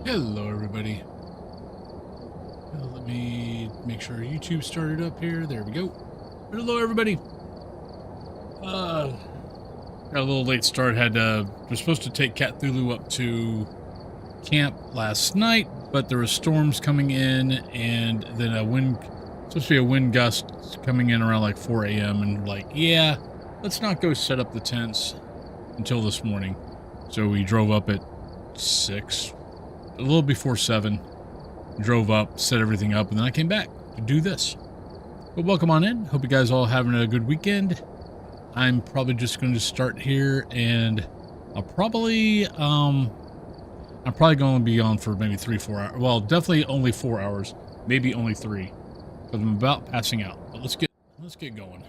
Hello, everybody. Let me make sure YouTube started up here. There we go. Hello, everybody. Got a little late start. We're supposed to take Cthulhu up to camp last night, but there were storms coming in, and then supposed to be a wind gust coming in around like 4 a.m. And like, yeah, let's not go set up the tents until this morning. So we drove up at 6, a little before 7. Drove up, set everything up, and then I came back to do this. But welcome on in. Hope you guys all having a good weekend. I'm probably just going to start here, and I'm probably going to be on for maybe 3-4 hours. Well, definitely only 4 hours, maybe only 3, because I'm about passing out. But let's get going.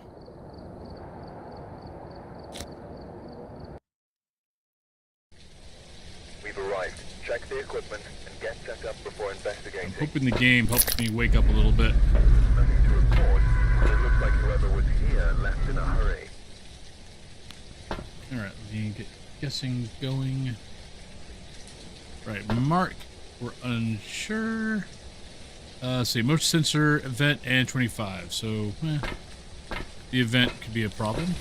We've arrived. Check the equipment and get set up before investigating. I'm hoping the game helps me wake up a little bit. Nothing to report, but it looks like whoever was here left in a hurry. Alright, let me get guessing going. Right, mark. We're unsure. Let's see, motion sensor, event, and 25. So, the event could be a problem.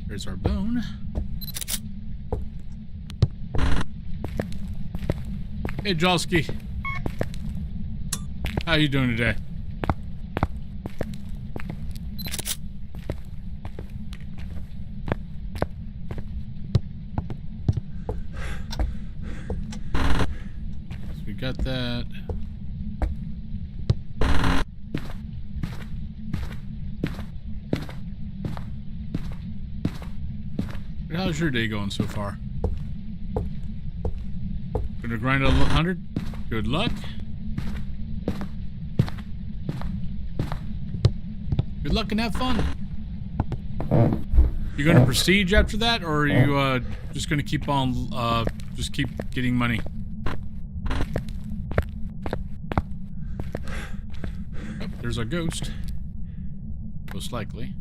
There's our bone. Hey, Josky. How you doing today? So we got that. How's your day going so far? Gonna grind out 100? Good luck. Good luck and have fun. You gonna prestige after that, or are you just gonna keep on just keep getting money? Oh, there's our ghost. Most likely.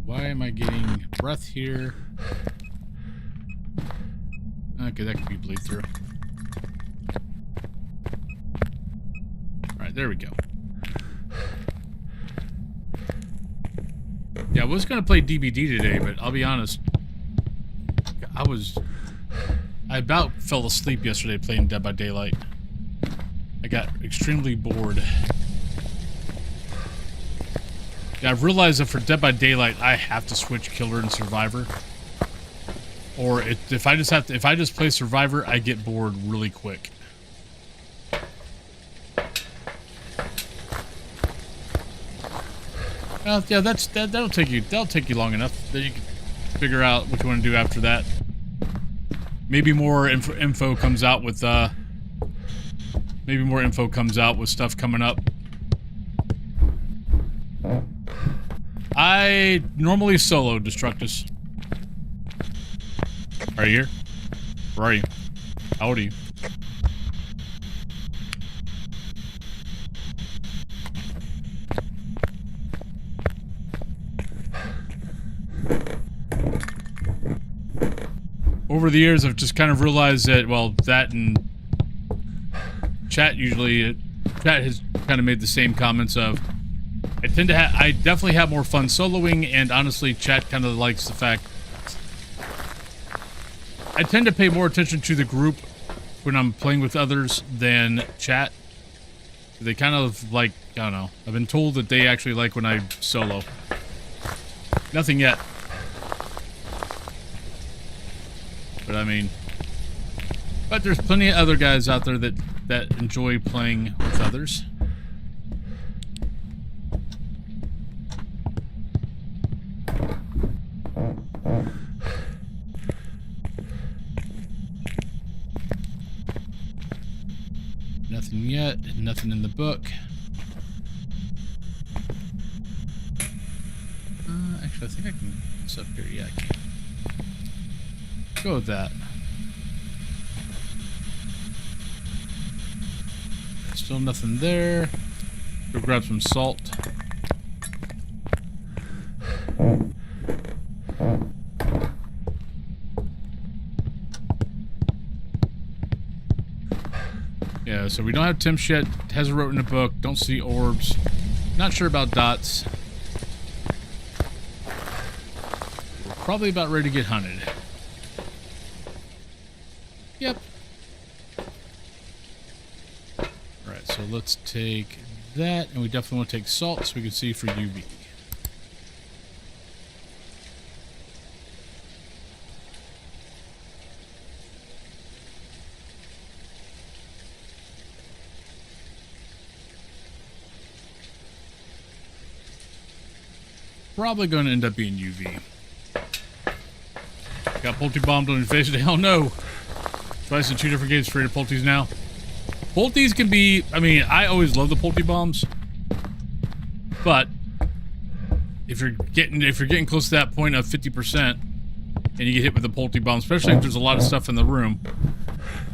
Why am I getting breath here? Okay, that could be bleed through. Alright, there we go. Yeah, I was gonna play DBD today, but I'll be honest. I about fell asleep yesterday playing Dead by Daylight. I got extremely bored. Yeah, I've realized that for Dead by Daylight, I have to switch Killer and Survivor. Or if I just play Survivor, I get bored really quick. Yeah, that'll take you long enough. Then you can figure out what you want to do after that. Maybe more info comes out with stuff coming up. I normally solo Destructus. Are you here? Where are you? How old are you? Over the years, I've just kind of realized that, well, that and chat chat has kind of made the same comments of, I definitely have more fun soloing, and honestly, chat kind of likes the fact I tend to pay more attention to the group when I'm playing with others than chat. They kind of like, I don't know, I've been told that they actually like when I solo. Nothing yet. But I mean, but there's plenty of other guys out there that enjoy playing with others. Nothing yet. Nothing in the book. Actually, I think I can put this up here. Yeah, I can. Go with that. Still nothing there. Go grab some salt. Yeah, so we don't have Tim's yet. Hasn't wrote in a book. Don't see orbs. Not sure about dots. We're probably about ready to get hunted. Yep. Alright, so let's take that, and we definitely want to take salt so we can see for UV. Probably going to end up being UV. Got Pulte bombed on his face today. Oh no! Twice in 2 different games afraid of Pultes now. Pultes can be, I mean, I always love the Pulte bombs. But if you're getting close to that point of 50% and you get hit with a Pulte bomb, especially if there's a lot of stuff in the room,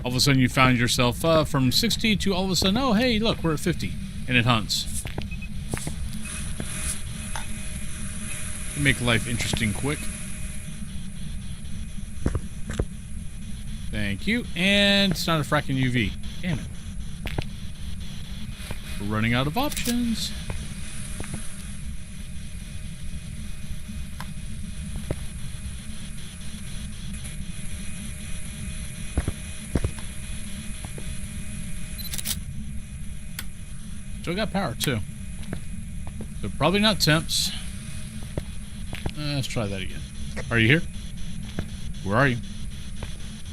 all of a sudden you found yourself from 60 to all of a sudden, oh hey, look, we're at 50, and it hunts. Can make life interesting quick. Thank you. And it's not a fracking UV. Damn it. We're running out of options. Still got power too. So probably not temps. Let's try that again. Are you here? Where are you?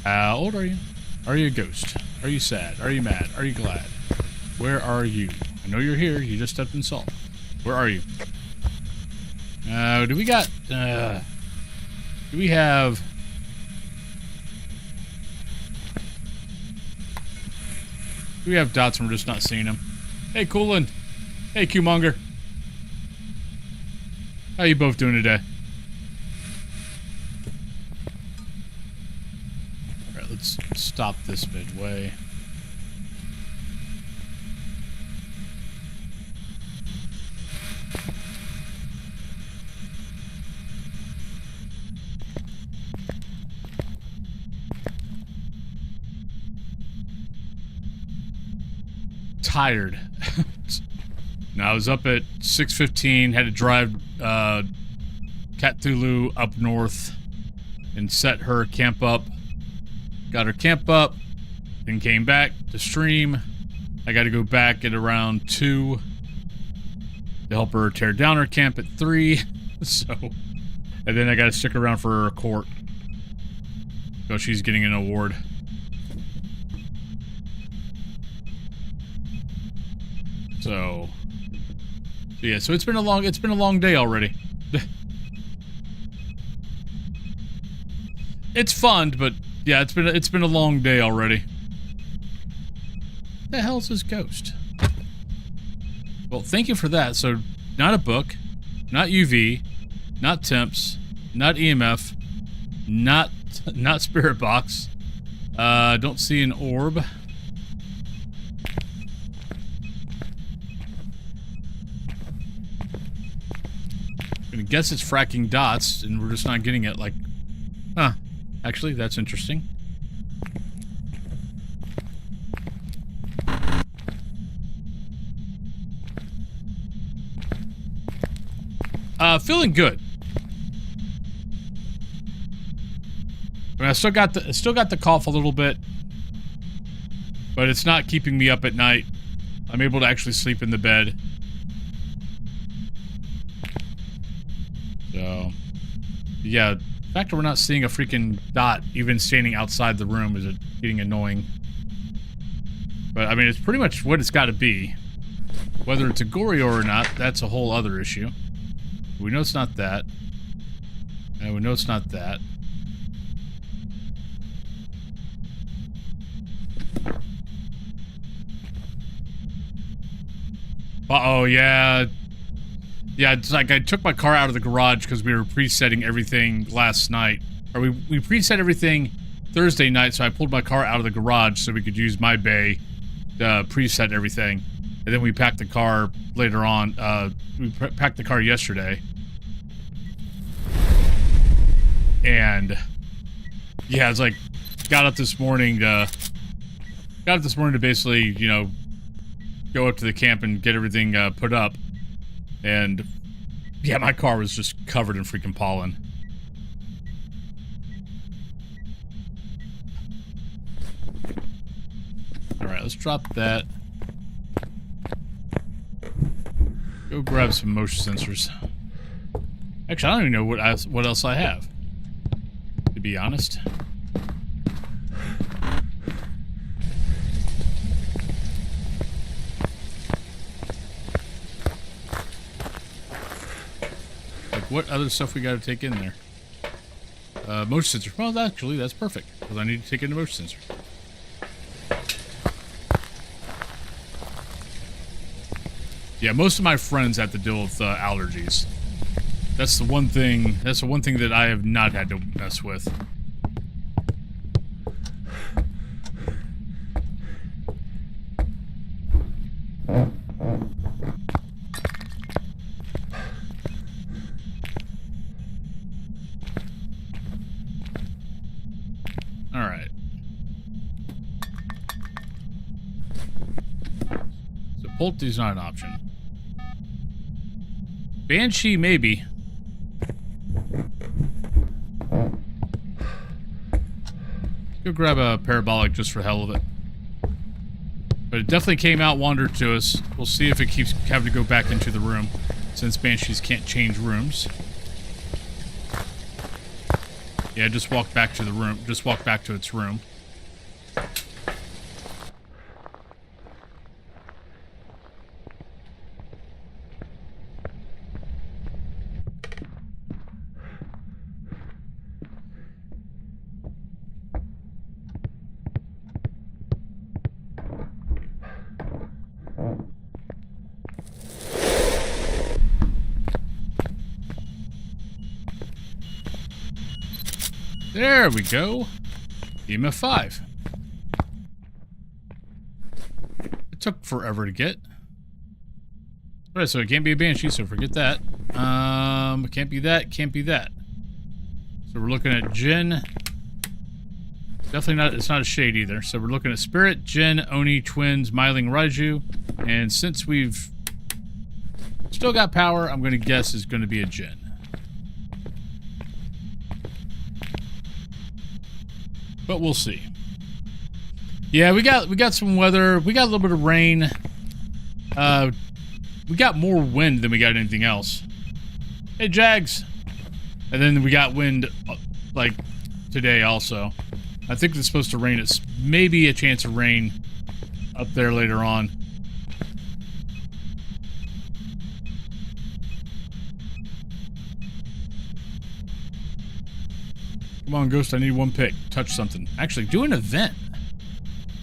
How old are you? Are you a ghost? Are you sad? Are you mad? Are you glad? Where are you? I know you're here. You just stepped in salt. Where are you? Do we got... do we have... Do we have dots and we're just not seeing them? Hey, Coolin. Hey, Q-Monger. How you both doing today? Alright, let's stop this midway. Tired. Now I was up at 6:15, had to drive Cthulhu up north and set her camp up. Got her camp up, then came back to stream. I got to go back at around 2 to help her tear down her camp at 3. So, and then I got to stick around for her court. So she's getting an award. So yeah, so it's been a long day already. It's fun, but yeah, it's been a long day already. The hell's this ghost? Well, thank you for that. So, not a book, not UV, not temps, not EMF, not spirit box. Don't see an orb. I guess it's fracking dots, and we're just not getting it. Like, huh? Actually, that's interesting. Feeling good. I mean, I still got the cough a little bit, but it's not keeping me up at night. I'm able to actually sleep in the bed. So, yeah, the fact that we're not seeing a freaking dot even standing outside the room is getting annoying. But, I mean, it's pretty much what it's got to be. Whether it's a Goryo or not, that's a whole other issue. We know it's not that. And we know it's not that. Uh-oh, yeah. Yeah, it's like I took my car out of the garage because we were presetting everything last night. Or we preset everything Thursday night, so I pulled my car out of the garage so we could use my bay to preset everything. And then we packed the car later on. We packed the car yesterday. And yeah, it's like got up this morning to basically, you know, go up to the camp and get everything put up. And yeah, my car was just covered in freaking pollen. All right, let's drop that. Go grab some motion sensors. Actually, I don't even know what else I have, to be honest. Like, what other stuff we got to take in there? Motion sensor. Well, actually, that's perfect, because I need to take in the motion sensor. Yeah, most of my friends have to deal with allergies. That's the one thing. That's the one thing that I have not had to mess with. All right. So Pulte's not an option. Banshee, maybe. Go grab a parabolic just for hell of it. But it definitely came out, wandered to us. We'll see if it keeps having to go back into the room, since Banshees can't change rooms. Yeah, just walk back to the room. Just walk back to its room. There we go. EMF 5. It took forever to get. Alright, so it can't be a Banshee, so forget that. It can't be that, can't be that. So we're looking at Jinn. Definitely not, it's not a Shade either. So we're looking at Spirit, Jinn, Oni, Twins, Myling, Raiju. And since we've still got power, I'm going to guess it's going to be a Jinn. But we'll see. Yeah, we got some weather. We got a little bit of rain. We got more wind than we got anything else. Hey, Jags. And then we got wind, like, today also. I think it's supposed to rain. It's maybe a chance of rain up there later on. Come on, Ghost, I need one pick. Touch something. Actually, do an event.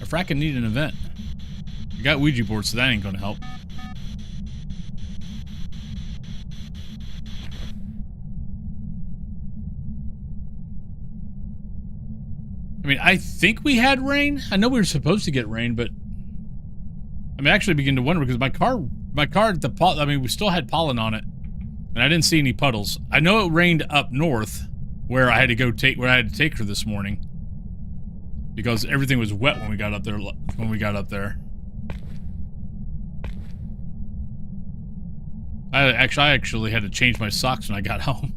I fracking need an event. I got Ouija boards, so that ain't gonna help. I mean, I think we had rain. I know we were supposed to get rain, but I mean, I actually begin to wonder because my car at the I mean, we still had pollen on it, and I didn't see any puddles. I know it rained up north, where I had to take her this morning, because everything was wet when we got up there. I actually had to change my socks when I got home.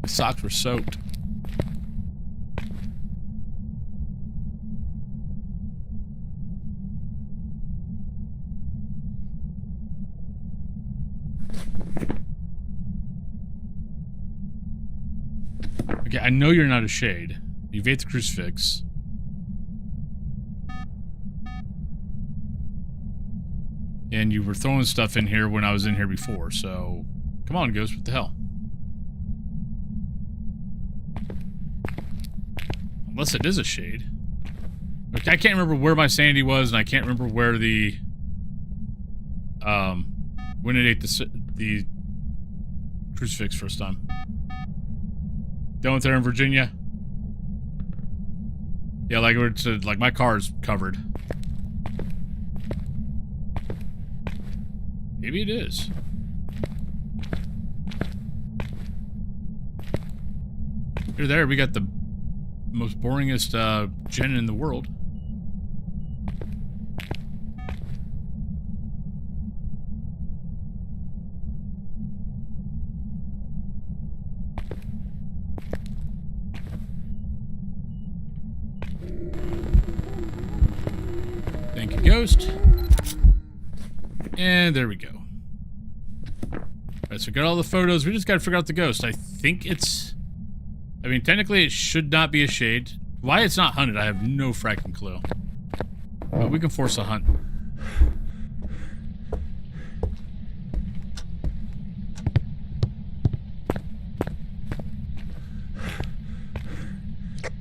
My socks were soaked. Okay, I know you're not a Shade. You've ate the crucifix. And you were throwing stuff in here when I was in here before, so... Come on, Ghost, what the hell? Unless it is a Shade. Okay, I can't remember where my sanity was, and I can't remember where the... when it ate the crucifix first time. Done with there in Virginia. Yeah, like my car's covered. Maybe it is. Here, there, we got the most boringest gen in the world. Thank you, Ghost. And there we go. Alright, so we got all the photos. We just gotta figure out the ghost. I think it's... I mean, technically it should not be a shade. Why it's not hunted, I have no fracking clue. But we can force a hunt.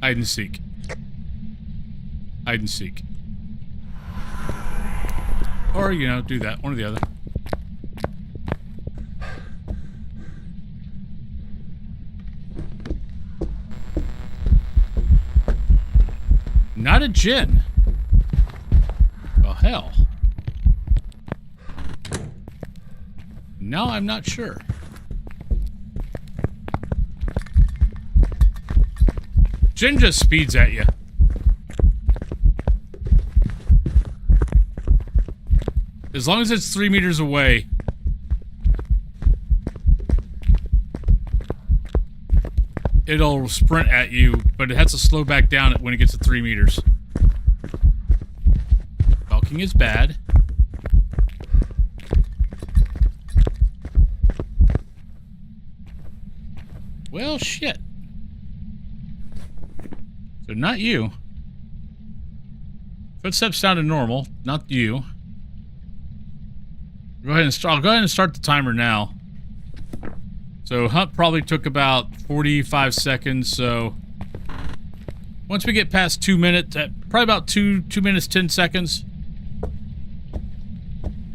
Hide and seek. Hide and seek. Or, you know, do that. One or the other. Not a djinn. Well, hell. Now I'm not sure. Djinn just speeds at you. As long as it's 3 meters away. It'll sprint at you, but it has to slow back down when it gets to 3 meters. Balking is bad. Well, shit. So not you. Footsteps sounded normal, not you. Go ahead and start. I'll go ahead and start the timer now. So hunt probably took about 45 seconds. So once we get past 2 minutes, probably about 2 minutes 10 seconds.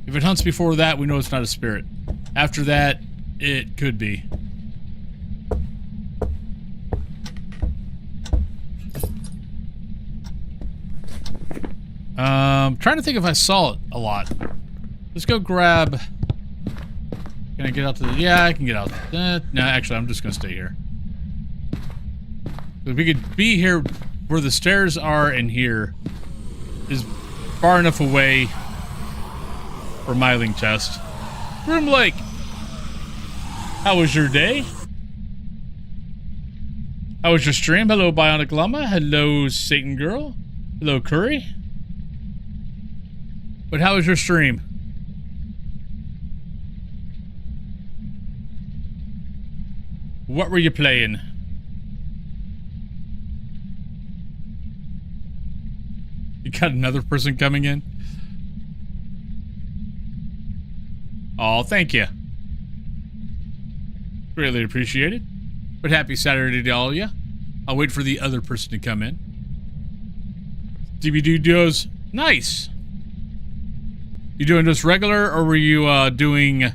If it hunts before that, we know it's not a spirit. After that, it could be. Trying to think if I saw it a lot. Let's go grab... Can I get out to the... Yeah, I can get out. No, actually, I'm just going to stay here. If we could be here where the stairs are and here is far enough away for Myling test. Room Lake! How was your day? How was your stream? Hello, Bionic Llama. Hello, Satan Girl. Hello, Curry. But how was your stream? What were you playing? You got another person coming in? Oh, thank you. Greatly appreciated. But happy Saturday to all of you. I'll wait for the other person to come in. DVD Duos, nice. You doing just regular, or were you doing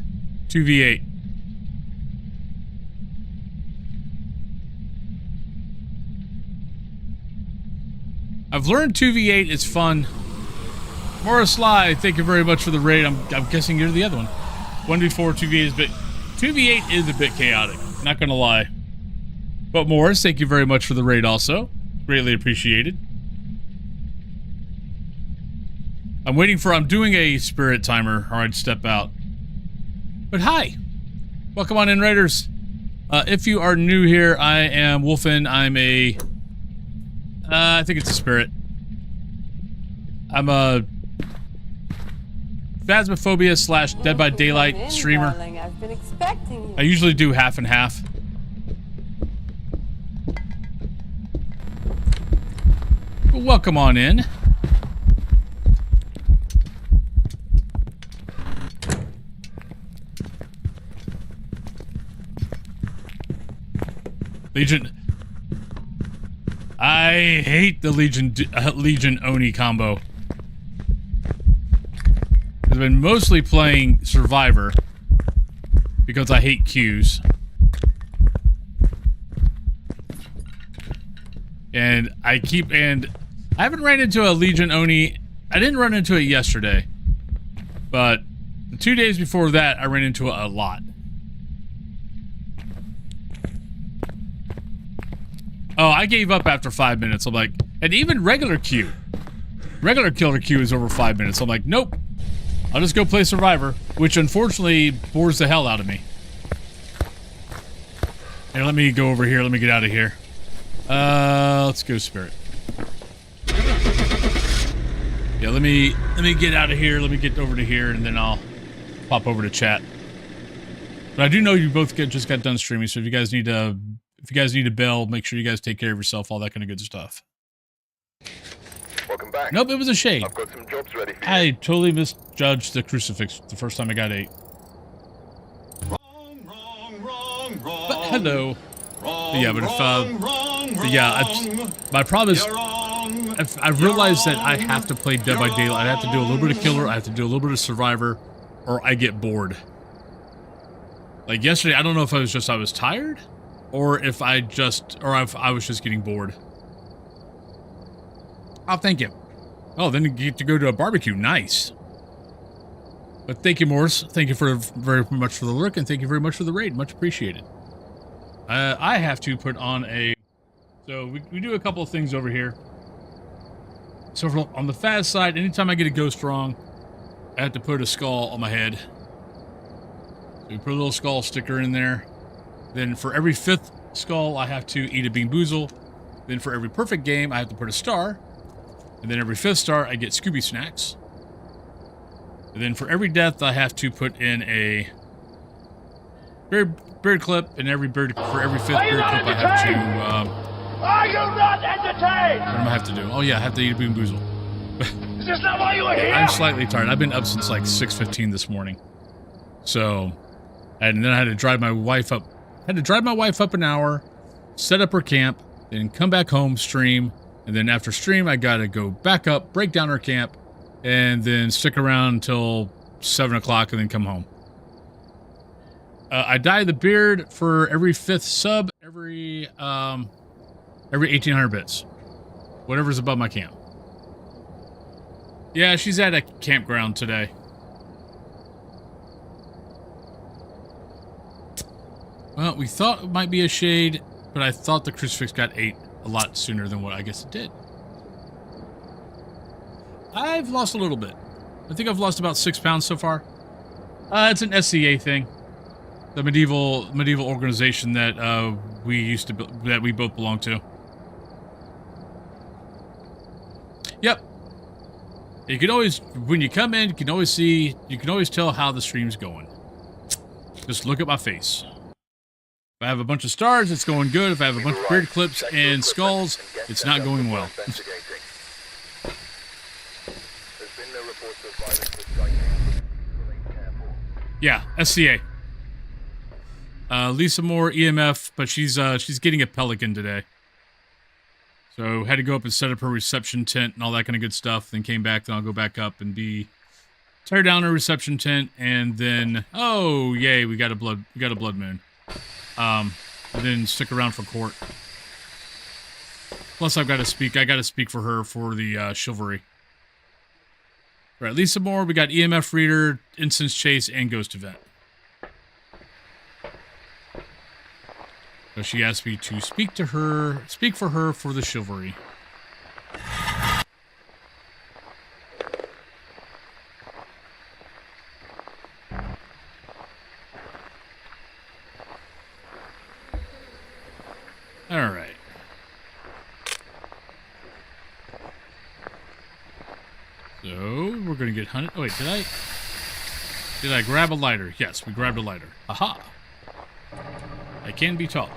2v8? I've learned 2v8 is fun. Morris Sly, thank you very much for the raid. I'm guessing you're the other one. 1v4, 2v8 is a bit... 2v8 is a bit chaotic, not gonna lie. But Morris, thank you very much for the raid also. Greatly appreciated. I'm waiting for... I'm doing a spirit timer, or I'd step out. But hi! Welcome on in, Raiders. If you are new here, I am Wolfen. I'm a... I think it's a spirit. I'm a... Phasmophobia / Dead by Daylight streamer. Darling, I've been expecting you. I usually do half and half. But welcome on in. Legion. I hate the Legion Oni combo. I've been mostly playing Survivor because I hate queues. And I haven't ran into a Legion Oni. I didn't run into it yesterday, but the 2 days before that, I ran into it a lot. Oh, I gave up after 5 minutes. I'm like, and even regular killer queue is over 5 minutes. I'm like, nope. I'll just go play Survivor, which unfortunately bores the hell out of me. Here, let me go over here. Let me get out of here. Let's go Spirit. Yeah, let me get out of here. Let me get over to here, and then I'll pop over to chat. But I do know you both just got done streaming, so if you guys need a bell, make sure you guys take care of yourself, all that kind of good stuff. Welcome back. Nope, it was a shade. I've got some jobs ready for you. I totally misjudged the crucifix the first time I got 8. Wrong. But hello. But yeah, but if my problem is I've realized that I have to play Dead by Daylight. I have to do a little bit of Killer, I have to do a little bit of Survivor, or I get bored. Like yesterday, I don't know if I was tired, or if I was just getting bored. Oh, thank you. Oh, then you get to go to a barbecue. Nice. But thank you, Morris. Thank you very much for the lurk, and thank you very much for the raid. Much appreciated. I have to put on a... So we do a couple of things over here. So on the fast side, anytime I get a ghost wrong, I have to put a skull on my head. So we put a little skull sticker in there. Then for every 5th skull, I have to eat a Bean Boozle. Then for every perfect game, I have to put a star. And then every 5th star, I get Scooby Snacks. And then for every death, I have to put in a bird clip. And for every 5th bird clip, I have to... Are you not entertained? What do I have to do? Oh yeah, I have to eat a Bean Boozle. Is this not why you were here? I'm slightly tired. I've been up since like 6:15 this morning. So, and then I had to drive my wife up. An hour, set up her camp, then come back home, stream, and then after stream, I gotta go back up, break down her camp, and then stick around until 7 o'clock, and then come home. I dye the beard for every 5th sub, every 1,800 bits. Whatever's above my camp. Yeah, she's at a campground today. Well, we thought it might be a shade, but I thought the crucifix got 8 a lot sooner than what I guess it did. I've lost a little bit. I think I've lost about 6 pounds so far. It's an SCA thing. The medieval organization that that we both belong to. Yep. You can always, when you come in, you can always tell how the stream's going. Just look at my face. If I have a bunch of stars, it's going good. If I have a bunch of beard clips and skulls, it's not going well. Yeah, SCA. Lisa Moore, EMF, but she's getting a Pelican today. So had to go up and set up her reception tent and all that kind of good stuff. Then came back. Then I'll go back up and tear down her reception tent, and then oh yay, we got a blood moon. And then stick around for court. Plus I've got to speak. I got to speak for her for the chivalry. Right, Lisa Moore. We got EMF reader, instance chase, and ghost event. So she asked me to speak for her for the chivalry. All right. So we're gonna get hunted. Oh wait, did I grab a lighter? Yes, we grabbed a lighter. Aha! I can be taught.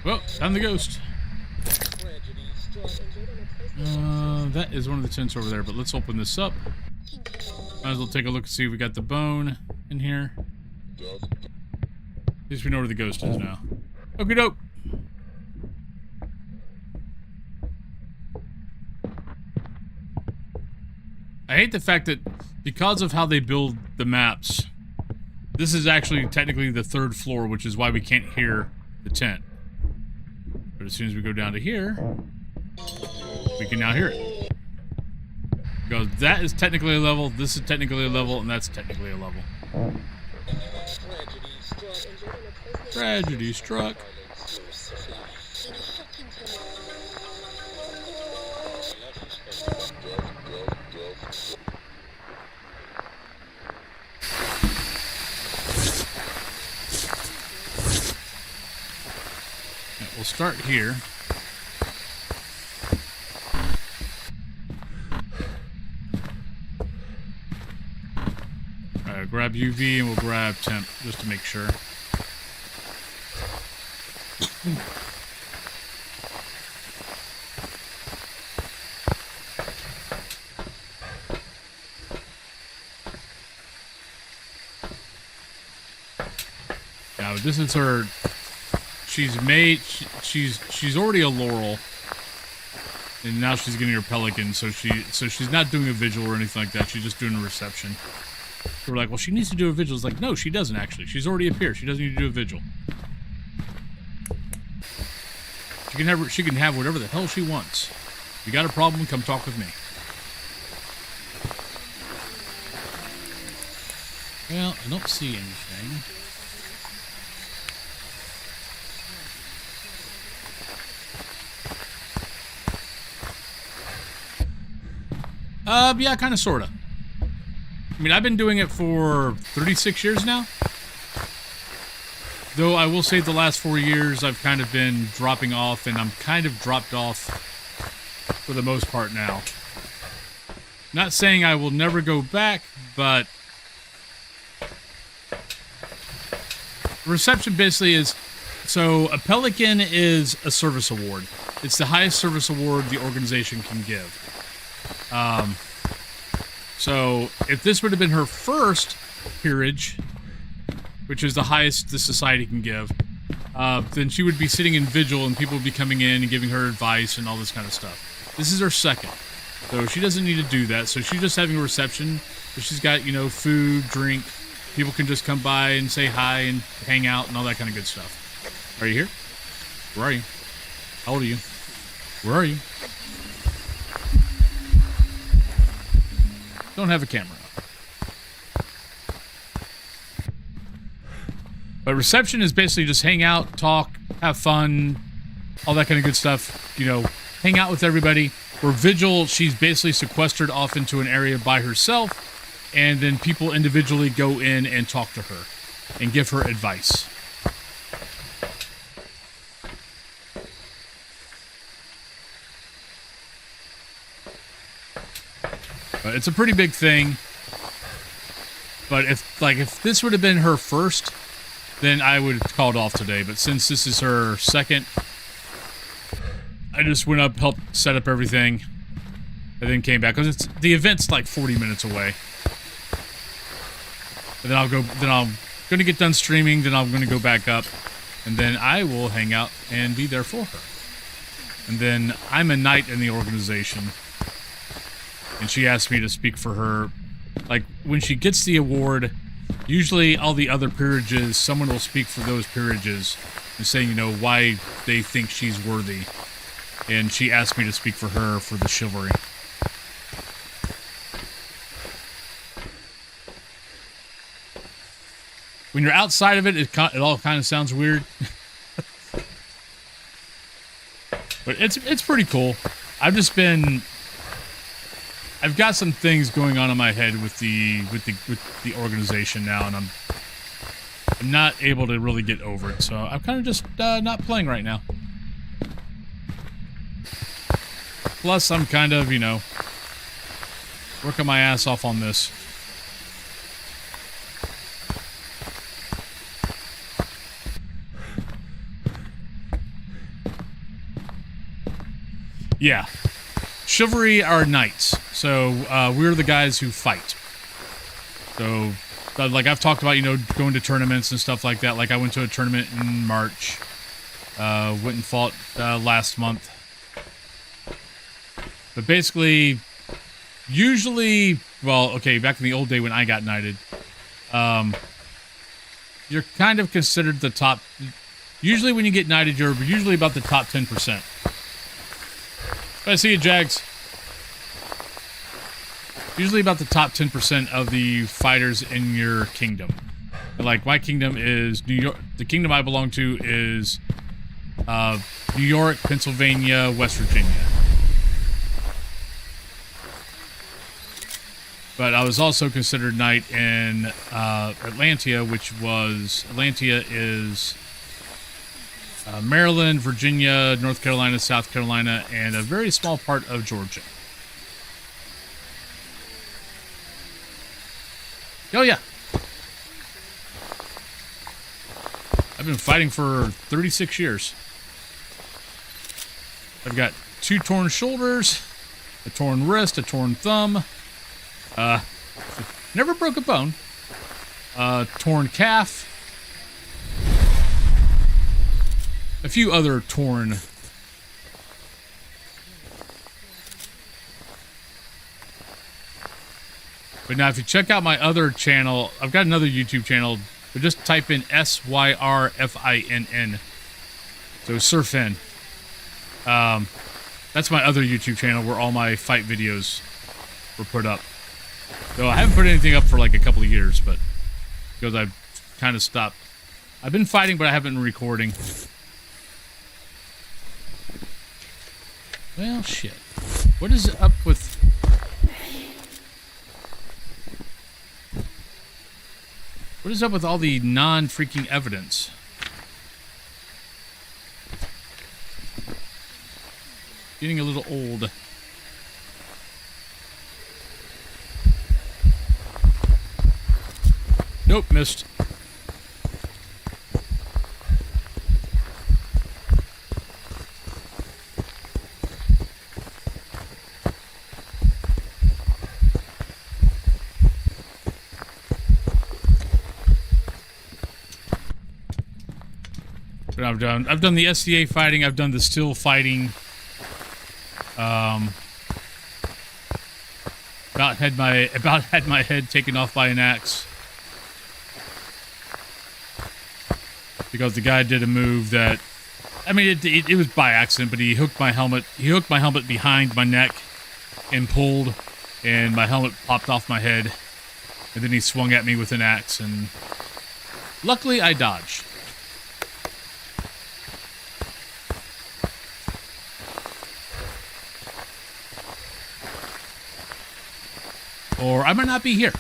Well, I'm the ghost. That is one of the tents over there, but let's open this up. Might as well take a look and see if we got the bone in here. At least we know where the ghost is now. Okie doke. I hate the fact that because of how they build the maps, this is actually technically the 3rd floor, which is why we can't hear the tent. But as soon as we go down to here, we can now hear it. Because that is technically a level, this is technically a level, and that's technically a level. Tragedy struck. We'll start here. Alright, grab UV and we'll grab temp just to make sure. Now this is her. She's made. She's already a Laurel, and now she's getting her Pelican. So she's not doing a vigil or anything like that. She's just doing a reception. So we're like, well, she needs to do a vigil. It's like, no, she doesn't actually. She's already up here. She doesn't need to do a vigil. She can have whatever the hell she wants. If you got a problem, come talk with me. Well, I don't see anything. Yeah, kind of, sort of. I mean, I've been doing it for 36 years now. Though I will say the last 4 years I've kind of been dropping off, and I'm kind of dropped off for the most part now. Not saying I will never go back, but reception basically is, so a Pelican is a service award. It's the highest service award the organization can give. So if this would have been her first peerage, which is the highest the society can give, then she would be sitting in vigil and people would be coming in and giving her advice and all this kind of stuff. This is her second. So she doesn't need to do that. So she's just having a reception. So she's got, you know, food, drink. People can just come by and say hi and hang out and all that kind of good stuff. Are you here? Where are you? How old are you? Where are you? Don't have a camera up. But reception is basically just hang out, talk, have fun, all that kind of good stuff. You know, hang out with everybody. Where vigil, she's basically sequestered off into an area by herself, and then people individually go in and talk to her and give her advice. But it's a pretty big thing. But if this would have been her first, then I would have called off today. But since this is her second, I just went up, helped set up everything, and then came back because the event's like 40 minutes away. And then I'm gonna get done streaming. Then I'm gonna go back up, and then I will hang out and be there for her. And then I'm a knight in the organization. And she asked me to speak for her. Like, when she gets the award, usually all the other peerages, someone will speak for those peerages and say, you know, why they think she's worthy. And she asked me to speak for her for the chivalry. When you're outside of it, it all kind of sounds weird. But it's pretty cool. I've got some things going on in my head with the organization now, and I'm not able to really get over it. So I'm kind of just not playing right now. Plus, I'm kind of, you know, working my ass off on this. Yeah. Chivalry are knights. So, we're the guys who fight. So, like I've talked about, you know, going to tournaments and stuff like that. Like I went to a tournament in March. Went and fought last month. But basically, usually, well, okay, back in the old day when I got knighted, you're kind of considered the top. Usually when you get knighted, you're usually about the top 10%. I see you, Jags. Usually about the top 10% of the fighters in your kingdom. Like, my kingdom is New York. The kingdom I belong to is New York, Pennsylvania, West Virginia. But I was also considered knight in Atlantia, which was... Atlantia is Maryland, Virginia, North Carolina, South Carolina, and a very small part of Georgia. Oh, yeah. I've been fighting for 36 years. I've got 2 torn shoulders, a torn wrist, a torn thumb. Never broke a bone. Torn calf. A few other torn. But now if you check out my other channel, I've got another YouTube channel, but just type in SYRFINN. So Surfin. That's my other YouTube channel where all my fight videos were put up. So I haven't put anything up for like a couple of years, but because I've kind of stopped. I've been fighting, but I haven't been recording. Well, shit. What is up with... What is up with all the non-freaking evidence? Getting a little old. Nope, missed. But I've done the SCA fighting, I've done the still fighting. About had my head taken off by an axe. Because the guy did a move that, I mean, it was by accident, but he hooked my helmet behind my neck and pulled, and my helmet popped off my head, and then he swung at me with an axe, and luckily I dodged. Or I might not be here.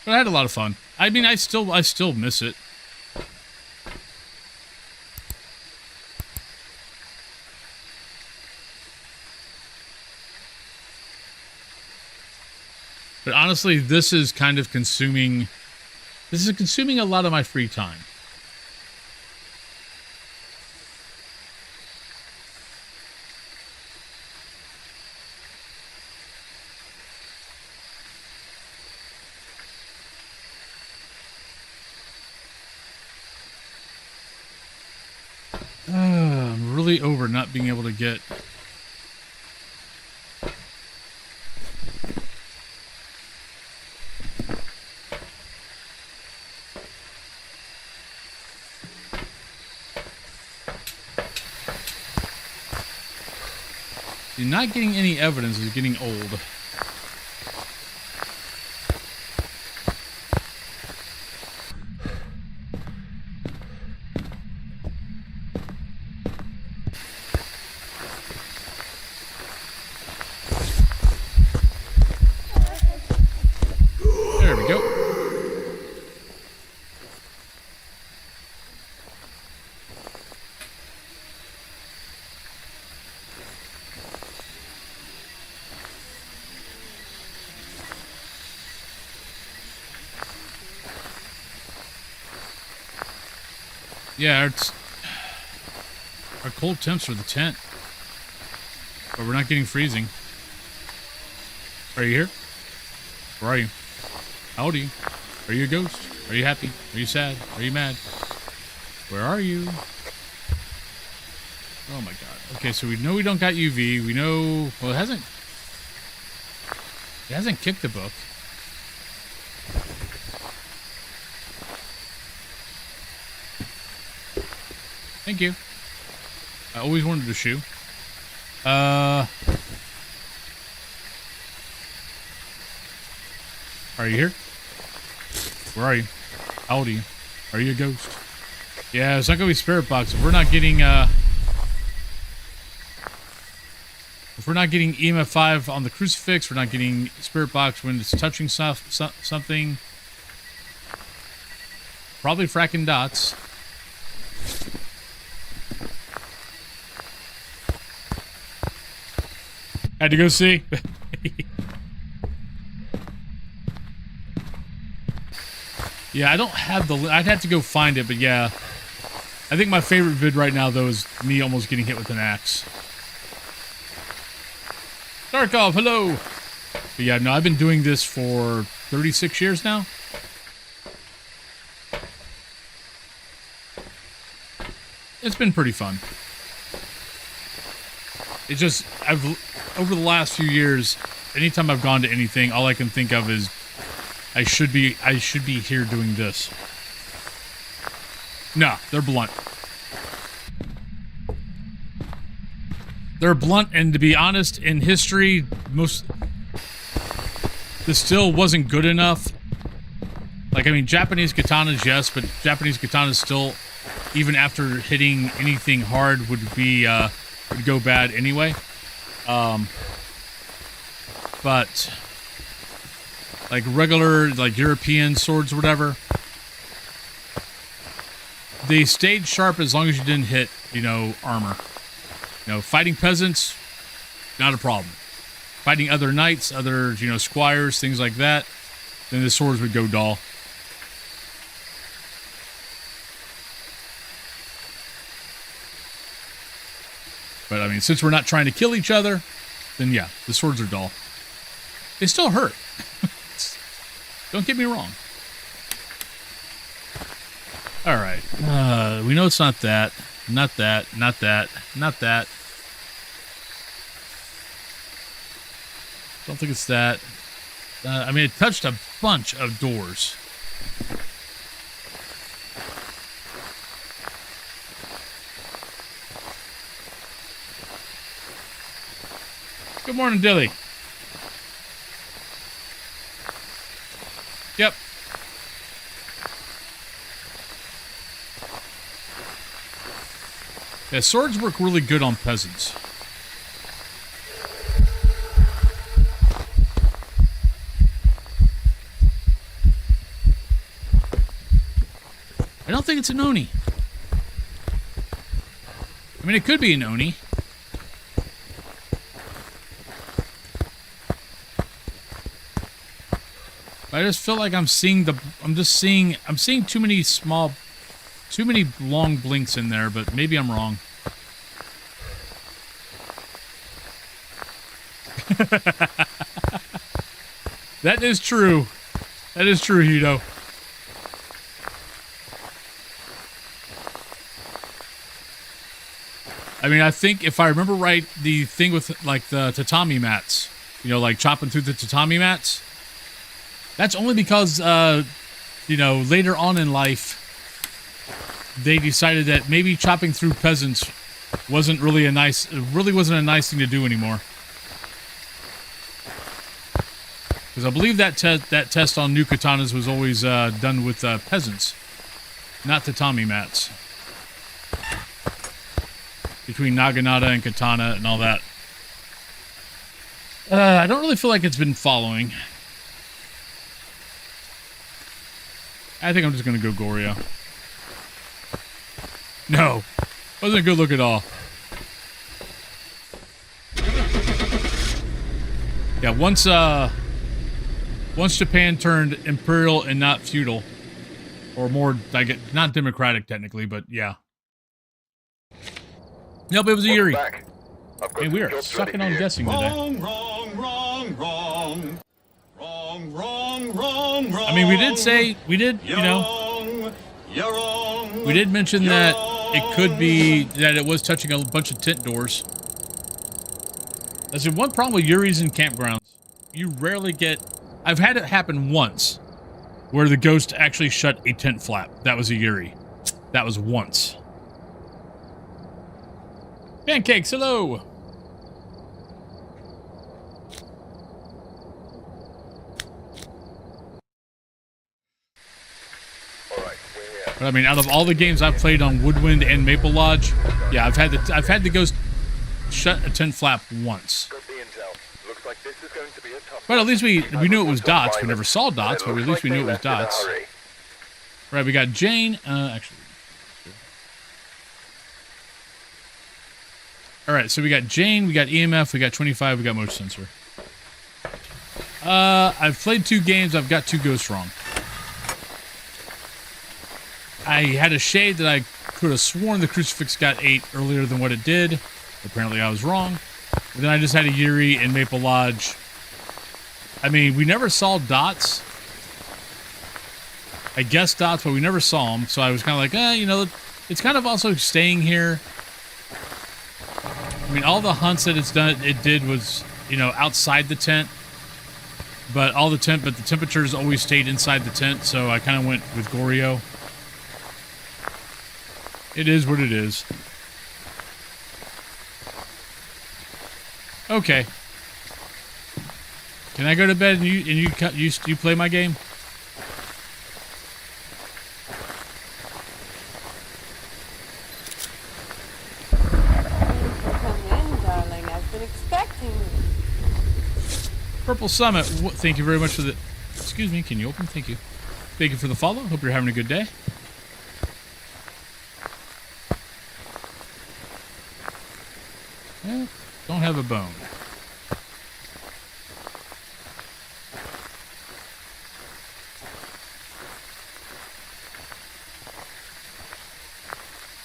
But I had a lot of fun. I mean, I still miss it. But honestly, this is kind of consuming... This is consuming a lot of my free time. I'm really over not being able to get... Not getting any evidence is getting old. There we go. Yeah, it's our cold temps for the tent, but we're not getting freezing. Are you here? Where are you? How old are you? Are you a ghost? Are you happy? Are you sad? Are you mad? Where are you? Oh my god. Okay, so we know we don't got UV. We know... Well, it hasn't kicked the book. Thank you. I always wanted a shoe. Are you here? Where are you? How old are you? Are you a ghost? Yeah, it's not gonna be spirit box. If we're not getting EMF5 on the crucifix, we're not getting spirit box when it's touching something. Probably fracking dots. Had to go see. Yeah, I don't have the... I'd have to go find it, but yeah. I think my favorite vid right now, though, is me almost getting hit with an axe. Darkov, hello! But yeah, no, I've been doing this for 36 years now. It's been pretty fun. It's just, over the last few years, anytime I've gone to anything, all I can think of is I should be here doing this. No, they're blunt. They're blunt, and to be honest, in history, this still wasn't good enough. Like, I mean, Japanese katanas, yes, but Japanese katanas still, even after hitting anything hard, would go bad anyway. But like regular, like European swords or whatever, they stayed sharp as long as you didn't hit, you know, armor. You know, fighting peasants, not a problem. Fighting other knights, other, you know, squires, things like that, then the swords would go dull. But I mean, since we're not trying to kill each other, then yeah, the swords are dull. They still hurt. Don't get me wrong. Alright. We know it's not that. Not that. Not that. Not that. Don't think it's that. I mean, it touched a bunch of doors. Good morning, Dilly. Yep. Yeah, swords work really good on peasants. I don't think it's an Oni. I mean, it could be an Oni. I just feel like I'm seeing too many long blinks in there, but maybe I'm wrong. That is true. That is true, Hito. I mean, I think if I remember right, the thing with like the tatami mats, you know, like chopping through the tatami mats, that's only because, you know, later on in life, they decided that maybe chopping through peasants wasn't really a nice thing to do anymore. Because I believe that test on new katanas was always done with peasants, not tatami mats. Between naginata and katana and all that. I don't really feel like it's been following. I think I'm just going to go Goryo. No. Wasn't a good look at all. Yeah, once Japan turned imperial and not feudal, Or more, not democratic technically, but yeah. Nope, it was a Yuri. Back. I've got Hey, we some are jobs sucking ready on for you. guessing today. Wrong. I mean, we did, you know, we did mention that it could be that it was touching a bunch of tent doors. That's the one problem with Yuri's and campgrounds. You rarely get... I've had it happen once where the ghost actually shut a tent flap. That was a Yuri. That was once. Pancakes, hello! But I mean, out of all the games I've played on Woodwind and Maple Lodge, yeah, I've had the ghost shut a tent flap once. Got the intel. Looks like this is going to be a tough But at one. least we knew it was dots. We never saw dots, but at least we knew it was dots. Right, we got Jane. Actually. All right, so we got Jane, we got EMF, we got 25, we got motion sensor. I've played 2 games. I've got 2 ghosts wrong. I had a shade that I could have sworn the crucifix got 8 earlier than what it did. Apparently, I was wrong. And then I just had a Yuri in Maple Lodge. I mean, we never saw dots. I guessed dots, but we never saw them. So I was kind of like, you know, it's kind of also staying here. I mean, all the hunts that it did was, you know, outside the tent. But the temperatures always stayed inside the tent, so I kind of went with Goryo. It is what it is. Okay. Can I go to bed and you play my game? Purple Summit, thank you very much for the... Excuse me, can you open? Thank you. Thank you for the follow. Hope you're having a good day. Well, don't have a bone.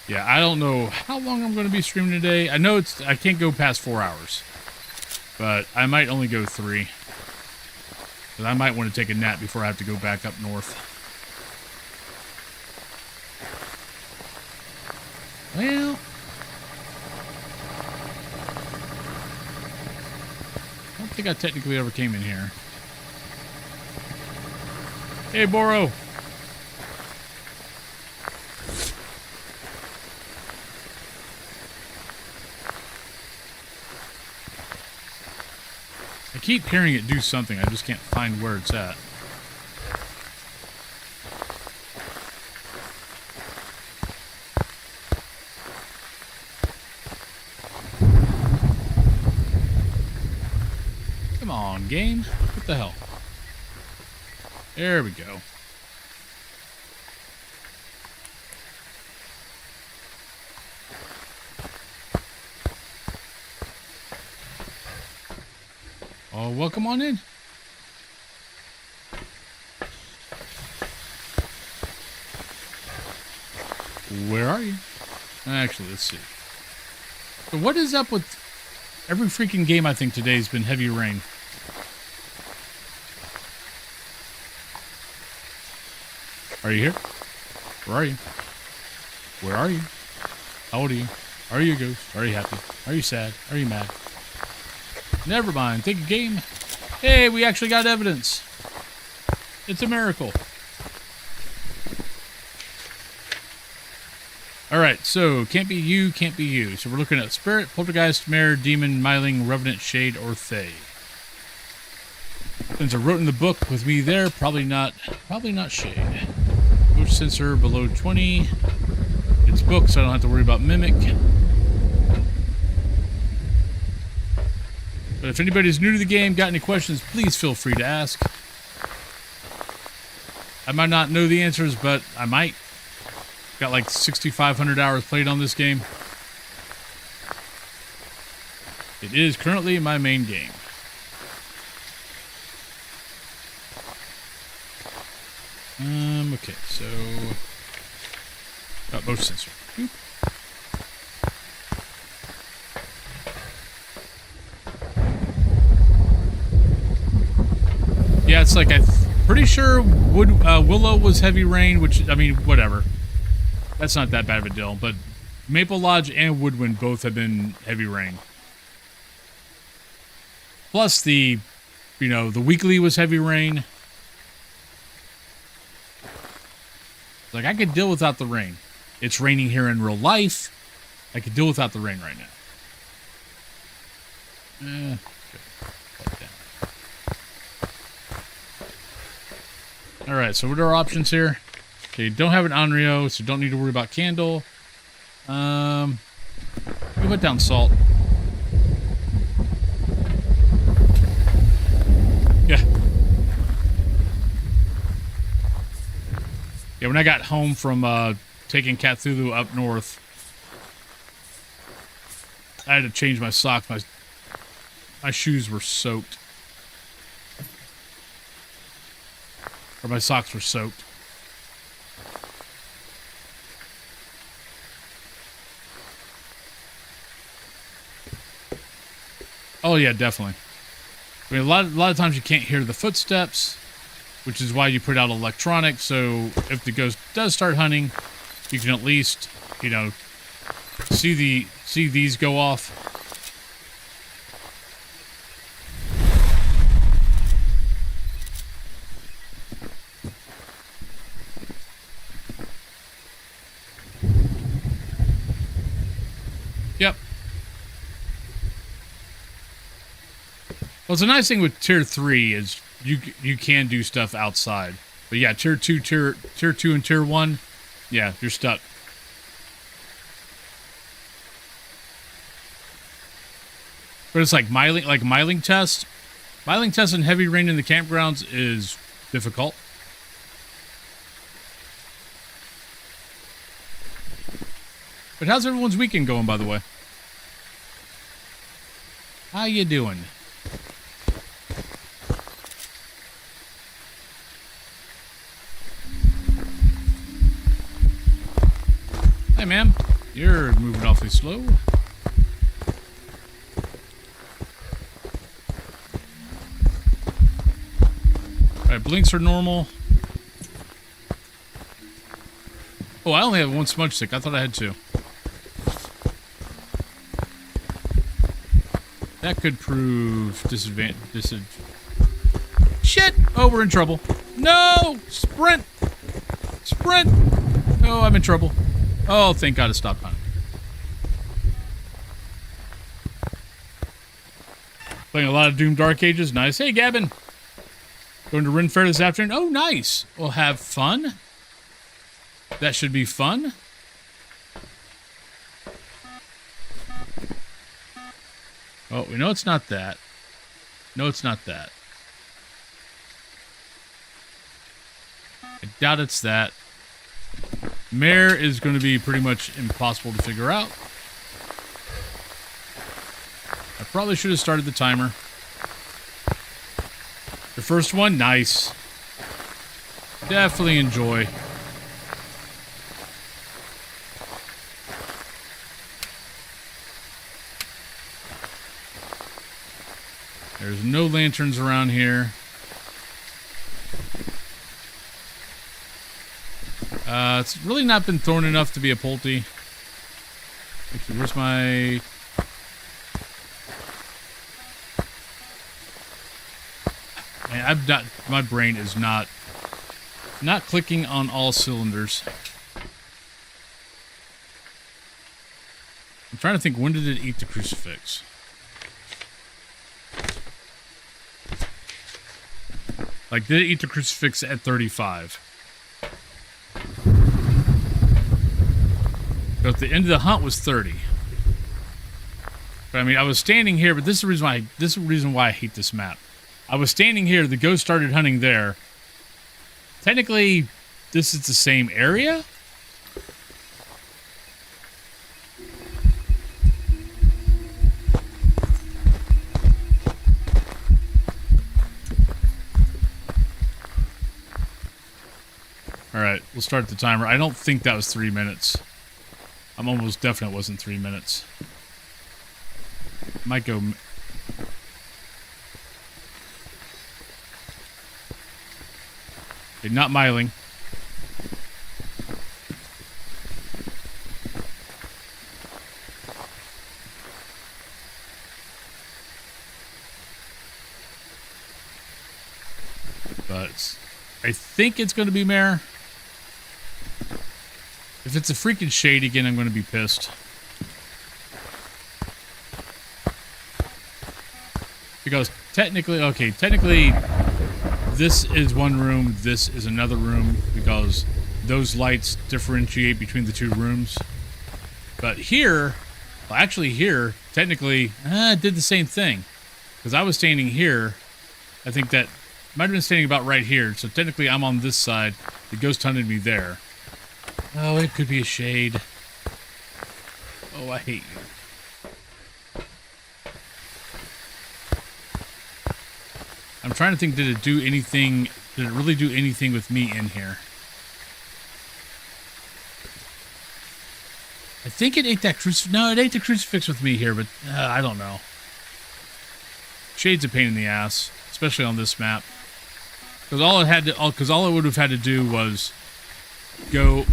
Yeah, I don't know how long I'm going to be streaming today. I know I can't go past 4 hours. But I might only go 3. But I might want to take a nap before I have to go back up north. Well, I don't think I technically ever came in here. Hey, Boro. I keep hearing it do something. I just can't find where it's at. Come on, game. What the hell? There we go. Oh, welcome on in. Where are you? Actually, let's see. So what is up with every freaking game I think today has been heavy rain? Are you here? Where are you? Where are you? How old are you? Are you a ghost? Are you happy? Are you sad? Are you mad? Never mind. Take a game. Hey, we actually got evidence. It's a miracle. Alright, so can't be you, can't be you. So we're looking at Spirit, Poltergeist, Mare, Demon, Myling, Revenant, Shade, or Fae. Since I wrote in the book with me there, probably not Shade. Motion sensor below 20. It's booked, so I don't have to worry about Mimic. But if anybody's new to the game, got any questions, please feel free to ask. I might not know the answers, but I might. Got like 6,500 hours played on this game. It is currently my main game. Okay, so motion sensor. Boop. Yeah, it's like I'm pretty sure Willow was heavy rain, which I mean, whatever. That's not that bad of a deal, but Maple Lodge and Woodwind both have been heavy rain. Plus the weekly was heavy rain. Like, I could deal without the rain. It's raining here in real life. I could deal without the rain right now. Alright, so what are our options here? Okay, don't have an Onryo, so don't need to worry about candle. We put down salt. Yeah. Yeah, when I got home from taking Cthulhu up north, I had to change my socks. My shoes were soaked. Or my socks were soaked. Oh yeah, definitely. I mean, a lot of times you can't hear the footsteps, which is why you put out electronic. So if the ghost does start hunting, you can at least, see these go off. Yep. Well, it's a nice thing with tier 3 is you can do stuff outside. But yeah, tier 2 and tier 1, yeah, you're stuck. But it's like miling test. Miling test in heavy rain in the campgrounds is difficult. But how's everyone's weekend going, by the way? How you doing? Hey, ma'am. You're moving awfully slow. Alright, blinks are normal. Oh, I only have one smudge stick. I thought I had two. That could prove disadvantage. Shit! Oh, we're in trouble. No! Sprint! Sprint! Oh, I'm in trouble. Oh, thank God it stopped hunting. Playing a lot of Doom Dark Ages. Nice. Hey, Gavin. Going to Ren Fair this afternoon. Oh, nice. We'll have fun. That should be fun. Oh, we know it's not that. No, it's not that. I doubt it's that. Mare is going to be pretty much impossible to figure out. I probably should have started the timer. The first one, nice. Definitely enjoy. There's no lanterns around here. It's really not been thorn enough to be a Pulte. Actually, where's my... Man, my brain is not clicking on all cylinders. I'm trying to think, when did it eat the crucifix? Like, did it eat the crucifix at 35? So at the end of the hunt was 30. But I mean, I was standing here, but this is the reason why I hate this map. I was standing here, the ghost started hunting there. Technically, this is the same area. Alright, we'll start the timer. I don't think that was 3 minutes. I'm almost definite it wasn't 3 minutes. Might go... Okay, not miling. But I think it's going to be mare. If it's a freaking shade again, I'm going to be pissed. Because technically, okay, technically this is one room, this is another room, because those lights differentiate between the two rooms. But here, well, actually here, technically, it did the same thing. Because I was standing here, I think that might have been standing about right here, so technically I'm on this side, the ghost hunted me there. Oh, it could be a shade. Oh, I hate you. I'm trying to think, did it do anything, did it really do anything with me in here? I think it ate that crucifix. No, it ate the crucifix with me here, but I don't know. Shade's a pain in the ass, especially on this map. Because all it had to, because all it would have had to do was go.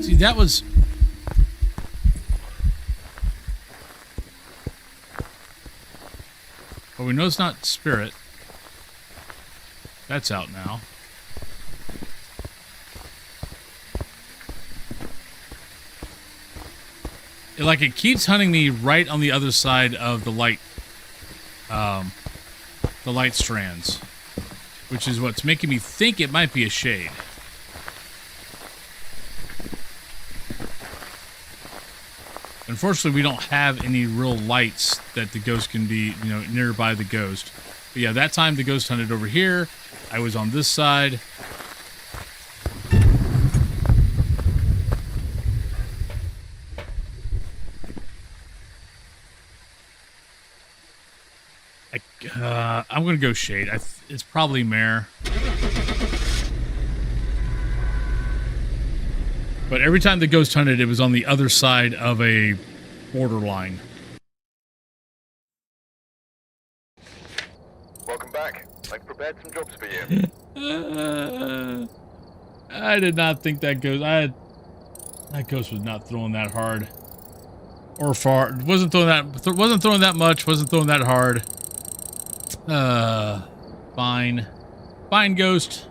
See, that was. Well, we know it's not spirit. That's out now. It keeps hunting me right on the other side of the light strands, which is what's making me think it might be a shade. Unfortunately, we don't have any real lights that the ghost can be, you know, nearby the ghost. But yeah, that time the ghost hunted over here. I was on this side. I'm gonna go shade. It's probably mare. But every time the ghost hunted, it was on the other side of a borderline. Welcome back. I've prepared some jobs for you. I did not think that ghost. That ghost was not throwing that hard or far. Wasn't throwing that much. Wasn't throwing that hard. Fine. Fine, ghost.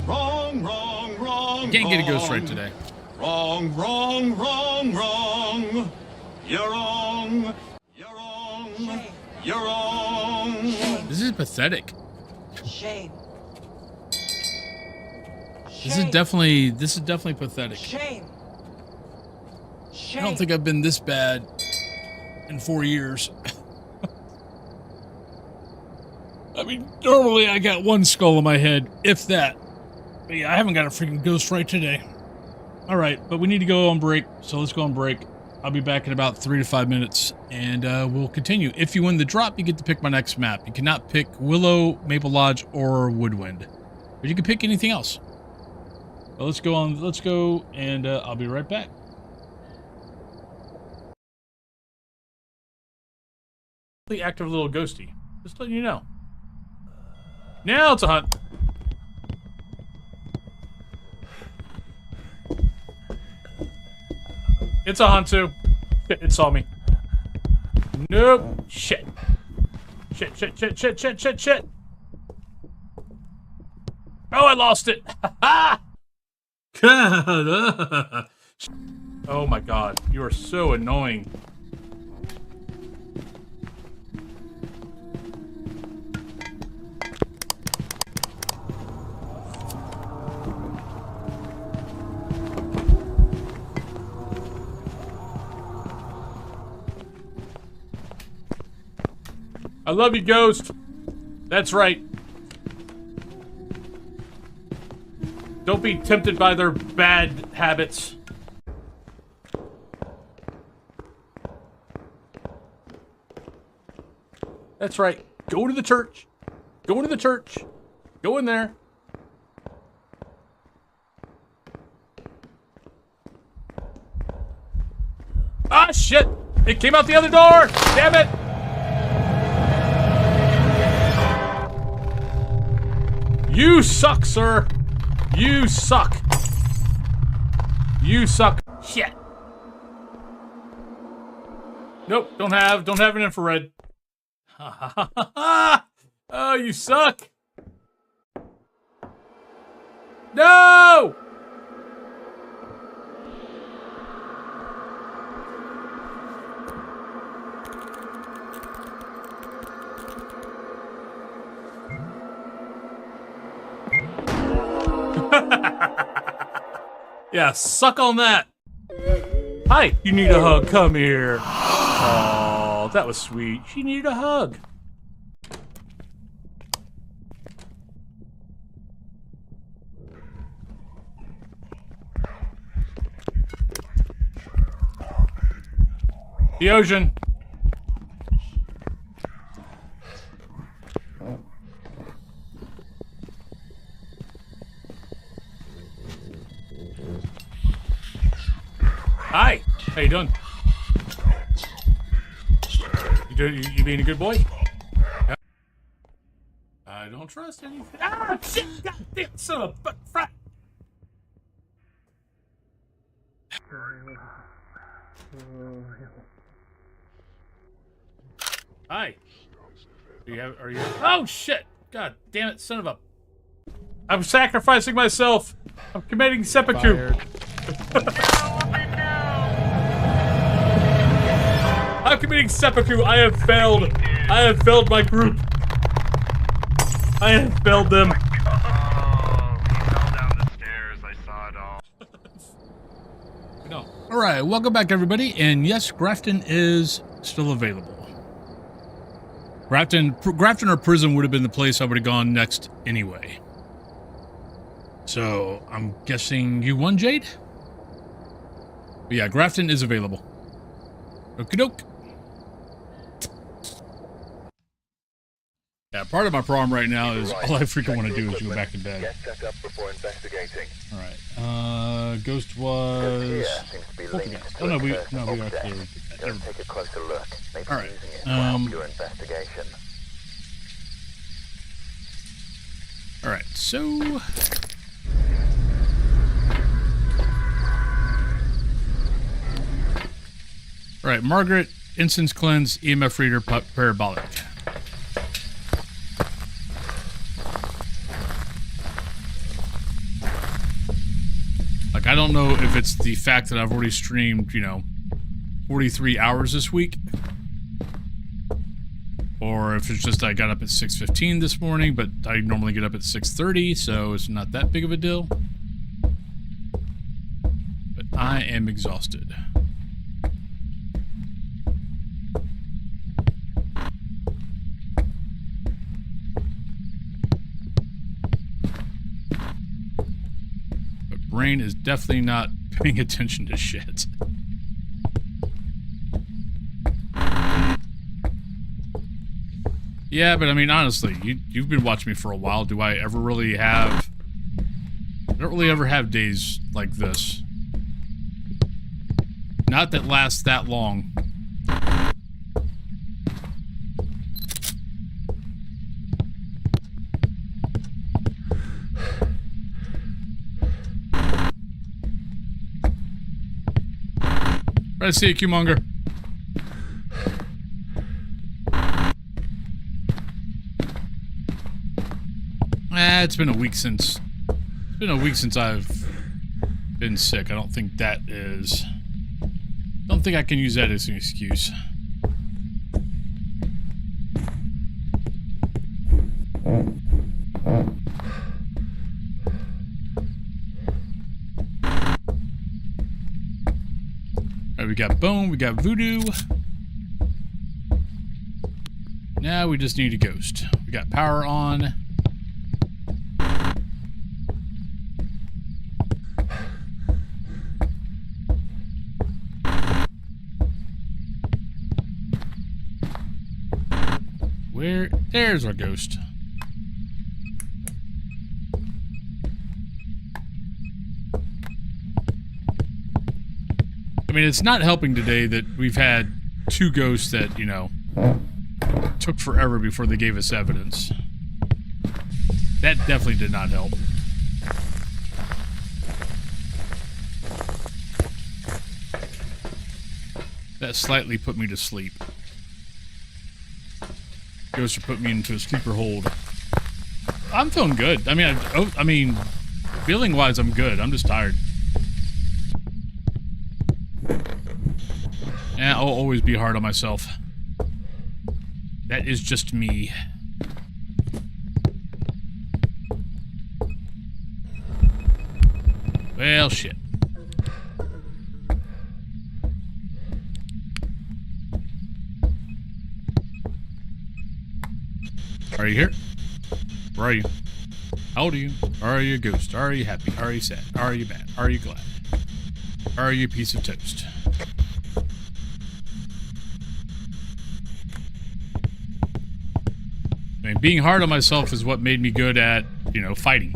Wrong. Can't get a ghost right today. Wrong. You're wrong. You're wrong. This is pathetic. Shame. This is definitely pathetic. Shame. I don't think I've been this bad in 4 years. I mean, normally I got one skull in my head, if that. But yeah, I haven't got a freaking ghost right today. All right, but we need to go on break, so let's go on break. I'll be back in about 3 to 5 minutes, and we'll continue. If you win the drop, you get to pick my next map. You cannot pick Willow, Maple Lodge, or Woodwind, but you can pick anything else. Well, let's go, and I'll be right back. The active little ghosty. Just letting you know. Now it's a hunt. It's a hunt too. It saw me. Nope. Shit. Shit. Oh, I lost it. Oh my god. You are so annoying. I love you, Ghost. That's right. Don't be tempted by their bad habits. That's right. Go to the church. Go into the church. Go in there. Ah, shit! It came out the other door! Damn it! You suck, sir! You suck! You suck. Shit! Nope, don't have an infrared. Ha ha ha ha ha! Oh, you suck! No! Yeah, suck on that. Hi, you need a hug. Come here. Oh, that was sweet. She needed a hug. The ocean. Hi. How you doing? You being a good boy? Yeah. I don't trust anything. Ah, shit! Goddamn son of a frat. Hi. Are you? Oh shit! God damn it, son of a! I'm sacrificing myself. I'm committing seppuku. I'm committing seppuku. I have failed. I have failed my group. I have failed them. Oh, he fell down the stairs. I saw it all. No. All right, welcome back, everybody. And yes, Grafton is still available. Grafton or prison would have been the place I would have gone next anyway. So I'm guessing you won, Jade? But yeah, Grafton is available. Okie doke. Yeah, part of my problem right now is all I freaking want to do is go back to bed. Get set up before investigating. All right. Ghost was. Oh no, we actually. Just take a closer look. Maybe All right. using it to help your investigation. All right. So. All right, Margaret, instance cleanse, EMF reader, parabolic. Like, I don't know if it's the fact that I've already streamed, 43 hours this week, or if it's just I got up at 6:15 this morning, but I normally get up at 6:30, so it's not that big of a deal. But I am exhausted. Brain is definitely not paying attention to shit. Yeah, but I mean, honestly, you've been watching me for a while. Do I ever really have... I don't really ever have days like this. Not that last that long. Right, see you, Q-Monger. It's been a week since... It's been a week since I've been sick. I don't think that is... Don't think I can use that as an excuse. Alright, we got Bone, we got Voodoo. Now we just need a ghost. We got power on. Where? There's our ghost. mean, it's not helping today that we've had 2 ghosts that, you know, took forever before they gave us evidence. That definitely did not help. That slightly put me to sleep. Ghosts are putting me into a sleeper hold. I'm feeling good. I mean, feeling-wise, I'm good. I'm just tired. Yeah, I'll always be hard on myself. That is just me. Well, shit. Are you here? Where are you? How old are you? Are you a ghost? Are you happy? Are you sad? Are you bad? Are you glad? Are you a piece of toast? I mean, being hard on myself is what made me good at, you know, fighting.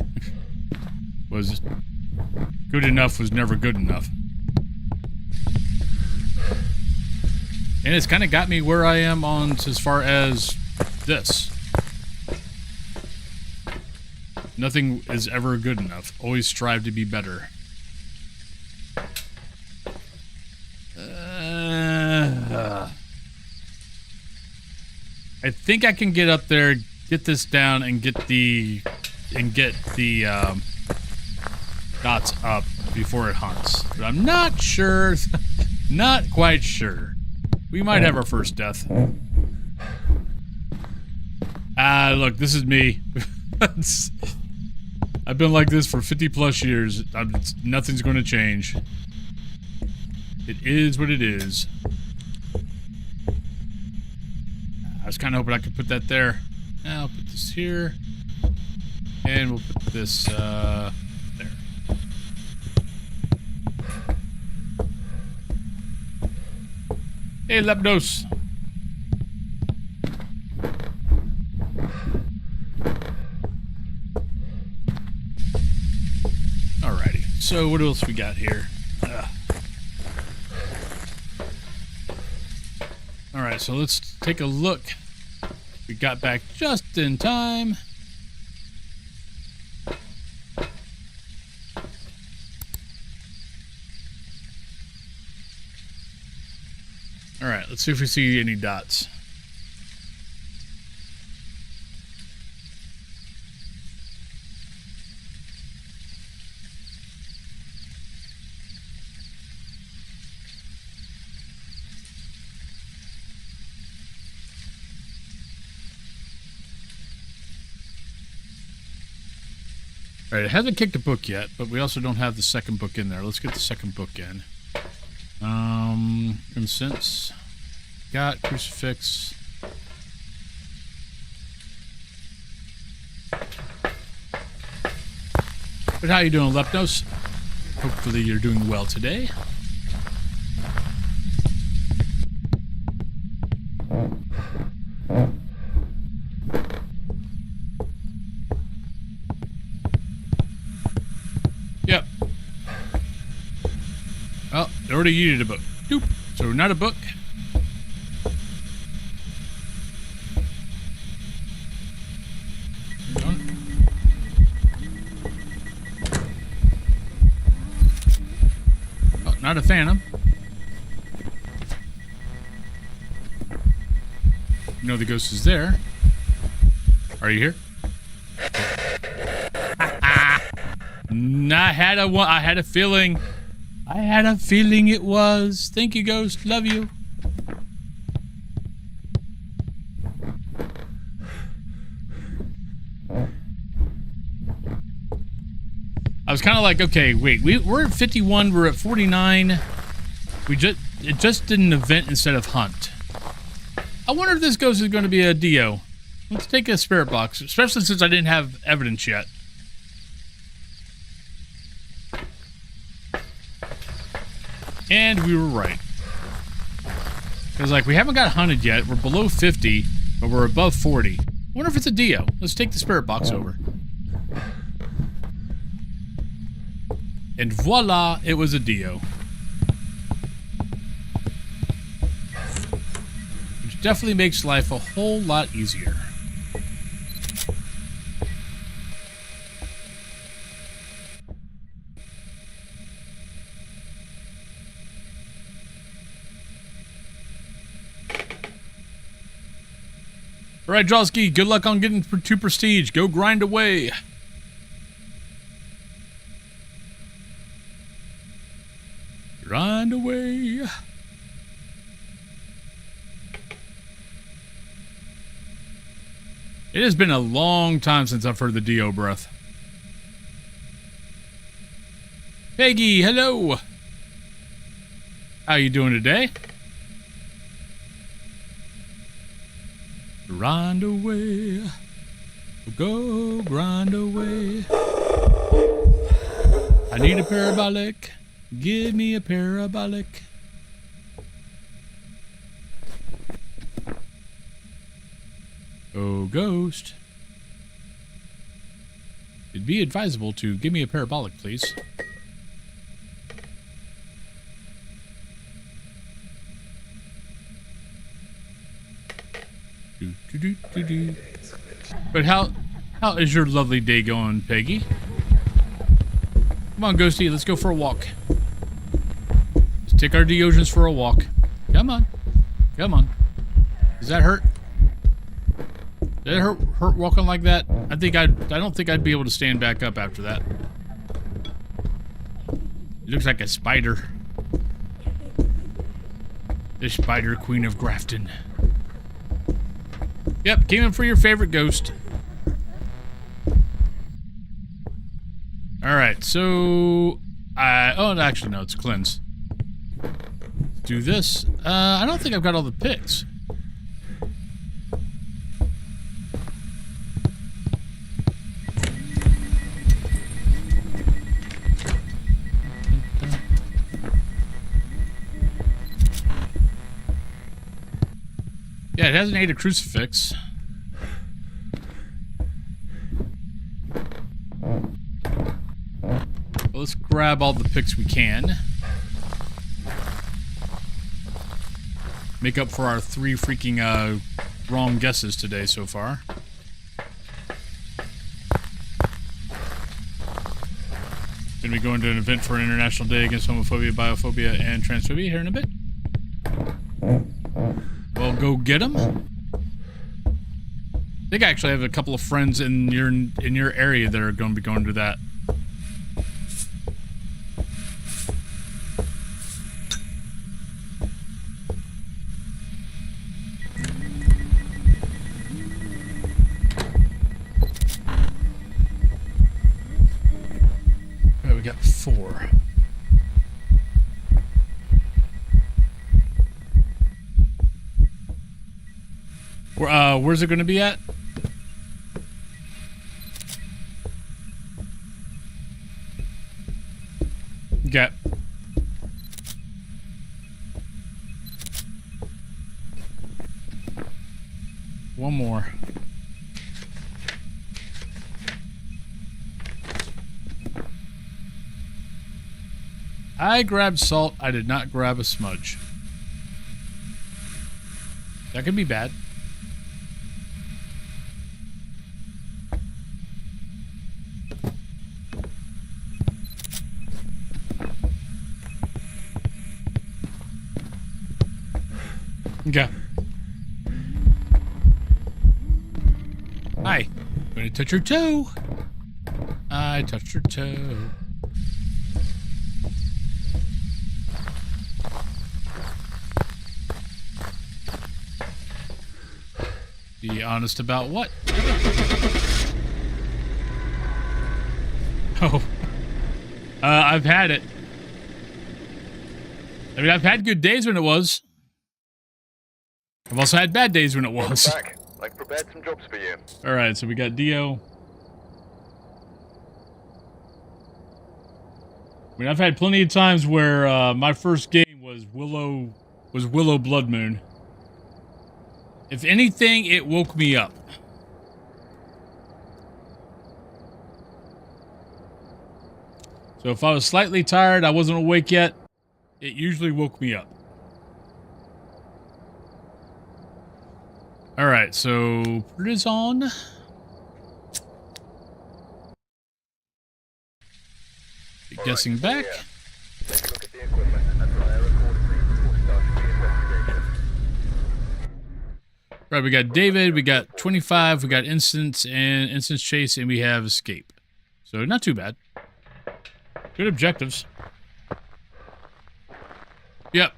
Was good enough was never good enough. And it's kind of got me where I am on as far as this. Nothing is ever good enough. Always strive to be better. I think I can get up there, get this down, and get the dots up before it hunts. But I'm not sure. Not quite sure. We might have our first death. Look, this is me. I've been like this for 50 plus years. Nothing's going to change. It is what it is. I was kind of hoping I could put that there. Now I'll put this here. And we'll put this, there. Hey, Lepnos. Alrighty. So what else we got here? Alright, so let's take a look. We got back just in time. Alright, let's see if we see any dots. Alright, it hasn't kicked a book yet, but we also don't have the second book in there. Let's get the second book in. Incense. Got crucifix. But how you doing, Lepnos? Hopefully you're doing well today. Yep. Oh, they already needed a book. Doop. So not a book. Oh, not a phantom. You know the ghost is there. Are you here? I had a feeling. I had a feeling it was. Thank you, ghost. Love you. I was kind of like, okay, wait, we're at 51, we're at 49. It just did an event instead of hunt. I wonder if this ghost is going to be a Dio. Let's take a spirit box, especially since I didn't have evidence yet. And we were right. Because, like, we haven't got hunted yet. We're below 50, but we're above 40. I wonder if it's a Dio. Let's take the spirit box over. And voila, it was a Dio. which definitely makes life a whole lot easier. All right, Drosky, good luck on getting to Prestige. Go grind away. Grind away. It has been a long time since I've heard the Dio breath. Peggy, hello. How you doing today? Grind away. Go grind away. I need a parabolic. Give me a parabolic. Oh, ghost. It'd be advisable to give me a parabolic, please. Do. But how is your lovely day going, Peggy? Come on, Ghosty, let's go for a walk. Let's take our Deogens for a walk. Come on. Come on. Does that hurt? Did it hurt walking like that? I don't think I'd be able to stand back up after that. It looks like a spider. The Spider Queen of Grafton. Yep, came in for your favorite ghost. Alright, so... oh, actually, no, it's cleanse. Do this. I don't think I've got all the picks. Yeah, it hasn't ate a crucifix. Well, let's grab all the picks we can. Make up for our 3 freaking wrong guesses today so far. Gonna be going to an event for an International Day Against Homophobia, Biophobia, and Transphobia here in a bit. Well, go get them. I think I actually have a couple of friends in your area that are going to be going to that. All right, we got 4. Where's it going to be at? Okay. One more. I grabbed salt. I did not grab a smudge. That could be bad. Okay. Hi. I'm gonna touch her toe. I touched her toe. Be honest about what? Oh. I've had it. I mean, I've had good days when it was. I've also had bad days when it was. Back. I've prepared some jobs for you. Alright, so we got Dio. I mean, I've had plenty of times where my first game was Willow Blood Moon. If anything, it woke me up. So if I was slightly tired, I wasn't awake yet, it usually woke me up. All right, so put it on. Guessing back. Take a look at the equipment and prepare accordingly before starting the investigation. Right, we got David, we got 25, we got instance and instance chase, and we have escape. So not too bad. Good objectives. Yep.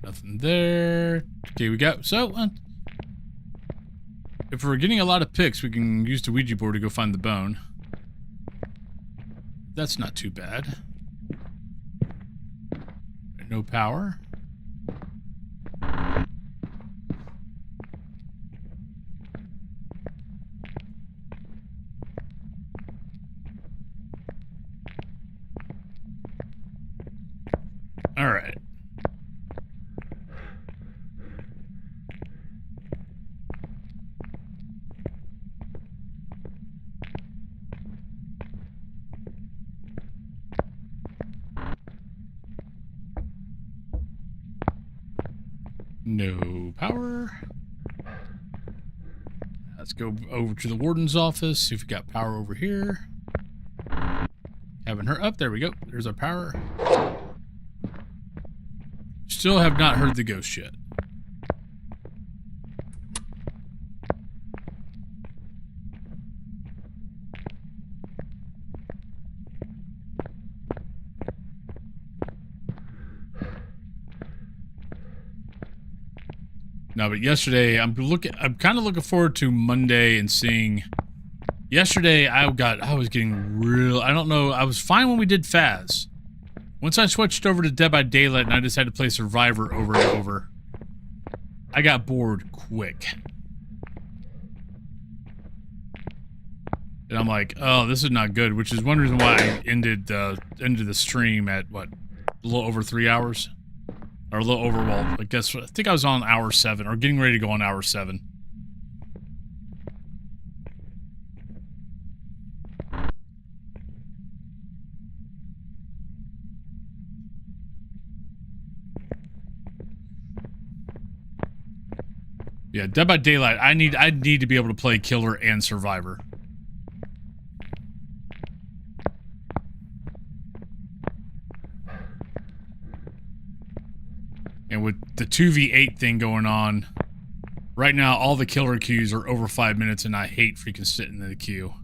Nothing there. Okay, we got, so, if we're getting a lot of picks, we can use the Ouija board to go find the bone. That's not too bad. No power. All right. No power. Let's go over to the warden's office, see if we got power over here. Having her up. There we go. There's our power. Still have not heard the ghost yet. No, but yesterday I'm kind of looking forward to Monday and seeing. Yesterday I was getting real. I don't know. I was fine when we did Faz. Once I switched over to Dead by Daylight and I just had to play Survivor over and over, I got bored quick. And I'm like, oh, this is not good, which is one reason why I ended the stream at what, a little over 3 hours. Or a little over, well, I think I was on hour 7, or getting ready to go on hour 7. Yeah, Dead by Daylight, I need to be able to play Killer and Survivor. And with the 2v8 thing going on, right now all the killer queues are over 5 minutes and I hate freaking sitting in the queue.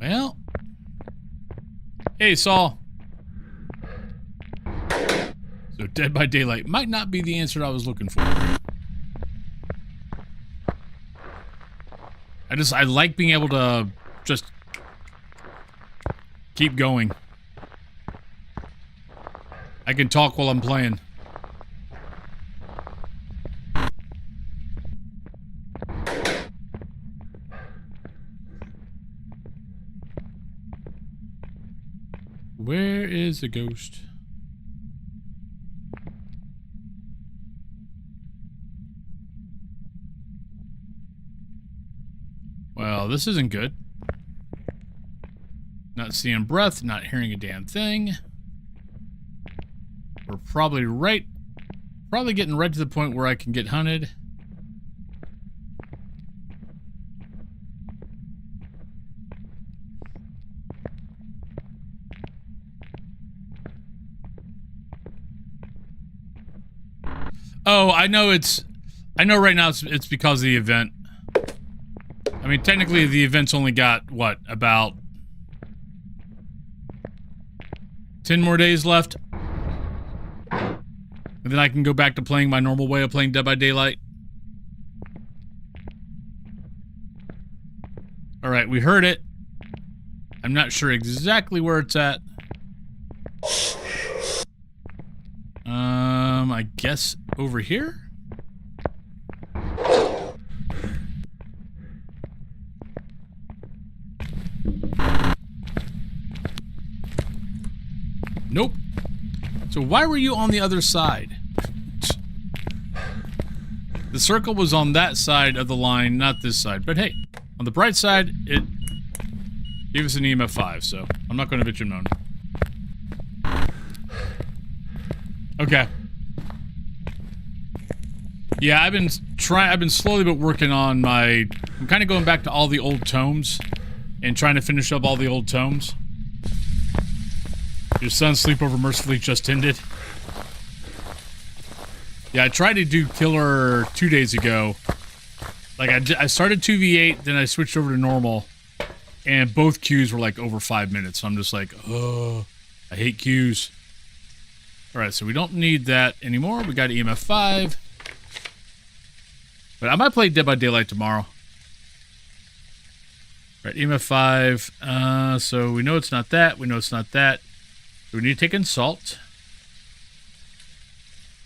Well. Hey, Saul. So Dead by Daylight might not be the answer I was looking for. I like being able to just keep going. I can talk while I'm playing. Where is the ghost? Well, this isn't good. Not seeing breath, not hearing a damn thing. We're probably getting right to the point where I can get hunted. Oh, I know right now it's because of the event. I mean, technically the event's only got, what, about 10 more days left? And then I can go back to playing my normal way of playing Dead by Daylight. Alright, we heard it. I'm not sure exactly where it's at. I guess over here? Nope. So why were you on the other side? The circle was on that side of the line, not this side. But hey, on the bright side, Gave us an EMF 5, so I'm not going to bitch and moan. Okay. Yeah, I've been slowly but working on I'm kind of going back to all the old tomes and trying to finish up all the old tomes. Your son's sleepover mercifully just ended. Yeah, I tried to do Killer 2 days ago. Like, I started 2v8, then I switched over to normal, and both queues were like over 5 minutes. So I'm just like, oh, I hate queues. Alright, so we don't need that anymore. We got EMF 5. But I might play Dead by Daylight tomorrow. Alright, EMF 5. So we know it's not that. We know it's not that. So we need to take in salt.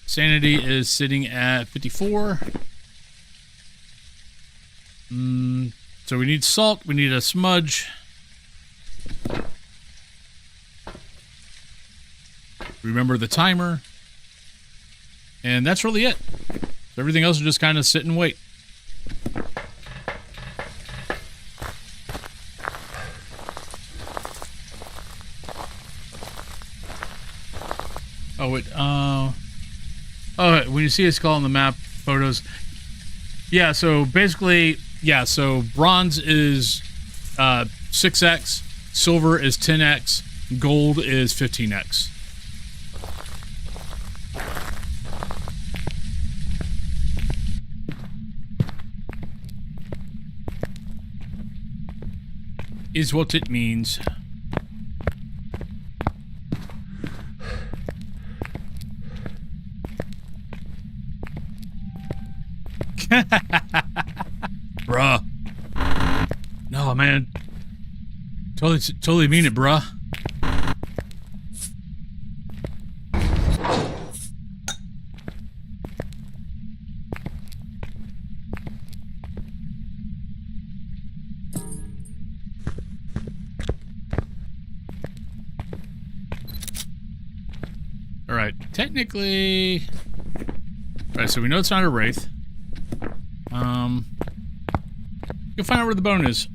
Sanity is sitting at 54. So we need salt. We need a smudge. Remember the timer. And that's really it. Everything else is just kind of sit and wait. Oh, wait, oh, when you see a skull on the map photos, yeah, so basically, yeah, so bronze is 6x, silver is 10x, gold is 15x. Is what it means. Bruh. No, man. Totally mean it, bruh. Alright, technically... Alright, so we know it's not a wraith. Go find out where the bone is.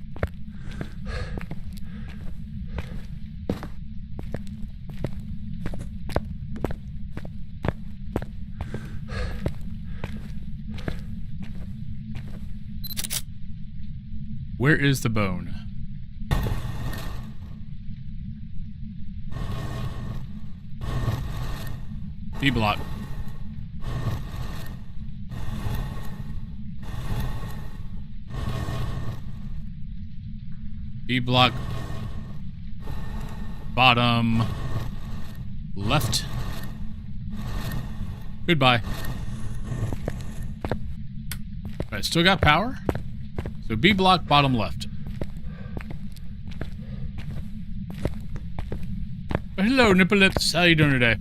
Where is the bone? B-block. B-block. Bottom. Left. Goodbye. Alright, still got power? So B-block, bottom left. Hello, Nipple Lips. How you doing today?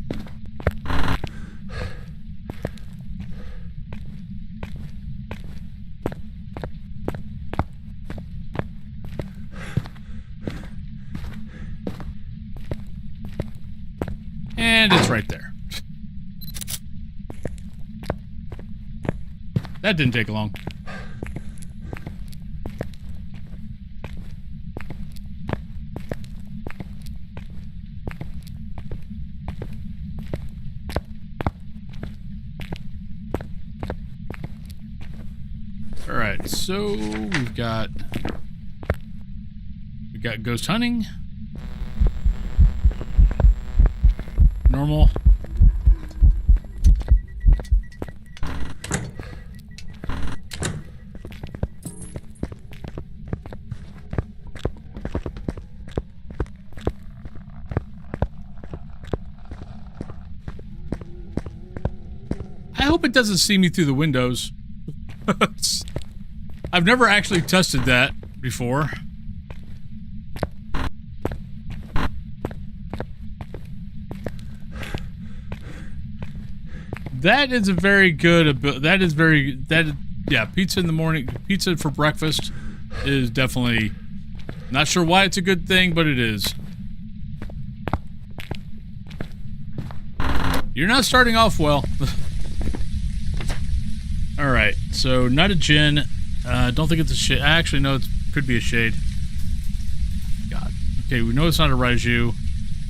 And it's right there. That didn't take long. Alright, so we've got ghost hunting. Normal. I hope it doesn't see me through the windows. I've never actually tested that before. That is a very good, yeah, pizza in the morning, pizza for breakfast is definitely, not sure why it's a good thing, but it is. You're not starting off well. Alright, so not a gin. Don't think it's a shade. Actually, no, it could be a shade. God. Okay, we know it's not a Raiju.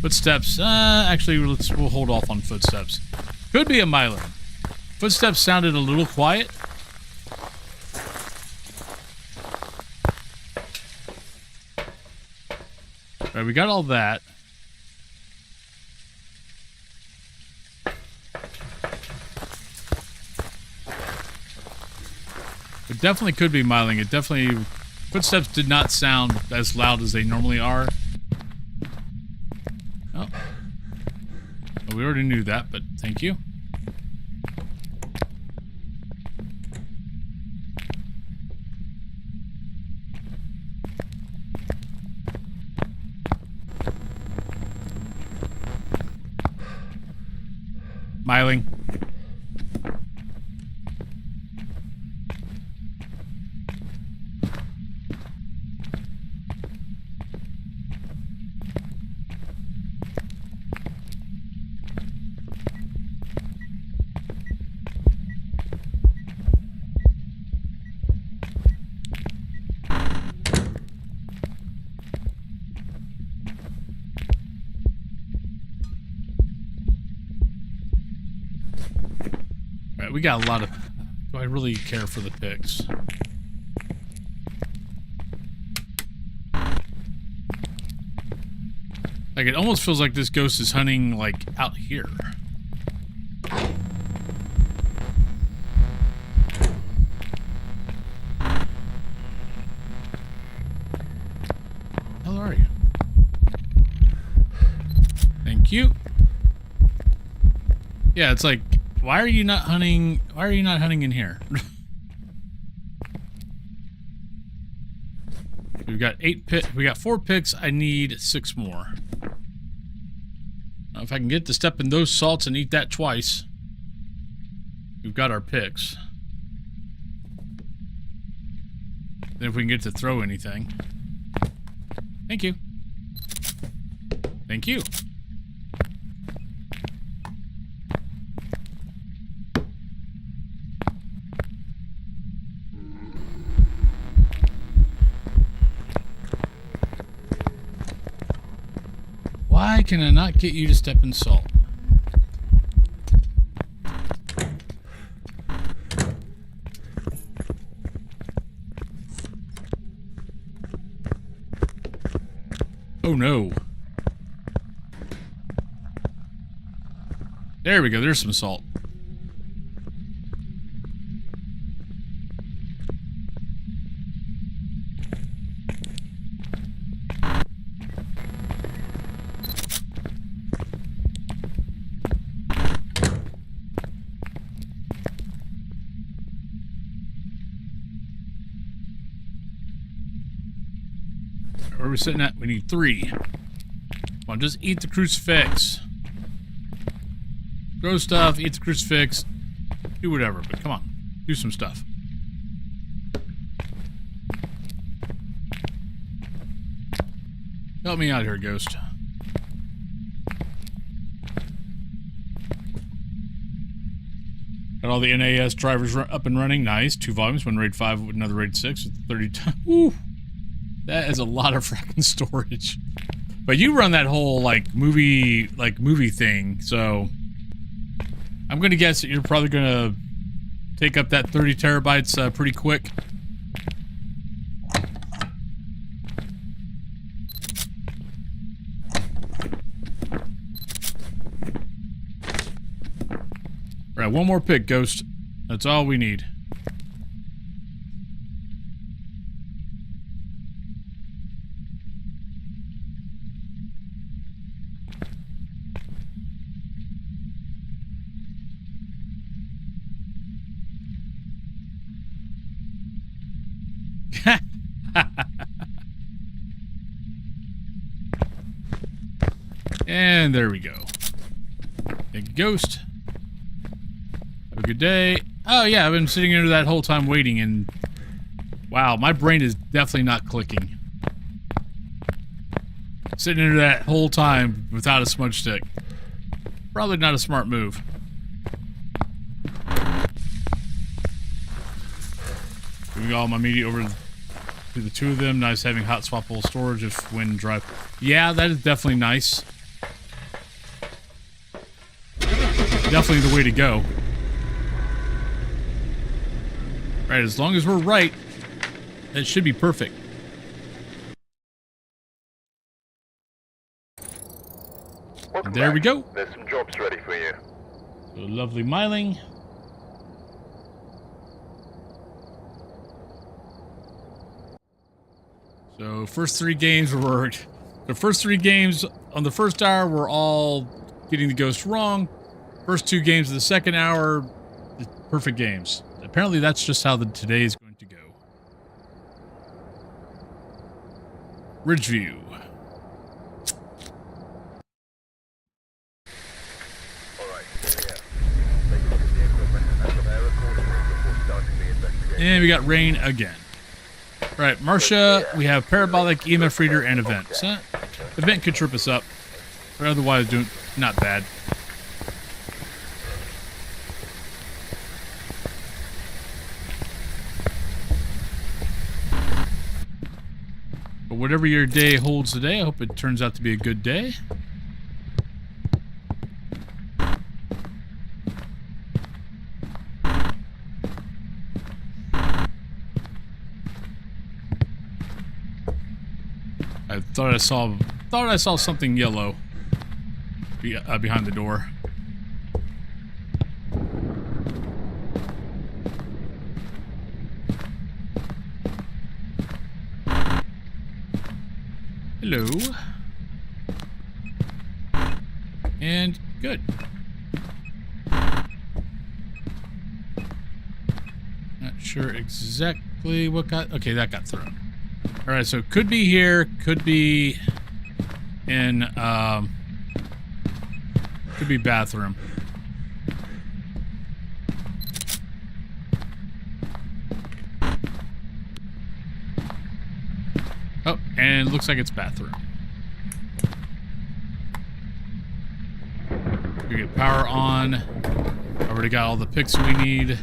Footsteps. Actually, we'll hold off on footsteps. Could be a Myling. Footsteps sounded a little quiet. All right, we got all that. It definitely could be Myling. It definitely... Footsteps did not sound as loud as they normally are. Oh. Well, we already knew that, but thank you. Myling. We got a lot of... Do I really care for the pigs? Like, it almost feels like this ghost is hunting, like, out here. How are you? Thank you. Yeah, it's like... Why are you not hunting? Why are you not hunting in here? We've got 8 pit. We got 4 picks. I need 6 more. Now, if I can get to step in those salts and eat that twice, we've got our picks. Then if we can get to throw anything. Thank you. Thank you. Why can I not get you to step in salt? Oh no. There we go, there's some salt. Where are we sitting at? We need 3. Come on, just eat the crucifix. Grow stuff, eat the crucifix, do whatever, but come on, do some stuff. Help me out here, ghost. Got all the NAS drivers up and running. Nice. 2 volumes, one RAID 5 with another RAID 6 with 30 times. Woo! That is a lot of fracking storage. But you run that whole, like, movie thing, so... I'm gonna guess that you're probably gonna take up that 30 terabytes pretty quick. Alright, one more pick, Ghost. That's all we need. And there we go. Thank you, Ghost. Have a good day. Oh yeah, I've been sitting here that whole time waiting, and wow, my brain is definitely not clicking. Sitting here that whole time without a smudge stick. Probably not a smart move. We got all my media over. the two of them. Nice having hot swappable storage if when drive. Yeah, that is definitely nice. Definitely the way to go. Right, as long as we're right, that should be perfect. Welcome There we back. go. There's some jobs ready for you. So lovely miling. So first 3 games were the first 3 games on the first hour were all getting the ghost wrong. First 2 games of the second hour, the perfect games. Apparently that's just how today is going to go. Ridgeview. Alright, yeah. Take a look at the equipment and prepare accordingly before starting the investigation. And we got rain again. Right, Marcia, we have parabolic EMF reader and events. Event could trip us up, but otherwise doing not bad. But whatever your day holds today, I hope it turns out to be a good day. I thought I saw something yellow behind the door. Hello. And good. Not sure exactly what got... Okay, that got thrown. Alright, so could be here, could be in, could be bathroom. Oh, and it looks like it's bathroom. We get power on. Already got all the picks we need.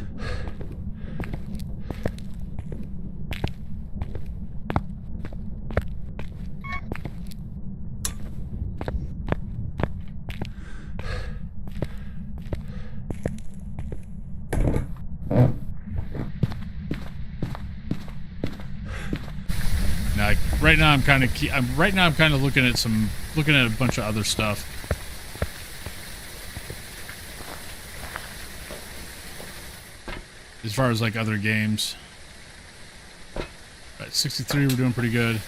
Right now, I'm kind of looking at a bunch of other stuff. As far as like other games. Right, 63, we're doing pretty good.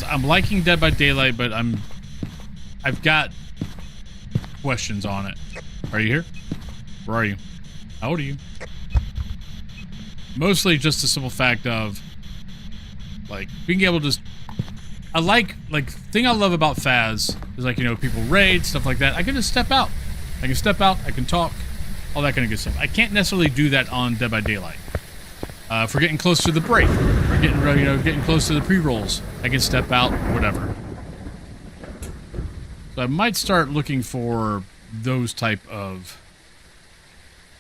I'm liking Dead by Daylight, but I've got questions on it. Are you here? Where are you? How old are you? Mostly just the simple fact of, like, being able to just... thing I love about Faz is, like, you know, people raid, stuff like that. I can just step out. I can talk, all that kind of good stuff. I can't necessarily do that on Dead by Daylight. If we're getting close to the break, we're getting close to the pre-rolls, I can step out, whatever. So I might start looking for those type of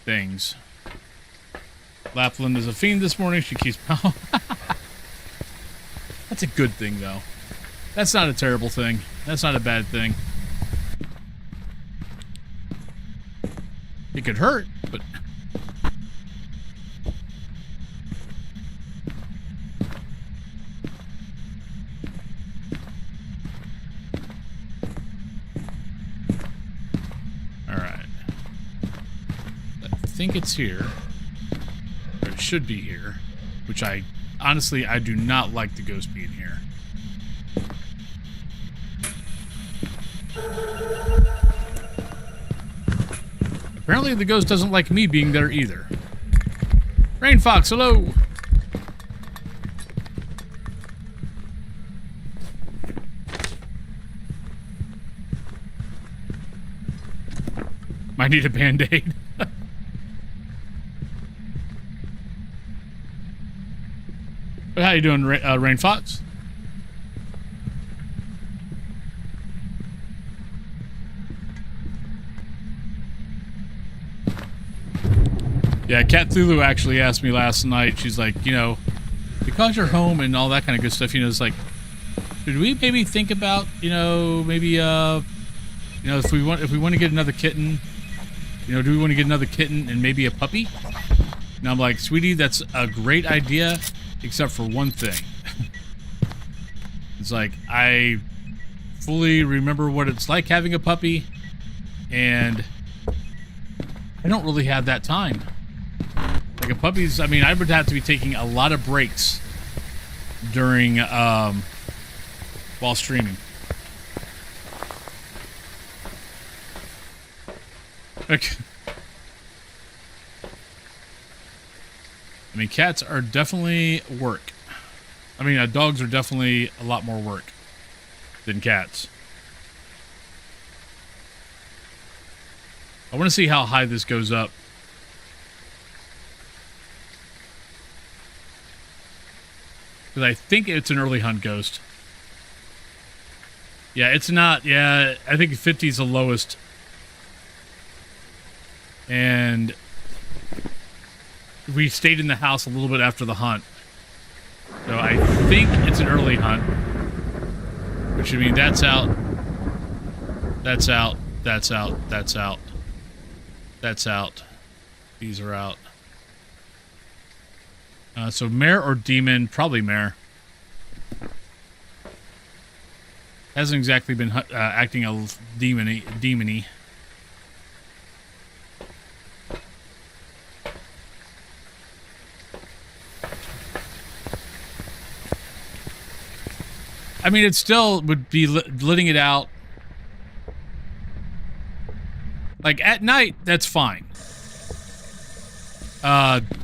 things. Lapland is a fiend this morning. She keeps... That's a good thing, though. That's not a terrible thing. That's not a bad thing. It could hurt, but... Alright. I think it's here. Or it should be here. Which honestly, I do not like the ghost being here. Apparently the ghost doesn't like me being there either. Rain Fox, hello! Might need a band-aid. How you doing, Rain Fox? Yeah, Cat Thulu actually asked me last night. She's like, you know, because you're home and all that kind of good stuff, you know, it's like, should we maybe think about, you know, maybe, you know, if we want to get another kitten, you know, do we want to get another kitten and maybe a puppy? And I'm like, sweetie, that's a great idea, except for one thing. It's like, I fully remember what it's like having a puppy, and I don't really have that time. Like a puppy's, I mean, I would have to be taking a lot of breaks during, while streaming. Okay. I mean, cats are definitely work. I mean, dogs are definitely a lot more work than cats. I want to see how high this goes up. Because I think it's an early hunt ghost. Yeah, it's not. Yeah, I think 50 is the lowest. And we stayed in the house a little bit after the hunt. So I think it's an early hunt. Which would mean that's out. That's out. That's out. That's out. That's out. These are out. So mare or demon? Probably mare. Hasn't exactly been acting a demony. I mean, it still would be letting it out. Like, at night, that's fine.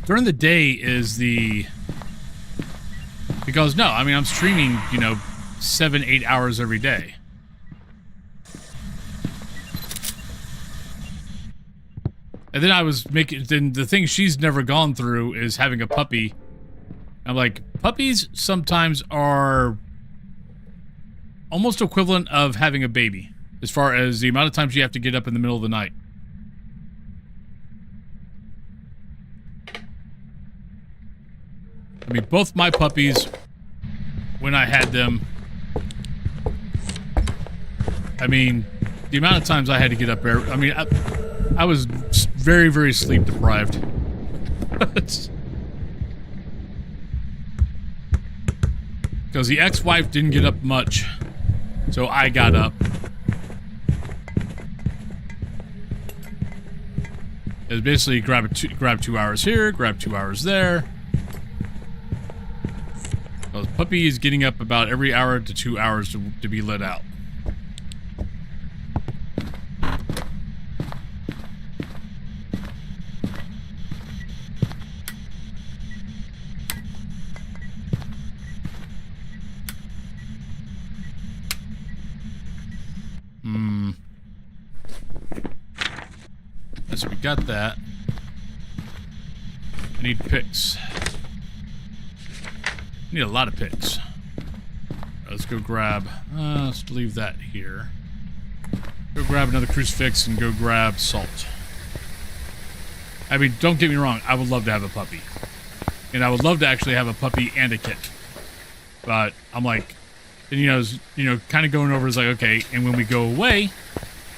During the day is the... Because, no, I mean, I'm streaming, you know, 7-8 hours every day. And then I was making... Then the thing she's never gone through is having a puppy. I'm like, puppies sometimes are almost equivalent of having a baby, as far as the amount of times you have to get up in the middle of the night. I mean, both my puppies, when I had them, I mean, the amount of times I had to get up there, I mean, I was very, very sleep deprived. Because the ex-wife didn't get up much, so I got up. It was basically grab 2 hours here, grab 2 hours there. Well, the puppy is getting up about every hour to 2 hours to be let out. So we got that. I need picks. Need a lot of picks. Let's go grab... let's leave that here. Go grab another crucifix and go grab salt. I mean, don't get me wrong. I would love to have a puppy. And I would love to actually have a puppy and a kitten. But I'm like... And, you know, kind of going over is like, okay, and when we go away...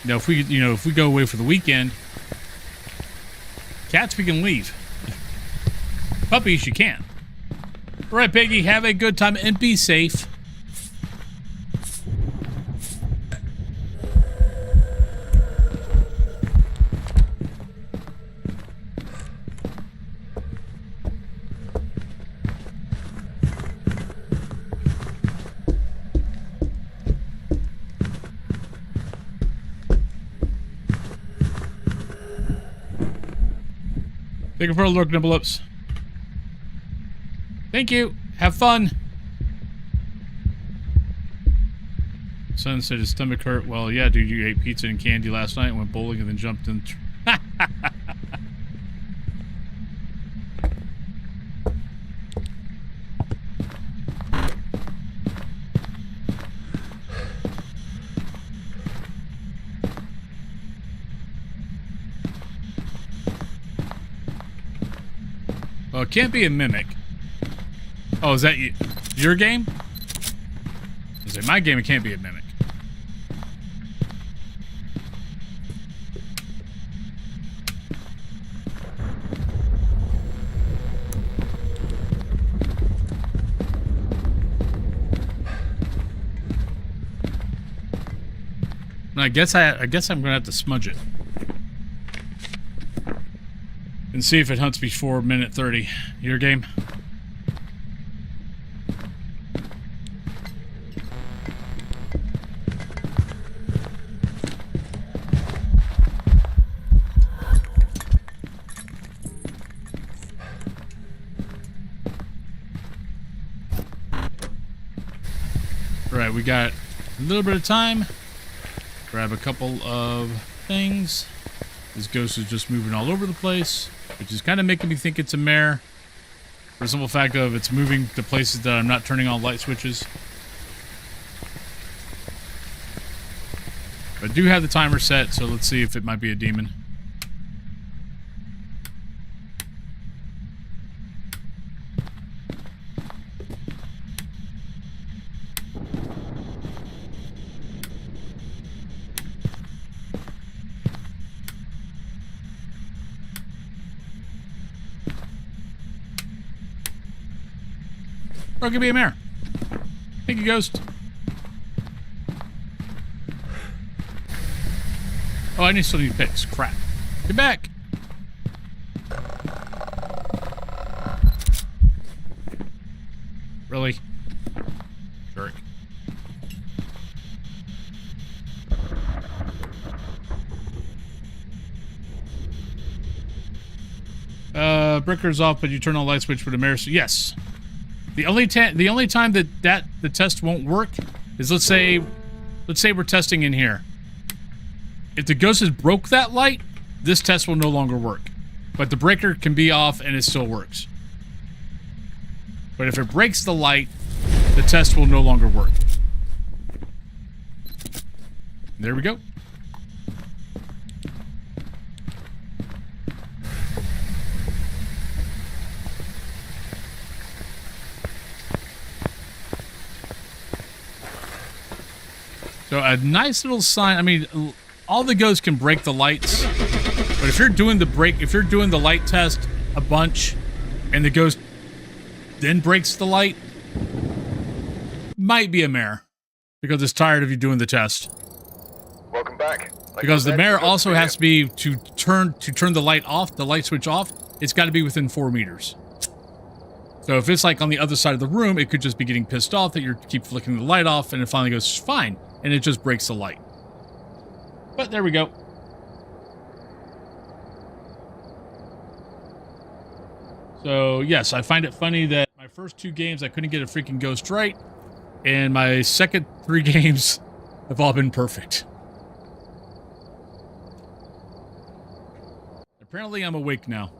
if we go away for the weekend... Cats, we can leave. Puppies, you can't. All right, Piggy, have a good time and be safe. Thank you for a look, Nibbleips. Thank you. Have fun. Son said his stomach hurt. Well, yeah, dude, you ate pizza and candy last night and went bowling and then jumped in. Well, it can't be a mimic. Oh, is that your game? I say my game, it can't be a mimic. I guess I'm gonna have to smudge it and see if it hunts before minute 30. Your game. All right, we got a little bit of time. Grab a couple of things. This ghost is just moving all over the place, which is kind of making me think it's a mare. For the simple fact of it's moving to places that I'm not turning on light switches. I do have the timer set, so let's see if it might be a demon. Or it could be a mare. Thank you, ghost. Oh, I still need picks. Crap. Get back. Really? Jerk. Breaker's off, but you turn on the light switch for the mare. So yes. The only time that the test won't work is let's say we're testing in here. If the ghost has broke that light, this test will no longer work. But the breaker can be off and it still works. But if it breaks the light, the test will no longer work. There we go. So a nice little sign. I mean, all the ghosts can break the lights, but if you're doing the light test a bunch, and the ghost then breaks the light, might be a mare because it's tired of you doing the test. Welcome back. Because the mare also has to be to turn the light off, the light switch off. It's got to be within 4 meters. So if it's like on the other side of the room, it could just be getting pissed off that you keep flicking the light off, and it finally goes fine. And it just breaks the light. But there we go. So, yes, I find it funny that my first 2 games I couldn't get a freaking ghost right, and my second 3 games have all been perfect. Apparently I'm awake now.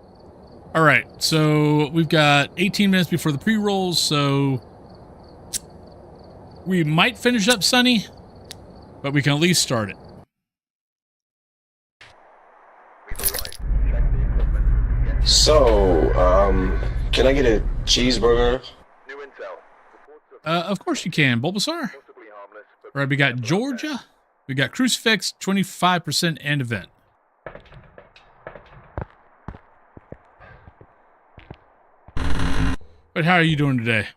Alright, so we've got 18 minutes before the pre-rolls, so we might finish up Sunny. But we can at least start it. So, can I get a cheeseburger? New intel. Of course you can, Bulbasaur. Alright, we got Georgia. We got Crucifix, 25% and event. But how are you doing today?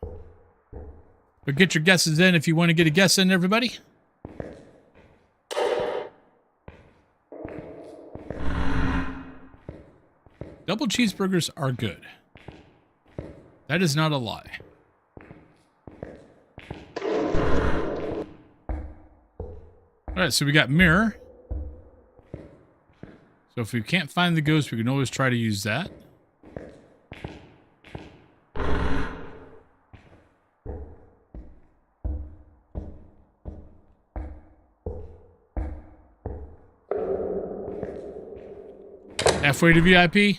But get your guesses in if you want to get a guess in, everybody. Double cheeseburgers are good. That is not a lie. Alright, so we got mirror. So if we can't find the ghost, we can always try to use that. Halfway to VIP.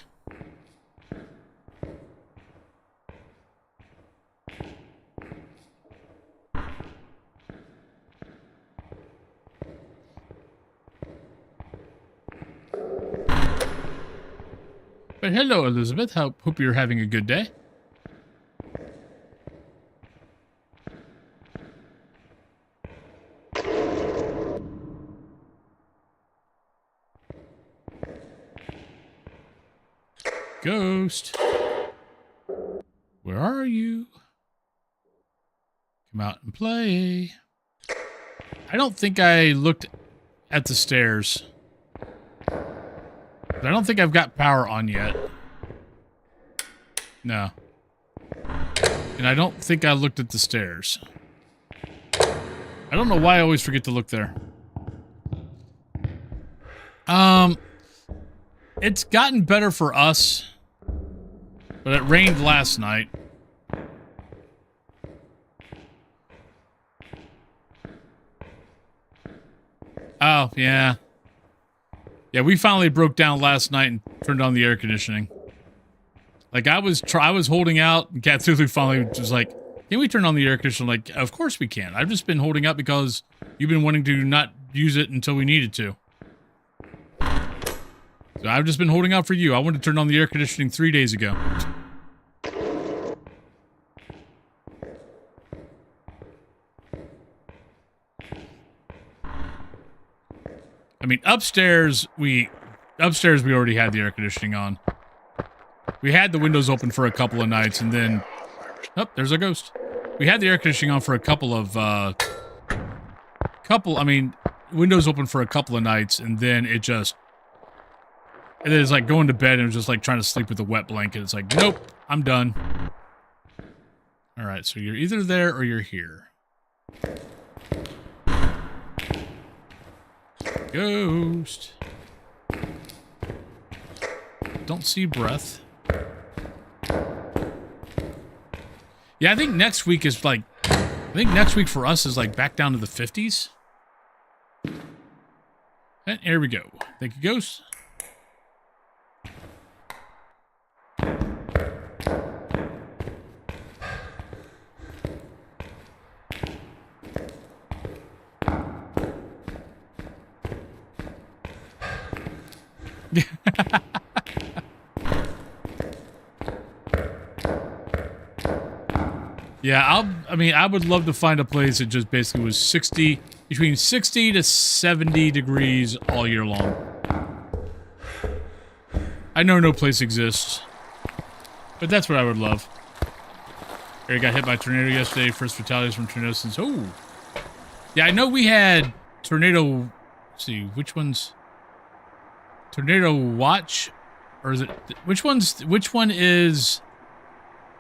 But hello, Elizabeth. Hope you're having a good day. Ghost. Where are you? Come out and play. I don't think I looked at the stairs. But I don't think I've got power on yet. No. And I don't think I looked at the stairs. I don't know why I always forget to look there. It's gotten better for us. But it rained last night. Oh, yeah. Yeah, we finally broke down last night and turned on the air conditioning. Like, I was holding out, and Cthulhu finally was like, can we turn on the air conditioner? I'm like, of course we can. I've just been holding out because you've been wanting to not use it until we needed to. So I've just been holding out for you. I wanted to turn on the air conditioning 3 days ago. I mean, upstairs we already had the air conditioning on. We had the windows open for a couple of nights, and then... Oh, there's a ghost. We had the air conditioning on for a couple of, windows open for a couple of nights, and then it just... And then it's like going to bed, and it was just like trying to sleep with a wet blanket. It's like, nope, I'm done. Alright, so you're either there or you're here. Ghost. Don't see breath. Yeah, I think next week is like... I think next week for us is like back down to the 50s. And here we go. Thank you, Ghost. Yeah, I would love to find a place that just basically was between 60 to 70 degrees all year long. I know no place exists, but that's what I would love. Harry got hit by a tornado yesterday. First fatalities from tornadoes since... Oh! Yeah, I know we had tornado... Let's see, which one's... Tornado watch? Or is it... Which one is...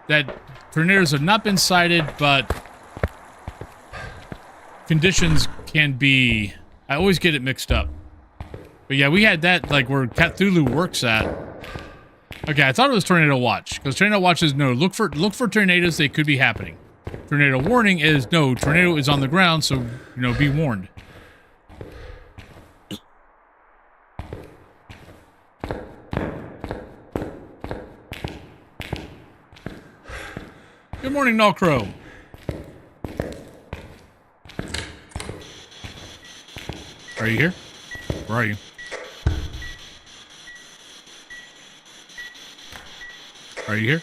That tornadoes have not been sighted, but... Conditions can be... I always get it mixed up. But yeah, we had that, like, where Cthulhu works at. Okay, I thought it was Tornado Watch. Because Tornado Watch is, no, look for tornadoes, they could be happening. Tornado Warning is, no, tornado is on the ground, so, you know, be warned. Good morning, Nullcrow. Are you here? Where are you? Are you here?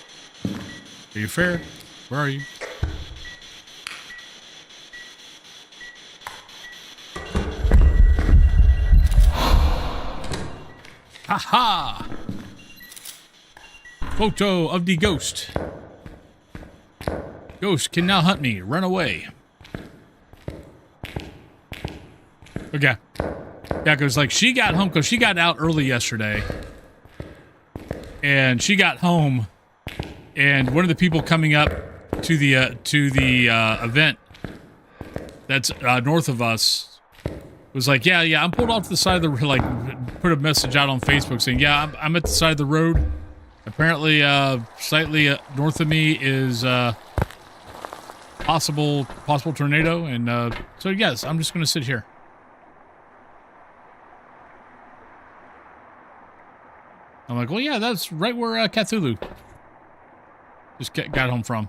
Are you fair? Where are you? Ha-ha! Photo of the ghost. Ghost can now hunt me. Run away. Okay. Yeah, because, like, she got home, because she got out early yesterday. And she got home, and one of the people coming up to the event that's north of us was like, yeah, I'm pulled off to the side of the, like, put a message out on Facebook saying, yeah, I'm at the side of the road. Apparently, slightly north of me is possible tornado, and so yes, I'm just going to sit here. I'm like, well, yeah, that's right where Cthulhu just got home from.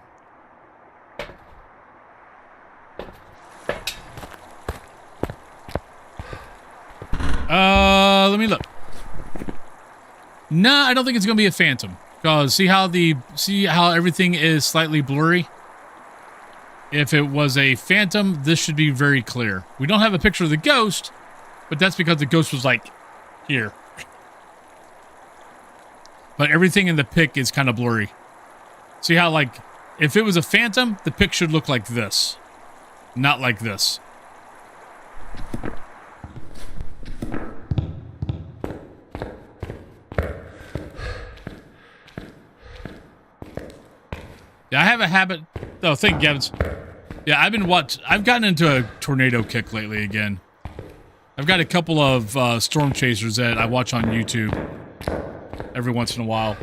Let me look. No, I don't think it's gonna be a phantom. Because see how everything is slightly blurry? If it was a phantom, this should be very clear. We don't have a picture of the ghost, but that's because the ghost was like here. But everything in the pic is kind of blurry. See how, like, if it was a phantom, the pic should look like this. Not like this. Yeah, I have a habit. Oh, thank you, Gavins. Yeah, I've gotten into a tornado kick lately again. I've got a couple of storm chasers that I watch on YouTube every once in a while.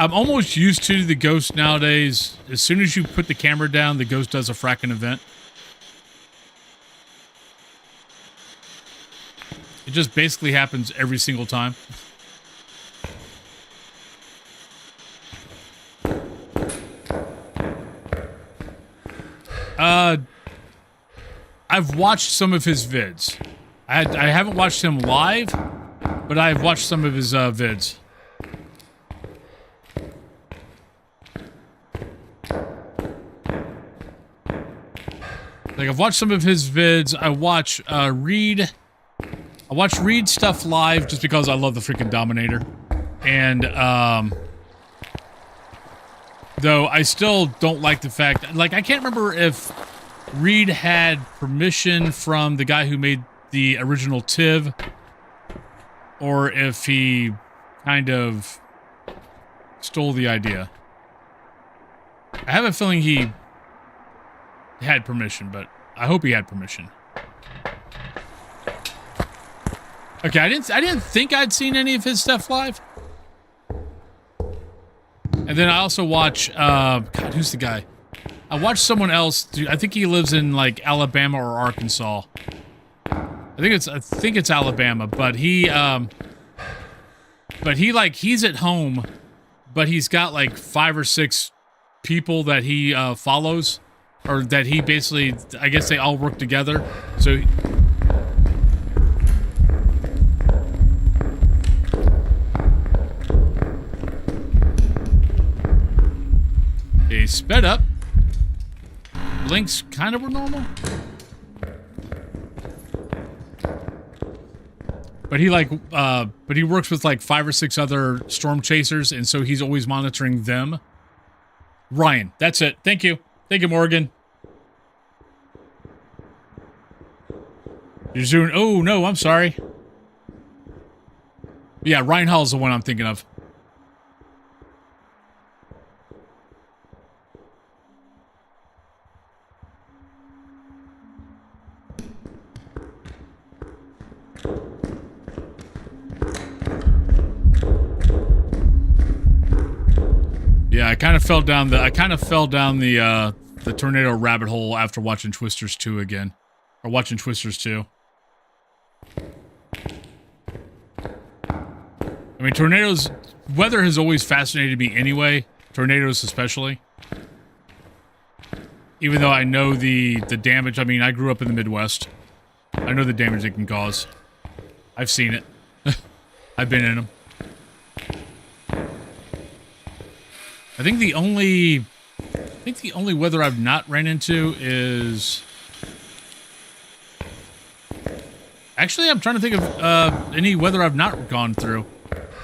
I'm almost used to the ghost nowadays. As soon as you put the camera down, the ghost does a fracking event. It just basically happens every single time. I've watched some of his vids. I haven't watched him live, but I've watched some of his vids. Like, I've watched some of his vids. I watch Reed. I watch Reed stuff live just because I love the freaking Dominator. And, though I still don't like the fact... Like, I can't remember if Reed had permission from the guy who made the original TIV, or if he kind of stole the idea. I have a feeling he had permission, but I hope he had permission. Okay, I didn't think I'd seen any of his stuff live. And then I also watch God, who's the guy? I watch someone else. Dude, I think he lives in like Alabama or Arkansas. I think it's Alabama, but he's at home, but he's got like 5 or 6 people that he follows, or that he basically, I guess they all work together. So he sped up. Blinks kind of were normal. But he but he works with like 5 or 6 other storm chasers, and so he's always monitoring them. Ryan, that's it. Thank you. Thank you, Morgan. You're doing, oh no, I'm sorry. Yeah, Ryan Hall's the one I'm thinking of. Yeah, I kind of fell down the tornado rabbit hole after watching Twisters 2 again. Or watching Twisters 2. I mean, tornadoes, weather has always fascinated me anyway. Tornadoes especially. Even though I know the damage. I mean, I grew up in the Midwest. I know the damage it can cause. I've seen it. I've been in them. I think the only weather I've not ran into is... Actually, I'm trying to think of any weather I've not gone through.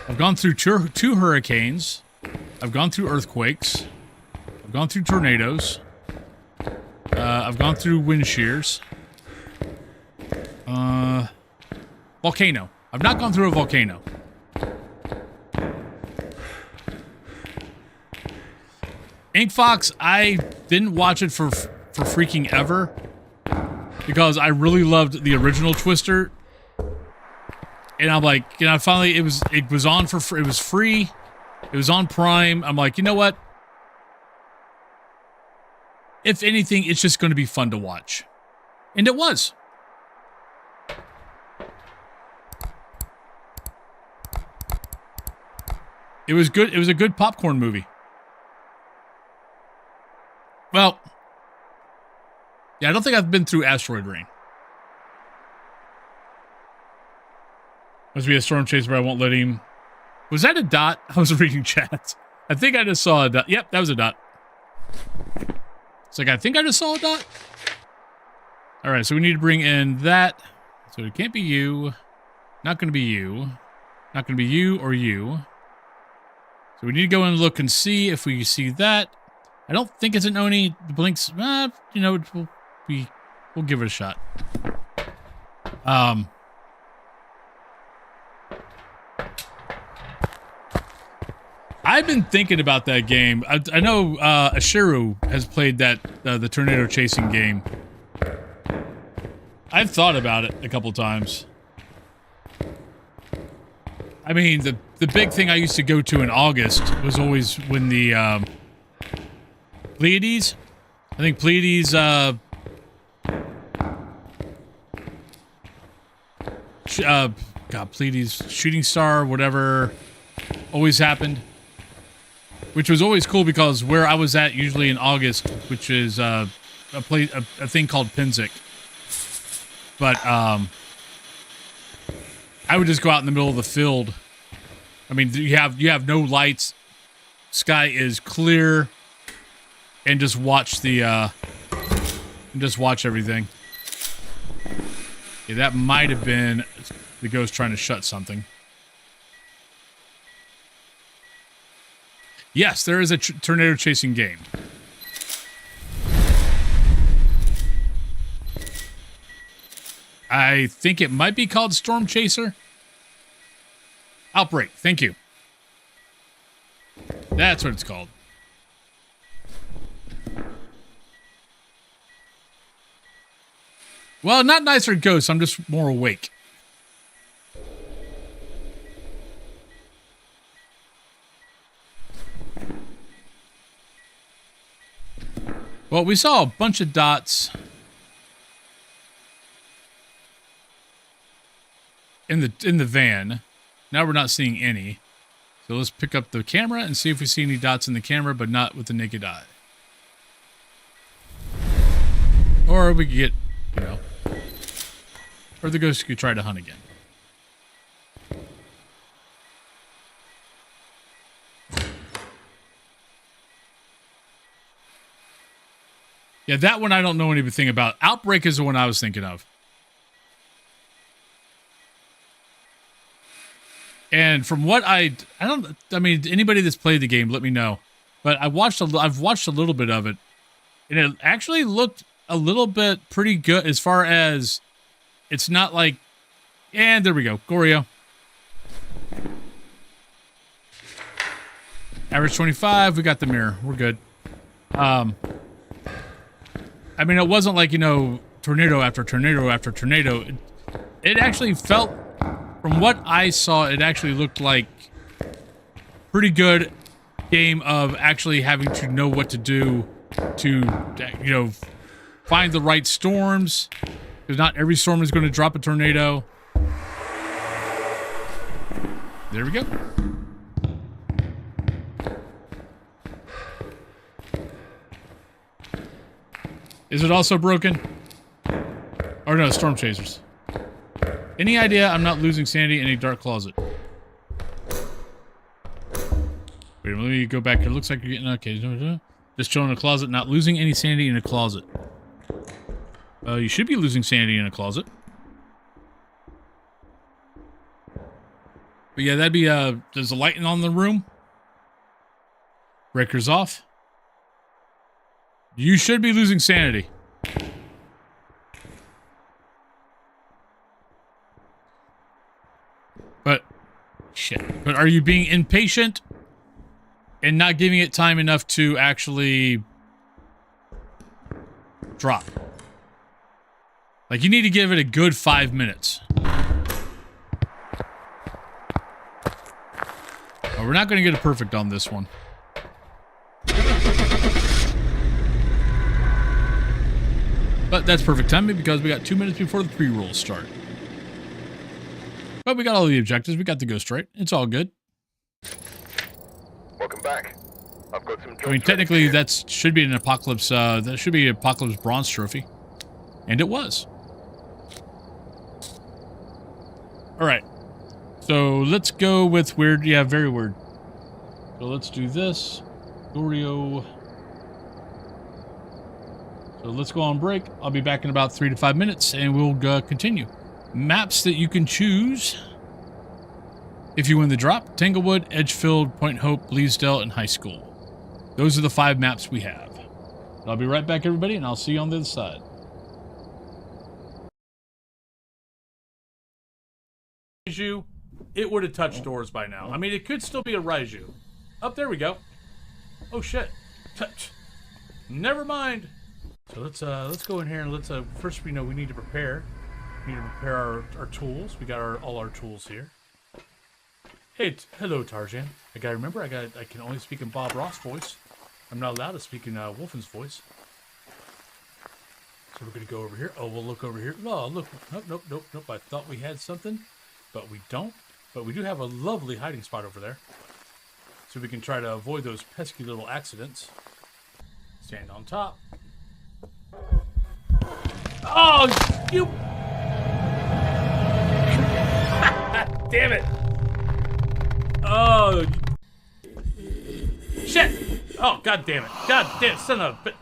I've gone through two hurricanes. I've gone through earthquakes. I've gone through tornadoes. I've gone through wind shears. Volcano. I've not gone through a volcano. Ink Fox, I didn't watch it for freaking ever because I really loved the original Twister, and I'm like, you know, finally it was on for it was free, it was on Prime. I'm like, you know what? If anything, it's just going to be fun to watch, and it was. It was good. It was a good popcorn movie. Well, Yeah, I don't think I've been through asteroid rain. Must be a storm chaser, but I won't let him. Was that a dot? I was reading chat. I think I just saw a dot. Yep, that was a dot. It's like, I think I just saw a dot. All right, so we need to bring in that. So it can't be you. Not going to be you. Not going to be you or you. So we need to go and look and see if we see that. I don't think it's an Oni. The blinks, you know, we'll give it a shot. I've been thinking about that game. I know Ashiru has played that the tornado chasing game. I've thought about it a couple times. I mean, the big thing I used to go to in August was always when the Pleiades. I think Pleiades Pleiades Shooting Star, whatever, always happened. Which was always cool because where I was at usually in August, which is a thing called Pinzik. But I would just go out in the middle of the field. I mean, you have no lights, sky is clear, and just watch everything. Yeah, that might have been the ghost trying to shut something. Yes, there is a tornado chasing game. I think it might be called Storm Chaser. Outbreak, thank you. That's what it's called. Well, not nicer ghosts, I'm just more awake. Well, we saw a bunch of dots in the van. Now we're not seeing any. So let's pick up the camera and see if we see any dots in the camera, but not with the naked eye. Or we could get, you know, or the ghost could try to hunt again. Yeah, that one I don't know anything about. Outbreak is the one I was thinking of. And from what I mean, anybody that's played the game, let me know. But I've watched a little bit of it, and it actually looked a little bit pretty good as far as it's not like, and there we go, Goryo. Average 25, we got the mirror, we're good. I mean, it wasn't like, you know, tornado after tornado after tornado. It actually felt, from what I saw, it actually looked like pretty good game of actually having to know what to do to, you know, find the right storms. Because not every storm is going to drop a tornado. There we go. Is it also broken? Or no, storm chasers. Any idea I'm not losing sanity in a dark closet? Wait, let me go back. It looks like you're getting... Okay. Just chilling in a closet, not losing any sanity in a closet. You should be losing sanity in a closet. But yeah, that'd be... There's a light on the room. Breaker's off. You should be losing sanity. But, shit. But are you being impatient and not giving it time enough to actually drop? Like, you need to give it a good 5 minutes. Oh, we're not going to get a perfect on this one. But that's perfect timing because we got 2 minutes before the pre-rolls start. But we got all the objectives. We got the ghost right. It's all good. Welcome back. I've got some jobs. I mean, technically, that should be an Apocalypse. That should be an Apocalypse Bronze Trophy. And it was. All right. So let's go with weird. Yeah, very weird. So let's do this. Dorio. So let's go on break. I'll be back in about 3 to 5 minutes and we'll continue. Maps that you can choose if you win the drop: Tanglewood, Edgefield, Point Hope, Bleasdale, and High School. Those are the 5 maps we have. I'll be right back, everybody, and I'll see you on the other side. Raiju, it would have touched doors by now. I mean, it could still be a Raiju. Oh, there we go. Oh shit. Never mind. So let's go in here and let's first we need to prepare. We need to prepare our tools. We got all our tools here. Hey, hello Tarzan. I can only speak in Bob Ross voice. I'm not allowed to speak in Wolfen's voice. So we're gonna go over here. Oh, we'll look over here. Oh, look. Nope. I thought we had something, but we don't. But we do have a lovely hiding spot over there. So we can try to avoid those pesky little accidents. Stand on top. Oh, you! Damn it! Oh, shit! Oh, god damn it! God damn, son of a bit.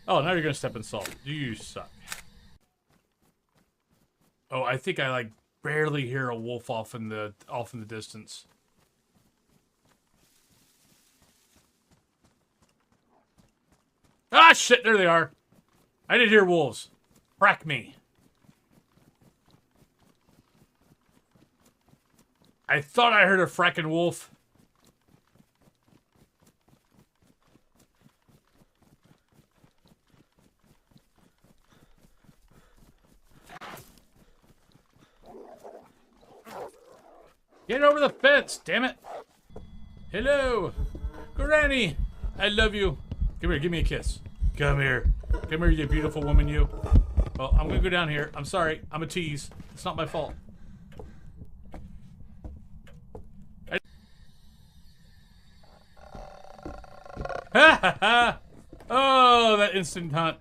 Oh, now you're gonna step in salt. You suck. Oh, I think I like barely hear a wolf off in the distance. Ah, shit! There they are. I did hear wolves. Crack me. I thought I heard a frackin' wolf. Get over the fence, damn it. Hello. Granny. I love you. Come here, give me a kiss. Come here. Come here, you beautiful woman, you. Well, I'm gonna go down here. I'm sorry. I'm a tease. It's not my fault. Ha ha ha! Oh, that instant hunt.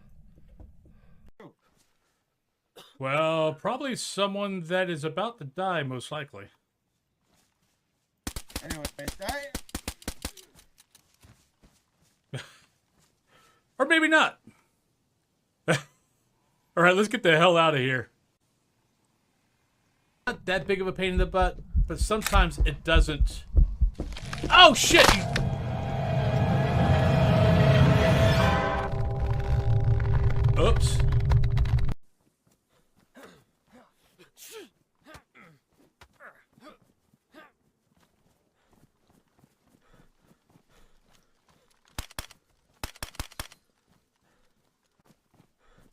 Well, probably someone that is about to die, most likely. Anyway, Or maybe not. All right, let's get the hell out of here. Not that big of a pain in the butt, but sometimes it doesn't. Oh, shit! Oops.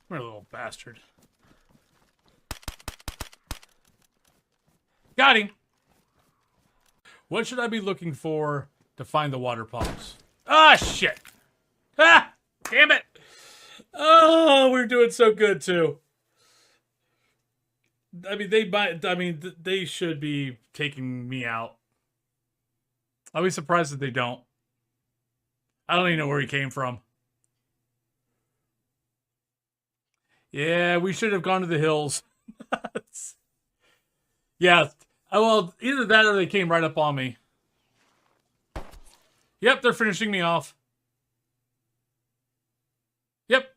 What a little bastard. Got him. What should I be looking for to find the water pumps? Ah, shit. Ah, damn it. Oh, we're doing so good too. I mean, they should be taking me out. I'll be surprised if they don't. I don't even know where he came from. Yeah, we should have gone to the hills. Yeah, well, either that or they came right up on me. Yep, they're finishing me off. Yep.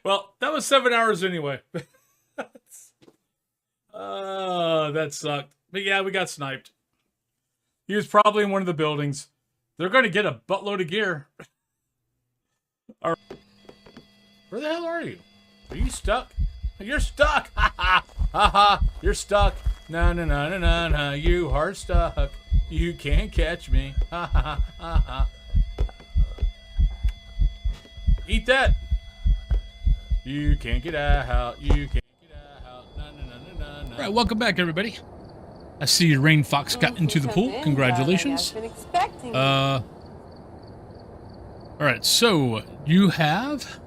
Well, that was 7 hours anyway. That sucked. But yeah, we got sniped. He was probably in one of the buildings. They're going to get a buttload of gear. All right. Where the hell are you? Are you stuck? You're stuck! Ha ha! Ha ha! You're stuck! No, no, no, no, no, no. You are stuck. You can't catch me. Ha ha ha ha ha. Eat that! You can't get out. You can't get out. No, no, no, no, no, no. Alright, welcome back, everybody. I see Rain Fox got into the pool. Congratulations. Alright, so you have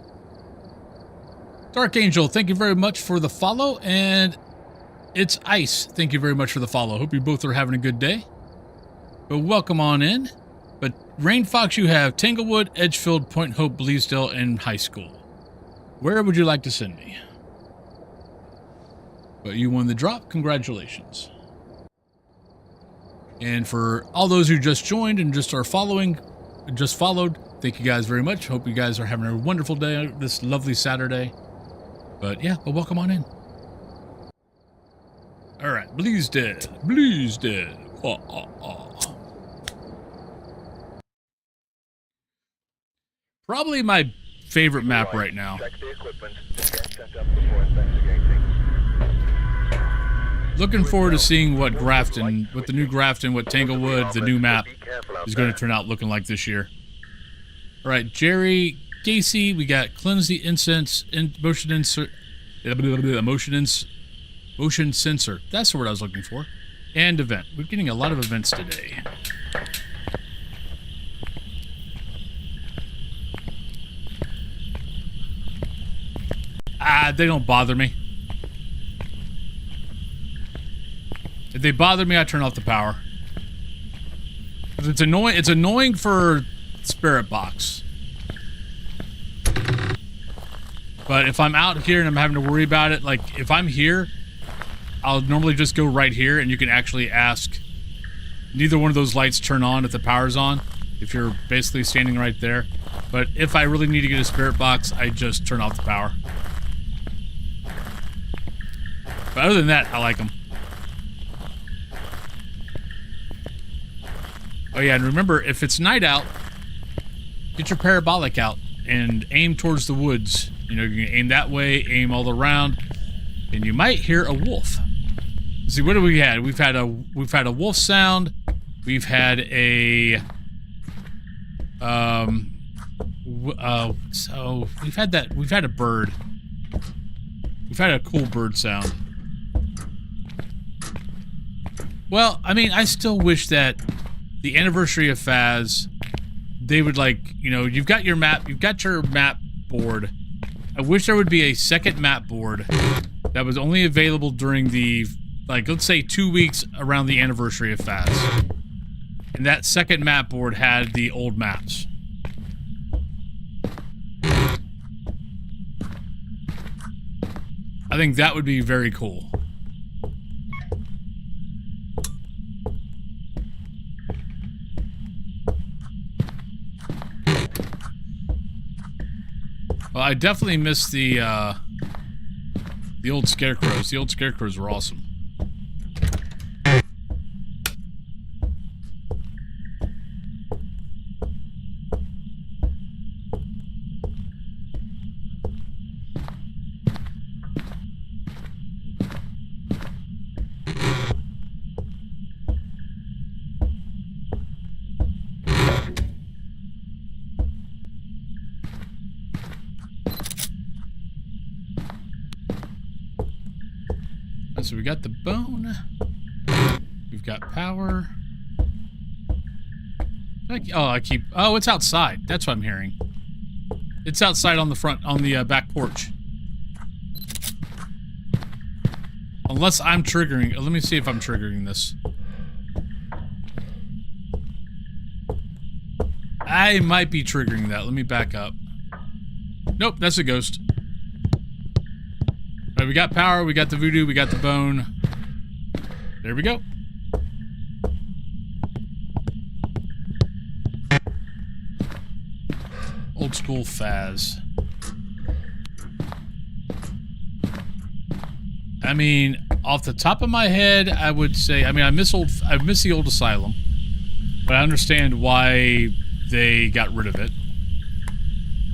Dark Angel, thank you very much for the follow, and It's Ice, thank you very much for the follow. Hope you both are having a good day. But welcome on in. But Rain Fox, you have Tanglewood, Edgefield, Point Hope, Bleasdale, and High School. Where would you like to send me? But you won the drop. Congratulations. And for all those who just joined and just are followed, thank you guys very much. Hope you guys are having a wonderful day this lovely Saturday. But yeah, well, welcome on in. All right, Bleasdale. Probably my favorite map right now. Check the equipment. Get sent up before investigating. Looking forward to seeing what Grafton, what the new Grafton, what Tanglewood, the new map is going to turn out looking like this year. All right, Jerry Gacy, we got Clumsy Incense, motion sensor. That's the word I was looking for. And event. We're getting a lot of events today. They don't bother me. If they bother me, I turn off the power. It's annoying. It's annoying for Spirit Box. But if I'm out here and I'm having to worry about it, like if I'm here, I'll normally just go right here and you can actually ask neither one of those lights turn on if the power's on, if you're basically standing right there. But if I really need to get a Spirit Box, I just turn off the power. But other than that, I like them. Oh yeah, and remember, if it's night out, get your parabolic out and aim towards the woods. You know, you can aim that way, aim all around, and you might hear a wolf. See, what have we had? We've had a wolf sound. We've had a so we've had a bird. We've had a cool bird sound. Well, I mean, I still wish that the anniversary of Faz, they would, like, you know, you've got your map board. I wish there would be a second map board that was only available during the, like, let's say 2 weeks around the anniversary of Faz. And that second map board had the old maps. I think that would be very cool. Well, I definitely miss the old scarecrows. The old scarecrows were awesome. So we got the bone. We've got power. Oh, it's outside. That's what I'm hearing. It's outside on the front, on the back porch. Unless I'm triggering. Let me see if I'm triggering this. I might be triggering that. Let me back up. Nope, that's a ghost. All right, we got power, we got the voodoo, we got the bone. There we go. Old school Faz. I mean, off the top of my head, I would say, I mean, I miss the old asylum, but I understand why they got rid of it.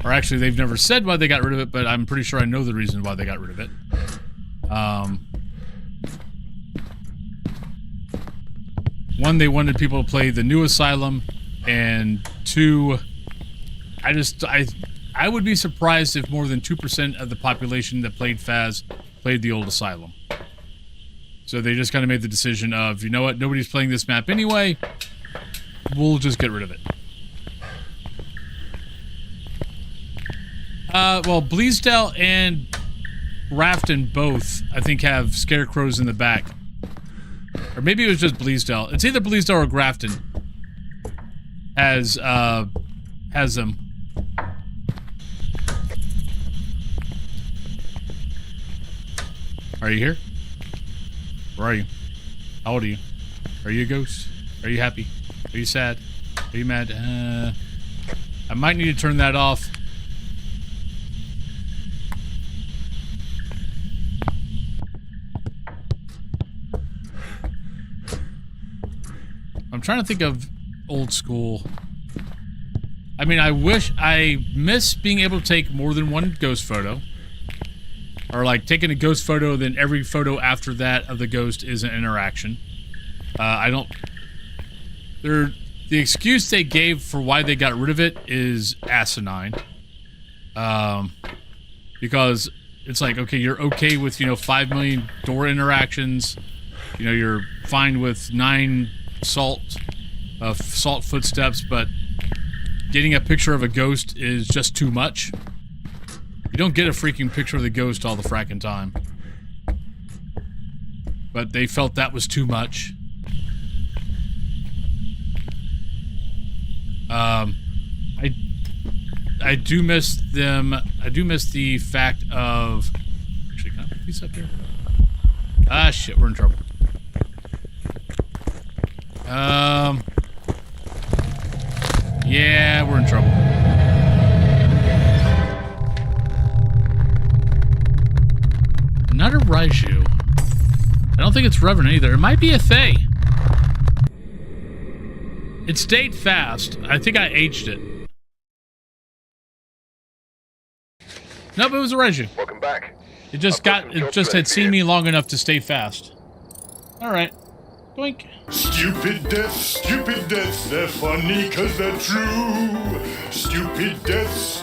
Or actually, they've never said why they got rid of it, but I'm pretty sure I know the reason why they got rid of it. One, they wanted people to play the new Asylum, and two, I would be surprised if more than 2% of the population that played Faz played the old Asylum. So they just kind of made the decision of, you know what, nobody's playing this map anyway, we'll just get rid of it. Well, Bleasdale and Grafton both, I think, have scarecrows in the back. Or maybe it was just Bleasdale. It's either Bleasdale or Grafton has them. Are you here? Where are you? How old are you? Are you a ghost? Are you happy? Are you sad? Are you mad? I might need to turn that off. I'm trying to think of old school. I mean, I miss being able to take more than one ghost photo. Or like taking a ghost photo, then every photo after that of the ghost is an interaction. The excuse they gave for why they got rid of it is asinine. Because it's like, okay, you're okay with, 5 million door interactions. You're fine with 9 salt footsteps, but getting a picture of a ghost is just too much. You don't get a freaking picture of the ghost all the fracking time. But they felt that was too much. I do miss them. I do miss the fact of... Actually, can I put these up here? Ah, shit, we're in trouble. Yeah, we're in trouble. Not a Raiju. I don't think it's Reverend either. It might be a Thay. It stayed fast. I think I aged it. Nope, it was a Raiju. Welcome back. It just had seen me long enough to stay fast. Alright. Doink. Stupid deaths, they're funny cause they're true. Stupid deaths,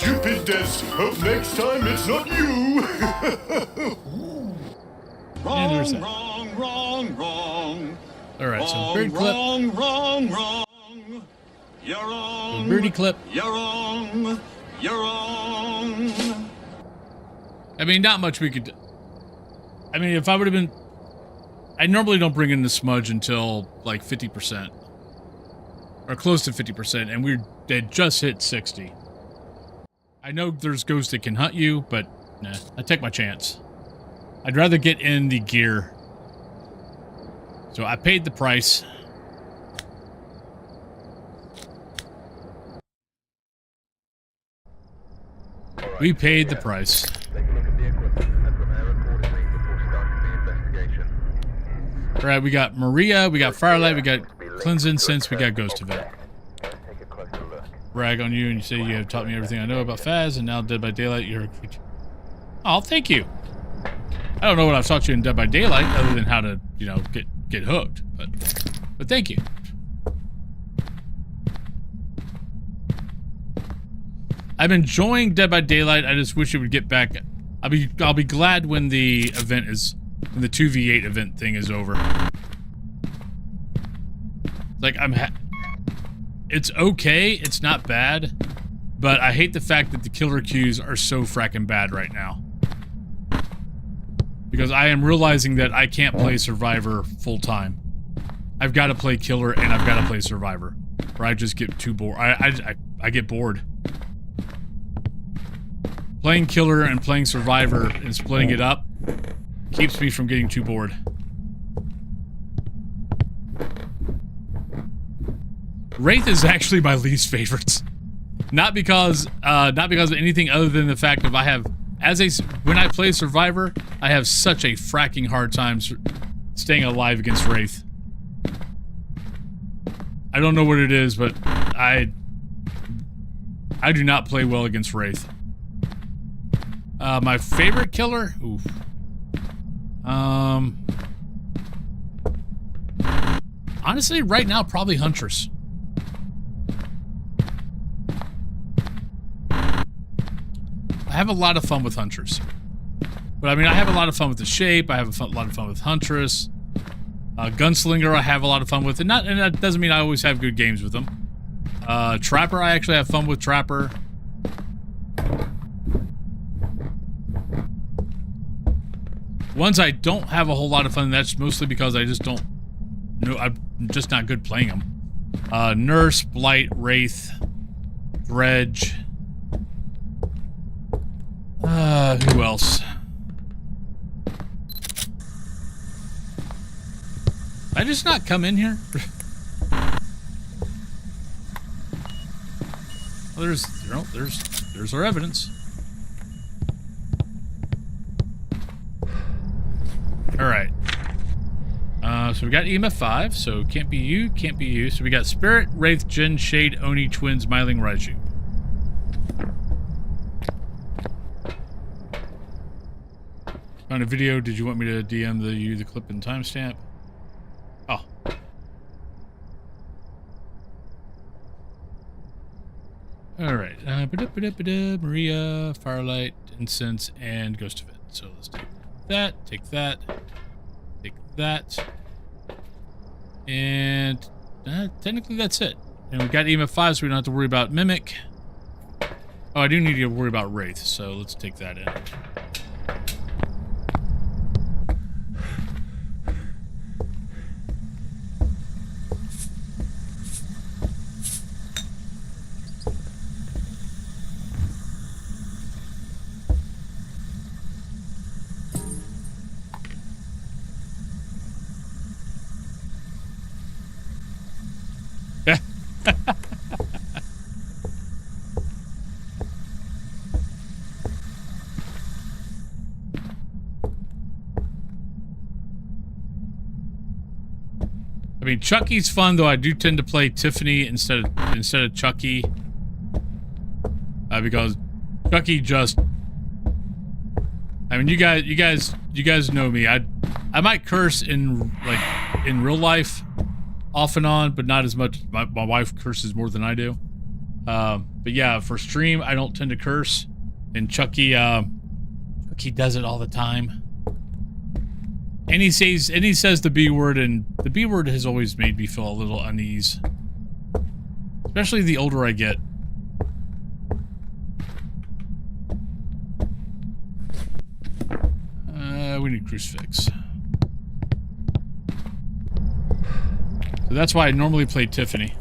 hope next time it's not you. And there's that. Wrong. Alright, so beard clip. Wrong. You're wrong. Beardy clip. You're wrong. I mean, not much we could do. I mean, if I would have been... I normally don't bring in the smudge until, like, 50%. Or close to 50%, and they just hit 60. I know there's ghosts that can hunt you, but, nah, I take my chance. I'd rather get in the gear. So I paid the price. We paid the price. Take a look at the equipment and prepare accordingly before starting the investigation. Alright, we got Maria, we got Firelight, we got Cleanse Incense, we got Ghost Event. Take a closer look. Brag on you and you say you have taught me everything I know about Faz, and now Dead by Daylight, you're... Oh, thank you. I don't know what I've taught you in Dead by Daylight, other than how to, get hooked, but thank you. I'm enjoying Dead by Daylight. I just wish it would get back. I'll be glad when the 2v8 event thing is over. Like it's okay. It's not bad, but I hate the fact that the killer queues are so fracking bad right now. Because I am realizing that I can't play Survivor full time. I've got to play Killer and I've got to play Survivor, or I just get too bored. I get bored. Playing Killer and playing Survivor and splitting it up keeps me from getting too bored. Wraith is actually my least favorites. Not because of anything other than the fact of when I play Survivor, I have such a fracking hard time staying alive against Wraith. I don't know what it is, but I do not play well against Wraith. My favorite killer? Oof. Honestly, right now, probably Huntress. I have a lot of fun with Huntress. But I mean, I have a lot of fun with the Shape. I have a lot of fun with Huntress. Gunslinger, I have a lot of fun with. And that doesn't mean I always have good games with them. Trapper, I actually have fun with Trapper. Ones I don't have a whole lot of fun, that's mostly because I just don't know. I'm just not good playing them. Nurse, Blight, Wraith, Dredge. Who else? Did I just not come in here? Well, there's our evidence. All right. So we got EMF 5, so can't be you, can't be you. So we got Spirit, Wraith, Jinn, Shade, Oni, Twins, Myling, Raiju. Found a video. Did you want me to DM you the clip and timestamp? Oh. All right. Maria, Firelight, Incense, and Ghost of It. So let's take that, take that, take that. And technically that's it. And we've got EMF 5, so we don't have to worry about Mimic. Oh, I do need to worry about Wraith, so let's take that in. I mean, Chucky's fun, though I do tend to play Tiffany instead of Chucky. Because Chucky just... I mean, you guys know me. I might curse in real life off and on, but not as much. My wife curses more than I do. But yeah, for stream, I don't tend to curse. And Chucky does it all the time. And he says the B word, and the B word has always made me feel a little unease. Especially the older I get. We need crucifix. So that's why I normally play Tiffany.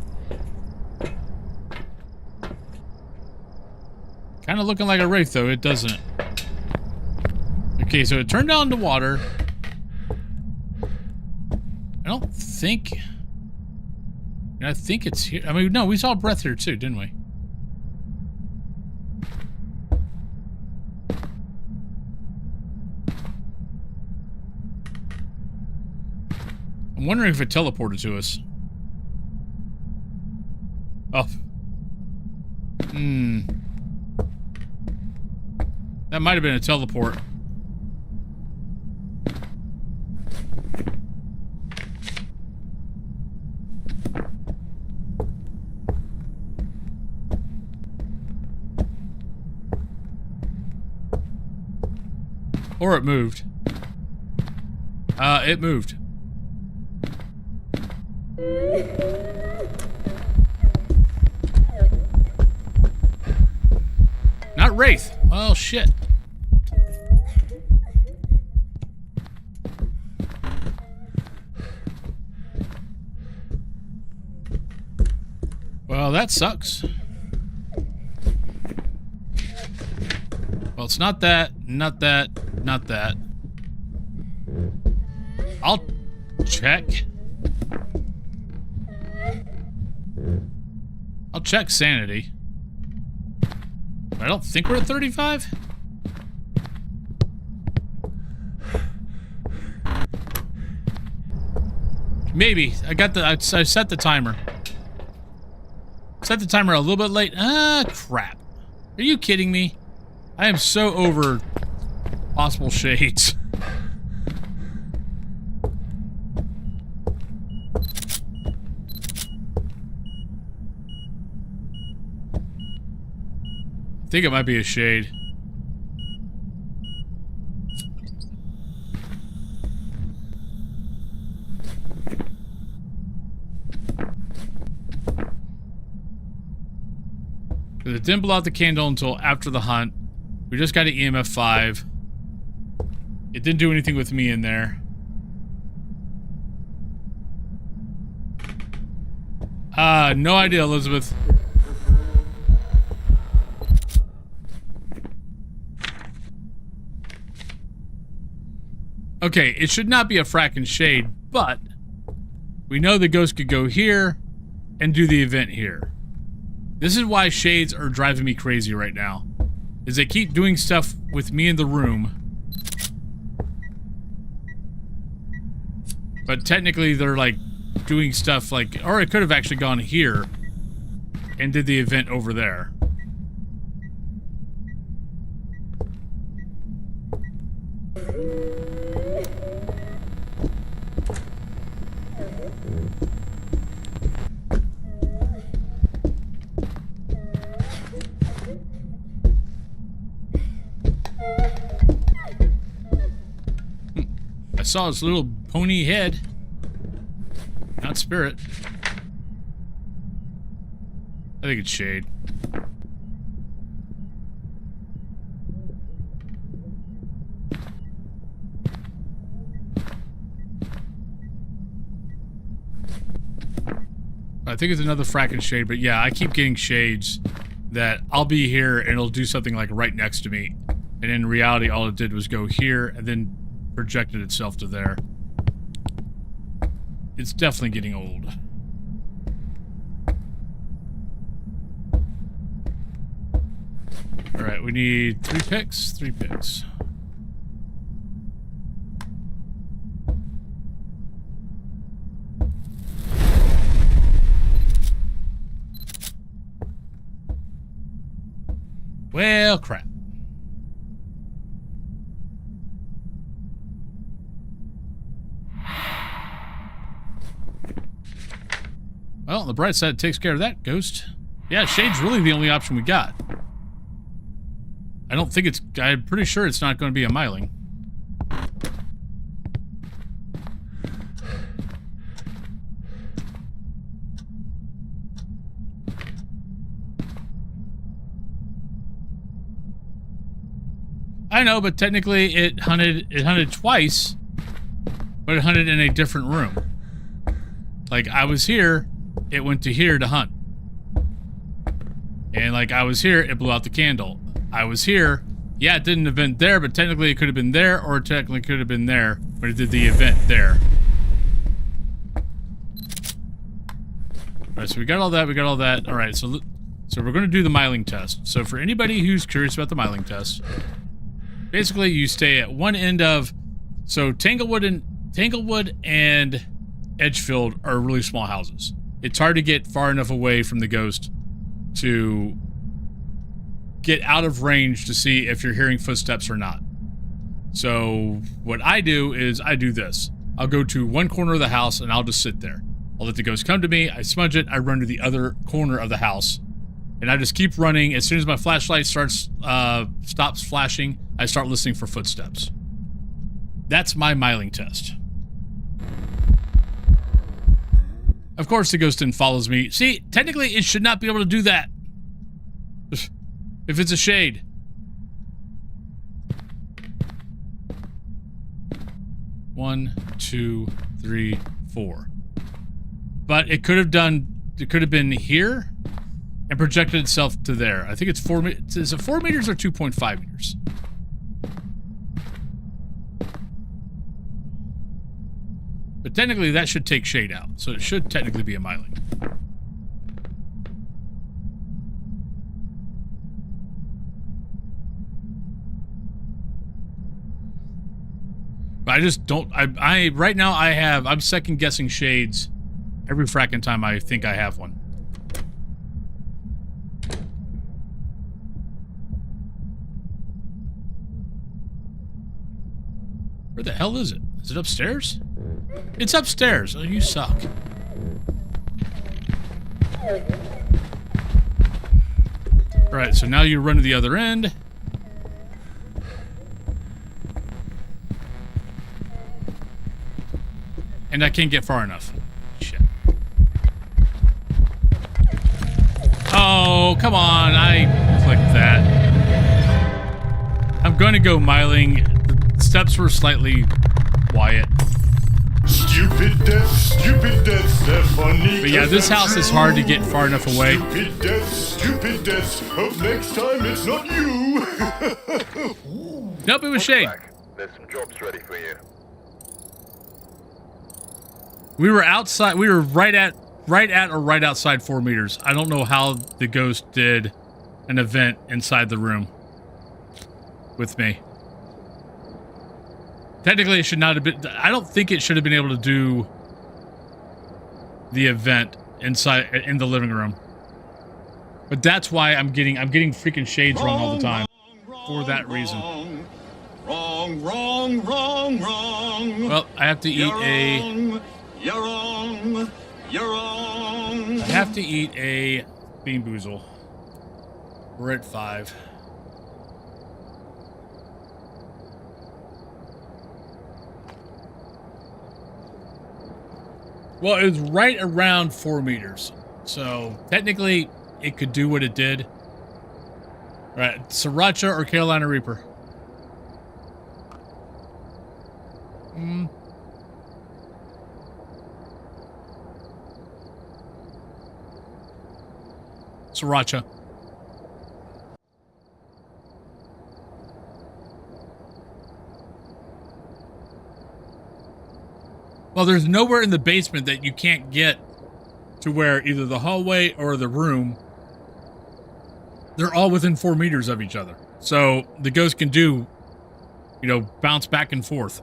Kind of looking like a Wraith, though, it doesn't. Okay, so it turned down to water. I think it's here. I mean, no, we saw breath here too, didn't we? I'm wondering if it teleported to us. Oh. That might have been a teleport. Or it moved. It moved. Not Wraith. Well, shit. Well, that sucks. Well, it's not that, not that, not that. I'll check. I'll check sanity. I don't think we're at 35. Maybe. I set the timer. Set the timer a little bit late. Ah, crap. Are you kidding me? I am so over possible shades. I think it might be a shade. It didn't blow out the candle until after the hunt. We just got an EMF 5. It didn't do anything with me in there. No idea, Elizabeth. Okay, it should not be a fracking shade, but we know the ghost could go here and do the event here. This is why shades are driving me crazy right now, is they keep doing stuff with me in the room, but technically they're like doing stuff like, or it could have actually gone here and did the event over there. I saw his little pony head. Not spirit. I think it's shade. I think it's another fracking shade, but yeah, I keep getting shades that I'll be here and it'll do something like right next to me. And in reality, all it did was go here and then projected itself to there. It's definitely getting old. Alright, we need 3 picks. 3 picks. Well, crap. Well, on the bright side, it takes care of that, Ghost. Yeah, shade's really the only option we got. I don't think it's... I'm pretty sure it's not going to be a Myling. I know, but technically it hunted twice, but it hunted in a different room. Like, I was here, it went to here to hunt. And like, I was here, it blew out the candle. I was here, yeah, it didn't event there, but technically it could have been there, or it technically could have been there, but it did the event there. Alright, so we got all that, Alright, so we're going to do the Myling test. So for anybody who's curious about the Myling test, basically you stay at one end of... So Tanglewood and Edgefield are really small houses. It's hard to get far enough away from the ghost to get out of range to see if you're hearing footsteps or not. So what I do is I do this. I'll go to one corner of the house and I'll just sit there. I'll let the ghost come to me, I smudge it, I run to the other corner of the house, and I just keep running. As soon as my flashlight stops flashing, I start listening for footsteps. That's my Myling test. Of course the ghost then follows me. See, technically it should not be able to do that. If it's a shade. One, 2, 3, 4. But it could have been here and projected itself to there. I think it's 4 meters. Is it 4 meters or 2.5 meters? But technically that should take shade out. So it should technically be a Myling. I just don't... right now I'm second guessing shades every fracking time I think I have one. Where the hell is it? Is it upstairs? It's upstairs. Oh, you suck. Alright, so now you run to the other end. And I can't get far enough. Shit. Oh, come on. I clicked that. I'm going to go Myling. The steps were slightly quiet. Stupid deaths, they're funny. But yeah, this house is hard to get far enough away. Stupid deaths. Hope next time it's not you. Nope, it was Shane. Back. There's some jobs ready for you. We were outside. We were right at or right outside 4 meters. I don't know how the ghost did an event inside the room with me. Technically, it should not have been. I don't think it should have been able to do the event inside in the living room. But that's why I'm getting freaking shades wrong all the time. For that reason. Wrong. Well, I have to eat a. You're wrong. You're wrong. I have to eat a Bean Boozle. We're at 5. Well, it was right around 4 meters. So, technically, it could do what it did. Right, Sriracha or Carolina Reaper? Sriracha. Well, there's nowhere in the basement that you can't get to where either the hallway or the room, they're all within 4 meters of each other. So the ghost can do, you know, bounce back and forth.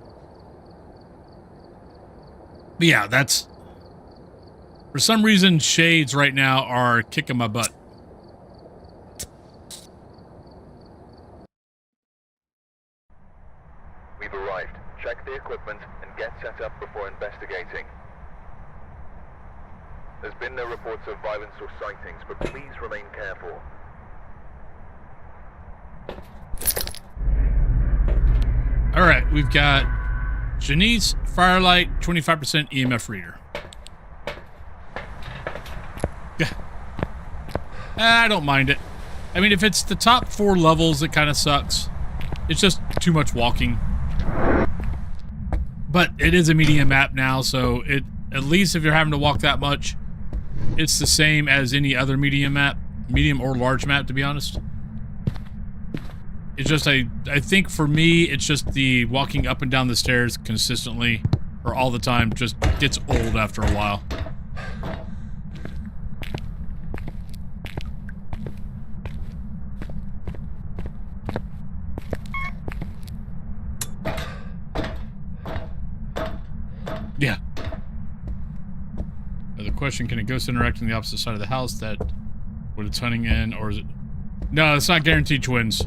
But yeah, that's... For some reason, shades right now are kicking my butt. We've arrived. Check the equipment and get set up before investigating. There's been no reports of violence or sightings, but please remain careful. All right, we've got Janice, Firelight, 25% EMF reader. I don't mind it. I mean, if it's the top 4 levels, it kind of sucks. It's just too much walking. But it is a medium map now, so it at least if you're having to walk that much, it's the same as any other medium map, medium or large map, to be honest. It's just, I think for me, it's just the walking up and down the stairs consistently, or all the time, just gets old after a while. Yeah. The question, can a ghost interact on the opposite side of the house that what it's hunting in, or is it... No, it's not guaranteed twins.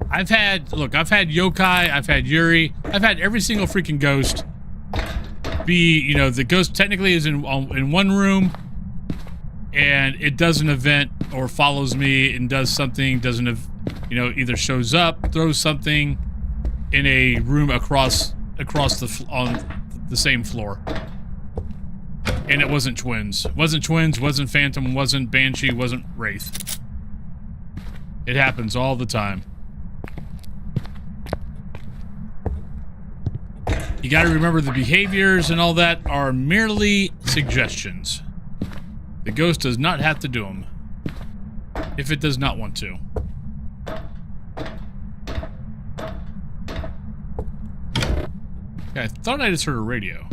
I've had yokai, I've had Yuri, I've had every single freaking ghost be, you know, the ghost technically is in one room, and it does an event or follows me and does something, doesn't have, you know, either shows up, throws something in a room across on the same floor. And it wasn't twins. Wasn't twins, wasn't phantom, wasn't banshee, wasn't wraith. It happens all the time. You got to remember the behaviors and all that are merely suggestions. The ghost does not have to do them if it does not want to. Okay, I thought I just heard a radio.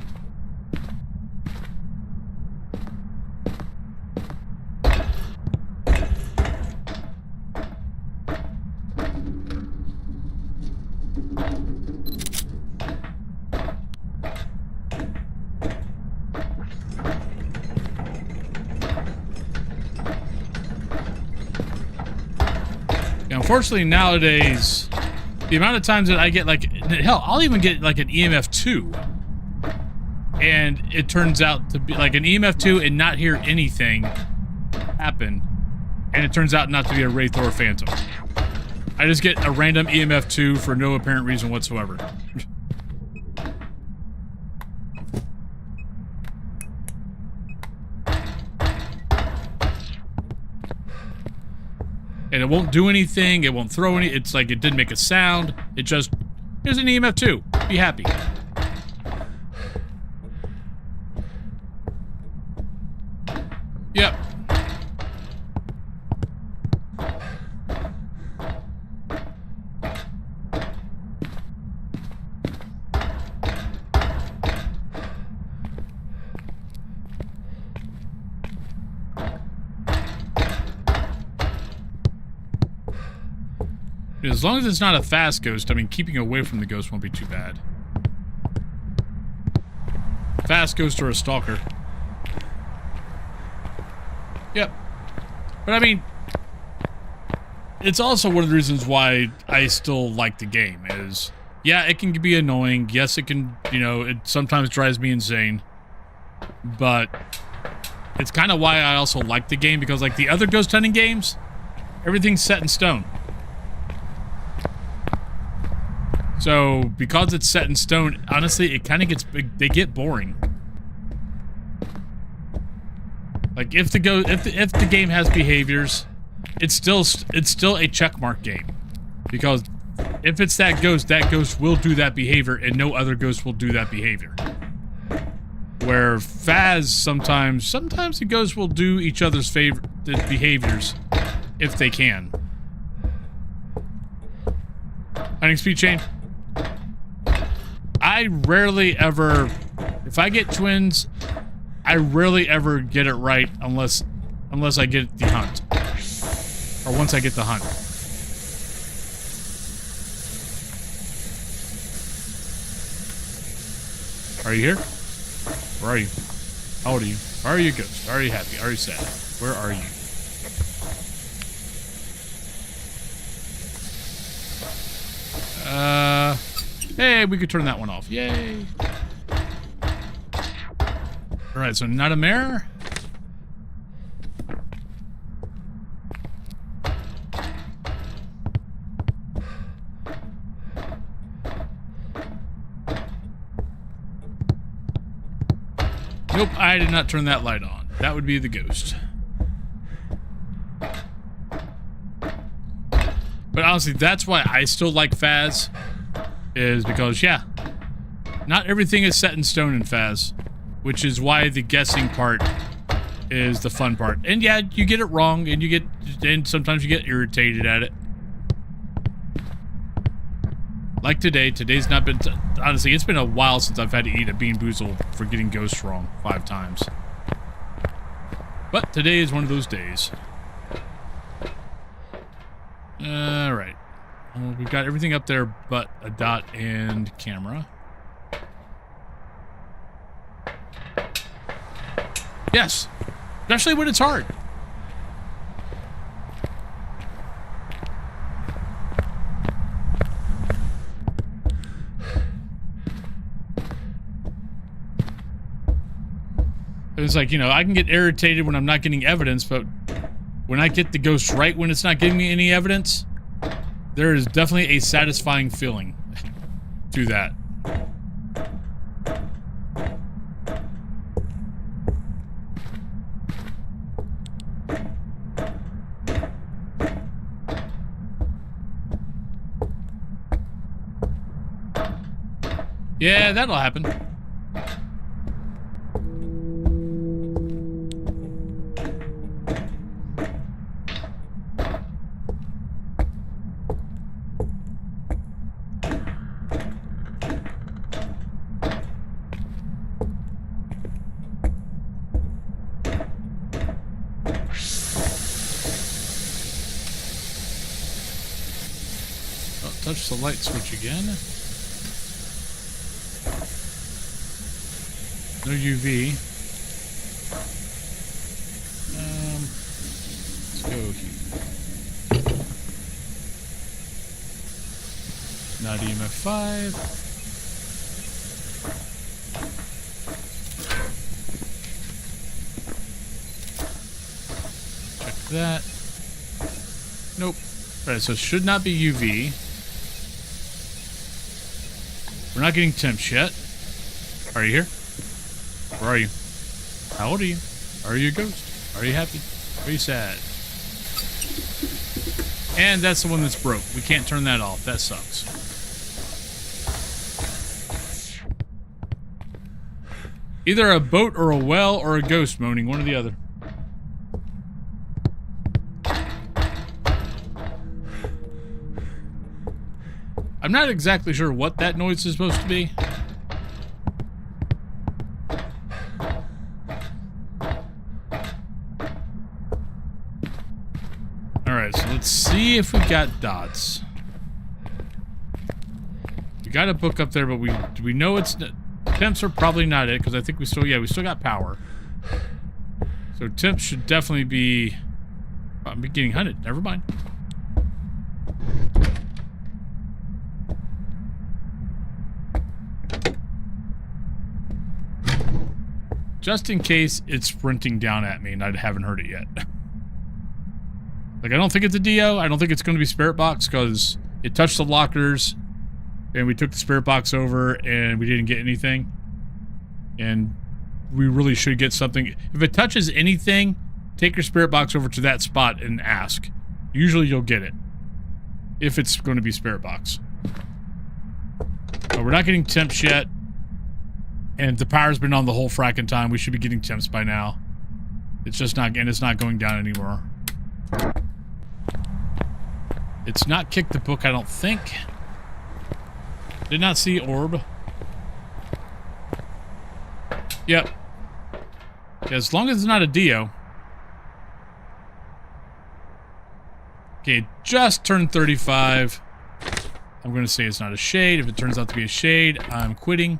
Unfortunately, nowadays, the amount of times that I get, like, hell, I'll even get, like, an EMF 2. And it turns out to be, like, an EMF 2 and not hear anything happen. And it turns out not to be a wraith or a phantom. I just get a random EMF 2 for no apparent reason whatsoever. And it won't do anything, it won't throw any, it's like it didn't make a sound, it just, here's an EMF 2, be happy. As long as it's not a fast ghost, I mean, keeping away from the ghost won't be too bad. Fast ghost or a stalker. Yep. But I mean, it's also one of the reasons why I still like the game is, yeah, it can be annoying. Yes, it can, you know, it sometimes drives me insane. But it's kind of why I also like the game, because like the other ghost hunting games, everything's set in stone. So because it's set in stone, honestly, it kind of gets they get boring. Like if the game has behaviors, it's still a checkmark game, because if it's that ghost will do that behavior, and no other ghost will do that behavior. Where Phas sometimes the ghosts will do each other's behaviors if they can. Hunting speed chain. I rarely ever, if I get twins, I rarely ever get it right unless I get the hunt. Or once I get the hunt. Are you here? Where are you? How old are you? Are you a ghost? Are you happy? Are you sad? Where are you? Hey, we could turn that one off. Yay. Alright, so not a mare. Nope, I did not turn that light on. That would be the ghost. But honestly, that's why I still like Phas. Is because, yeah, not everything is set in stone in Phas. Which is why the guessing part is the fun part. And yeah, you get it wrong, and sometimes you get irritated at it. Like today's not been, honestly, it's been a while since I've had to eat a Bean Boozle for getting ghosts wrong 5 times. But today is one of those days. Alright. Well, we've got everything up there but a dot and camera. Yes, especially when it's hard. It's like, you know, I can get irritated when I'm not getting evidence, but when I get the ghost right when it's not giving me any evidence, there is definitely a satisfying feeling to that. Yeah, that'll happen. Touch the light switch again. No UV. Let's go here. Not EMF 5. Check that. Nope. Alright, so it should not be UV. We're not getting temps yet. Are you here? Where are you? How old are you? Are you a ghost? Are you happy? Are you sad? And that's the one that's broke. We can't turn that off. That sucks. Either a boat or a well or a ghost moaning. One or the other. I'm not exactly sure what that noise is supposed to be. Alright, so let's see if we got dots. We got a book up there, but we know it's... Temps are probably not it, because I think we still got power. So temps should definitely be... Oh, I'm getting hunted. Never mind. Just in case it's sprinting down at me and I haven't heard it yet. Like, I don't think it's a Dio. I don't think it's going to be Spirit Box because it touched the lockers and we took the Spirit Box over and we didn't get anything. And we really should get something. If it touches anything, take your Spirit Box over to that spot and ask. Usually you'll get it. If it's going to be Spirit Box. But we're not getting temps yet. And the power's been on the whole fracking time. We should be getting temps by now. It's just not, and it's not going down anymore. It's not kicked the book, I don't think. Did not see orb. Yep. Yeah, as long as it's not a Dio. Okay, just turned 35. I'm going to say it's not a shade. If it turns out to be a shade, I'm quitting.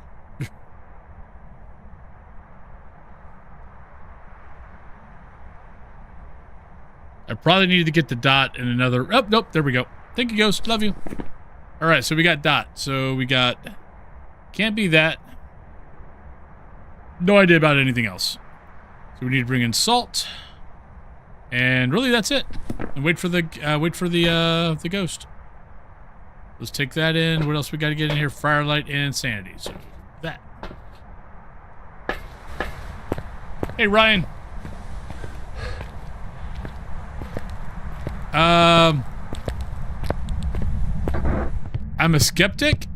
I probably needed to get the dot in another... Oh, nope, there we go. Thank you, Ghost. Love you. All right, so we got dot. So we got... Can't be that. No idea about anything else. So we need to bring in salt. And really, that's it. And wait for the ghost. Let's take that in. What else we got to get in here? Firelight and sanity. So that. Hey, Ryan. I'm a skeptic,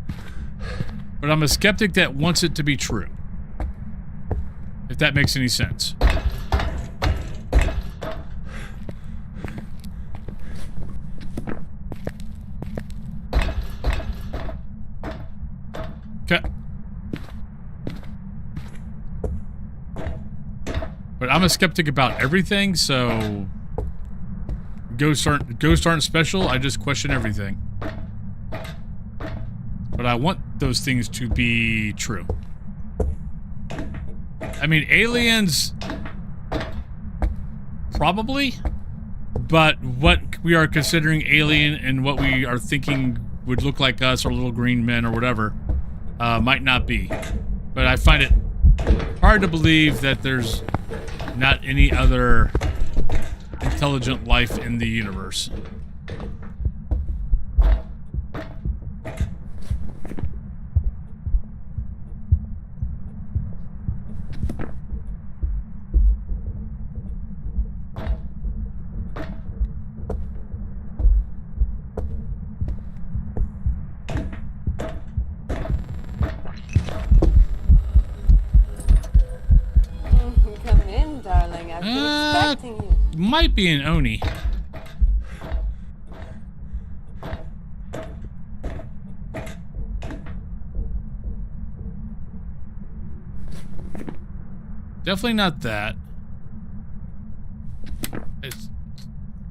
but I'm a skeptic that wants it to be true. If that makes any sense. Okay. But I'm a skeptic about everything, so ghosts aren't special. I just question everything. But I want those things to be true. I mean, aliens, probably, but what we are considering alien and what we are thinking would look like us or little green men or whatever might not be. But I find it hard to believe that there's not any other intelligent life in the universe. Come in, darling. I've been expecting you. Might be an Oni. Definitely not that. It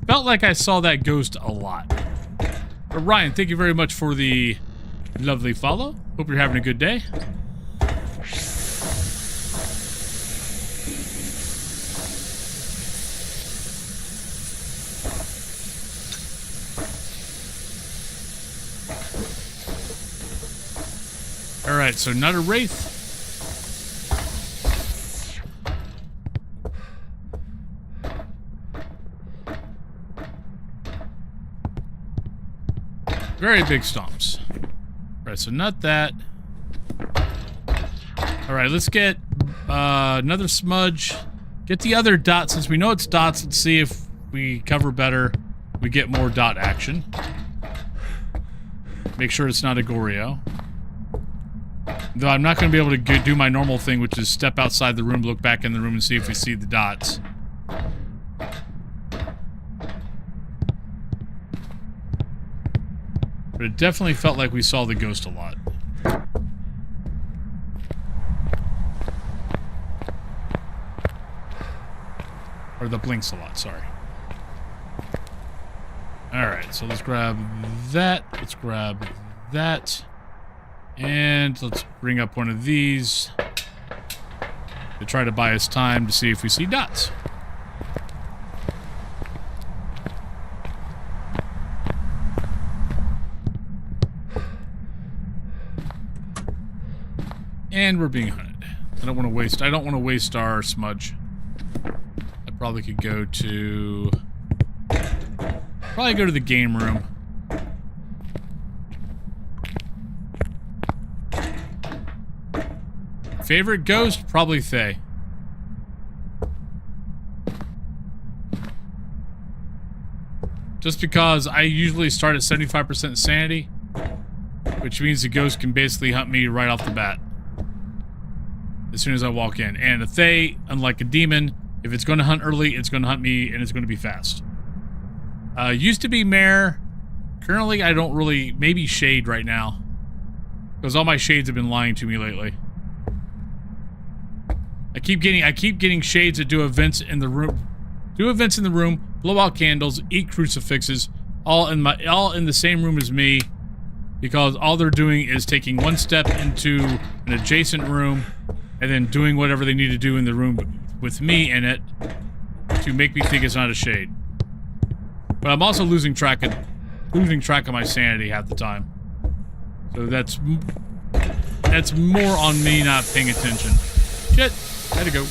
felt like I saw that ghost a lot. But Ryan, thank you very much for the lovely follow. Hope you're having a good day. Alright, so not a wraith. Very big stomps. Alright, so not that. Alright, let's get another smudge. Get the other dot. Since we know it's dots, let's see if we cover better. We get more dot action. Make sure it's not a Goryo. Though I'm not going to be able to do my normal thing, which is step outside the room, look back in the room, and see if we see the dots. But it definitely felt like we saw the ghost a lot. Or the blinks a lot, sorry. Alright, so let's grab that. Let's grab that. And let's bring up one of these to try to buy us time to see if we see dots. And we're being hunted. I don't want to waste our smudge. I probably could go to the game room. Favorite ghost? Probably Faye. Just because I usually start at 75% sanity, which means the ghost can basically hunt me right off the bat as soon as I walk in. And a Fae, unlike a demon, if it's going to hunt early, it's going to hunt me, and it's going to be fast. Used to be Mare. Currently, I don't really... Maybe Shade right now. Because all my Shades have been lying to me lately. I keep getting Shades that do events in the room. Blow out candles, eat crucifixes, all in the same room as me. Because all they're doing is taking one step into an adjacent room and then doing whatever they need to do in the room with me in it to make me think it's not a Shade. But I'm also losing track of my sanity half the time. So that's more on me not paying attention. Shit, had to go.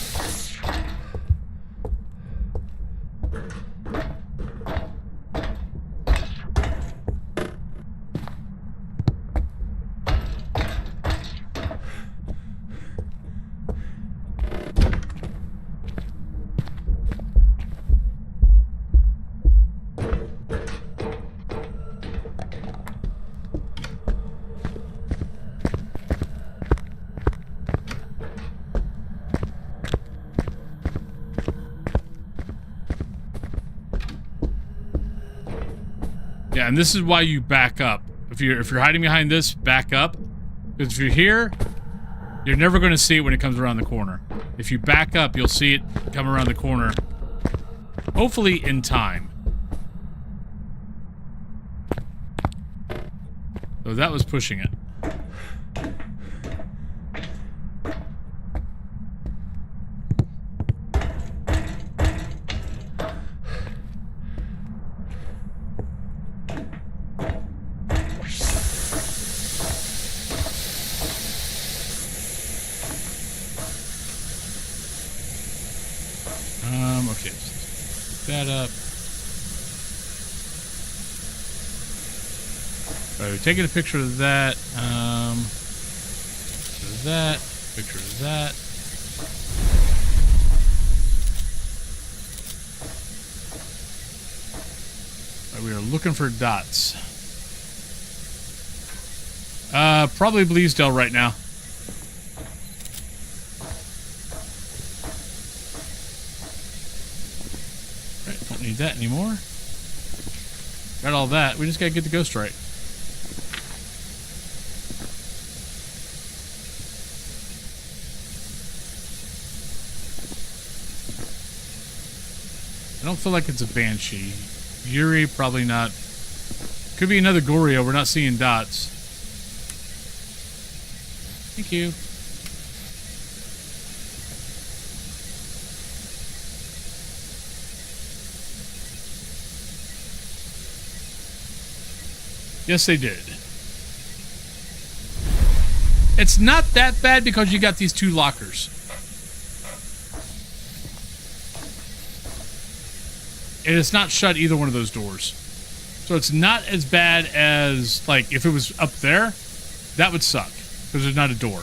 Yeah, and this is why you back up. If you're hiding behind this, back up. Because if you're here, you're never going to see it when it comes around the corner. If you back up, you'll see it come around the corner. Hopefully in time. So that was pushing it. Okay, pick that up. Alright, we're taking a picture of that. Picture of that. Alright, we are looking for dots. Probably Bleasdale right now. Don't need that anymore. Got all that. We just gotta get the ghost right. I don't feel like it's a Banshee. Yuri, probably not. Could be another Goryo. We're not seeing dots. Thank you. Yes, they did. It's not that bad because you got these two lockers. And it's not shut either one of those doors. So it's not as bad as, like, if it was up there, that would suck. Because there's not a door.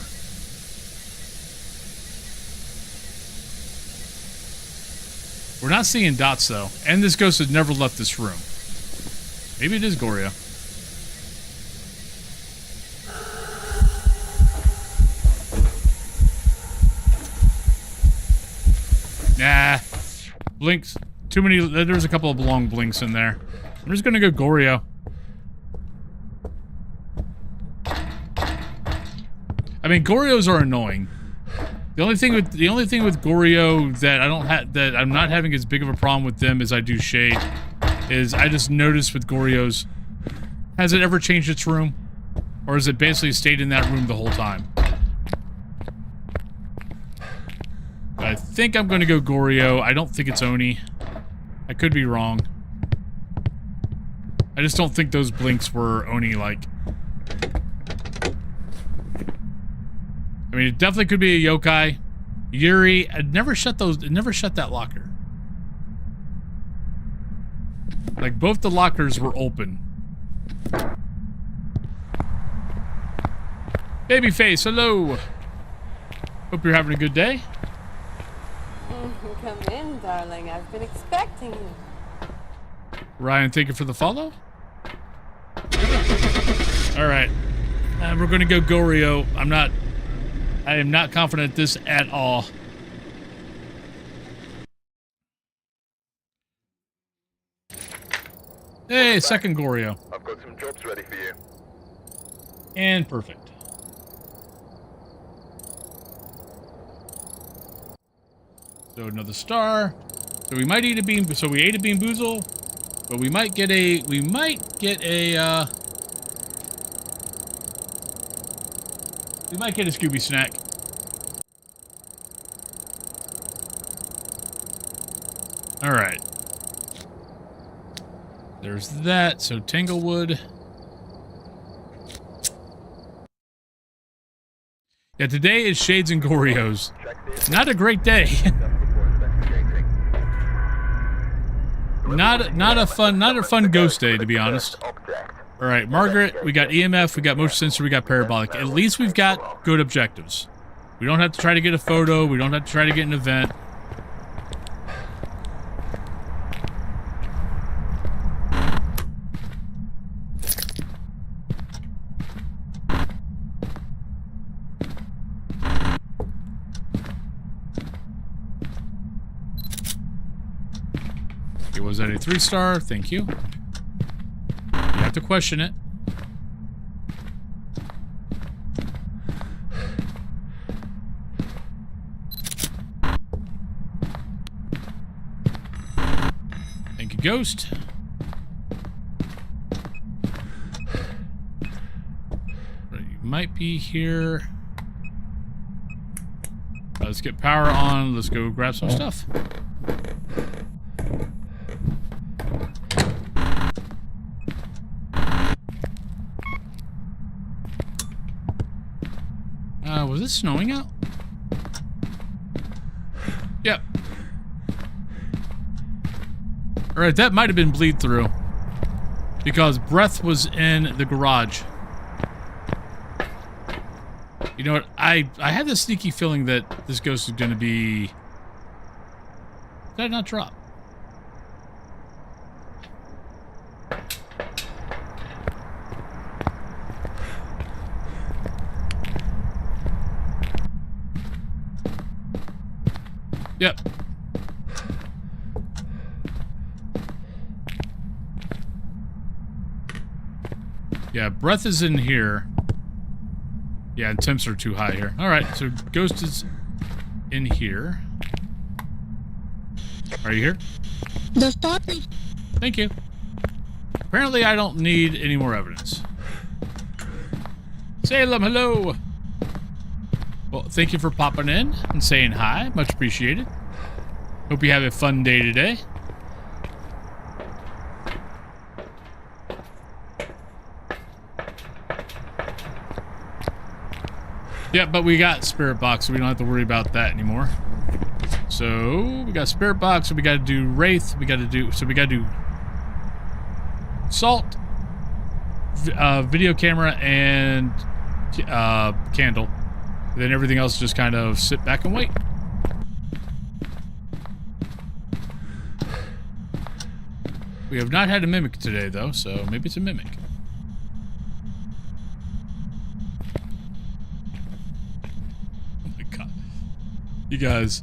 We're not seeing dots, though. And this ghost has never left this room. Maybe it is Goryo. Nah. Blinks. Too many. There's a couple of long blinks in there. I'm just gonna go Goryo. I mean, Goryos are annoying. The only thing with Goryo that I'm not having as big of a problem with them as I do Shade is I just noticed with Goryos, has it ever changed its room? Or has it basically stayed in that room the whole time? I think I'm going to go Goryo. I don't think it's Oni. I could be wrong. I just don't think those blinks were Oni-like. I mean, it definitely could be a yokai. Yuri, I'd never shut that locker. Like, both the lockers were open. Babyface, hello! Hope you're having a good day. Come in, darling. I've been expecting you. Ryan, thank you for the follow. Alright. We're gonna go Goryo. I am not confident at this at all. Hey, second Goryo. I've got some jobs ready for you. And perfect. So another star. So we might eat a bean. So we ate a Bean Boozle, but we might get a. We might get a Scooby snack. All right. There's that. So Tanglewood. Yeah, today is Shades and Goryos. Not a great day. Not a fun ghost day, to be honest. All right, Margaret, we got EMF, we got motion sensor, we got parabolic. At least we've got good objectives. We don't have to try to get a photo. We don't have to try to get an event. Was that a 3-star? Thank you. You have to question it. Thank you, Ghost. You might be here. Let's get power on. Let's go grab some stuff. Was it snowing out? Yep. Alright, that might have been bleed through. Because breath was in the garage. You know what? I had this sneaky feeling that this ghost is going to be... Did I not drop? Yep. Yeah, breath is in here. Yeah, and temps are too high here. Alright, so ghost is in here. Are you here? Thank you. Apparently I don't need any more evidence. Salem, hello! Well, thank you for popping in and saying hi. Much appreciated. Hope you have a fun day today. Yeah, but we got Spirit Box, so we don't have to worry about that anymore. So, we got Spirit Box, so we gotta do Wraith, we gotta do Salt, video camera, and candle. Then everything else just kind of sit back and wait. We have not had a mimic today, though, so maybe it's a mimic. Oh my god. You guys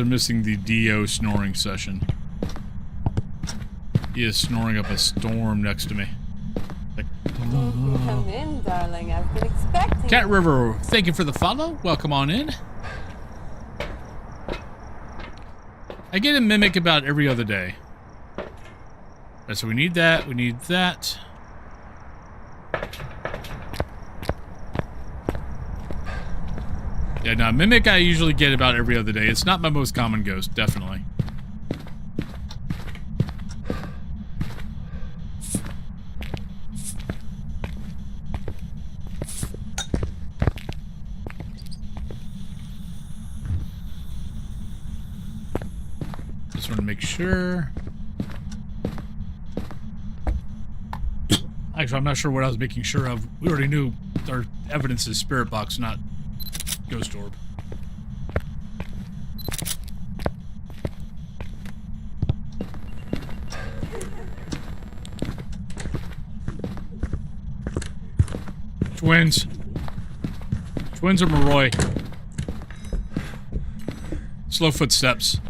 are missing the Dio snoring session. He is snoring up a storm next to me. Like, Come in, darling. I've been expecting. Cat River, thank you for the follow. Welcome on in. I get a mimic about every other day. Alright, so we need that. We need that. Yeah, no, Mimic I usually get about every other day. It's not my most common ghost, definitely. Just want to make sure. Actually, I'm not sure what I was making sure of. We already knew our evidence is spirit box, not ghost orb. Twins. Twins or Moroi. Slow footsteps.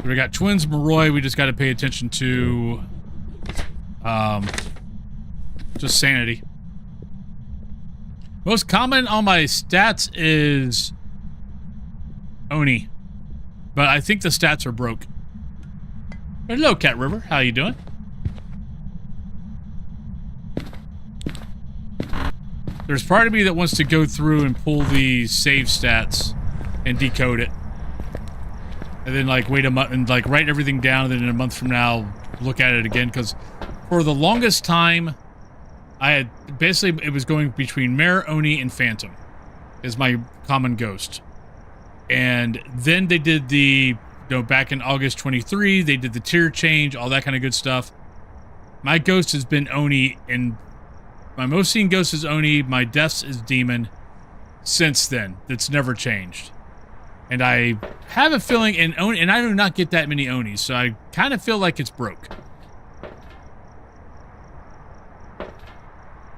We got twins, Moroi. We just got to pay attention to, just sanity. Most common on my stats is Oni, but I think the stats are broke. Hello, Cat River. How you doing? There's part of me that wants to go through and pull the save stats and decode it. And then, like, wait a month and, like, write everything down, and then in a month from now, look at it again. Because for the longest time, I had... Basically, it was going between Mare, Oni, and Phantom is my common ghost. And then they did the... You know, back in August 23, they did the tier change, all that kind of good stuff. My ghost has been Oni, and... My most seen ghost is Oni, my deaths is Demon. Since then, that's never changed. And I have a feeling in Oni, and I do not get that many Onis, so I kind of feel like it's broke.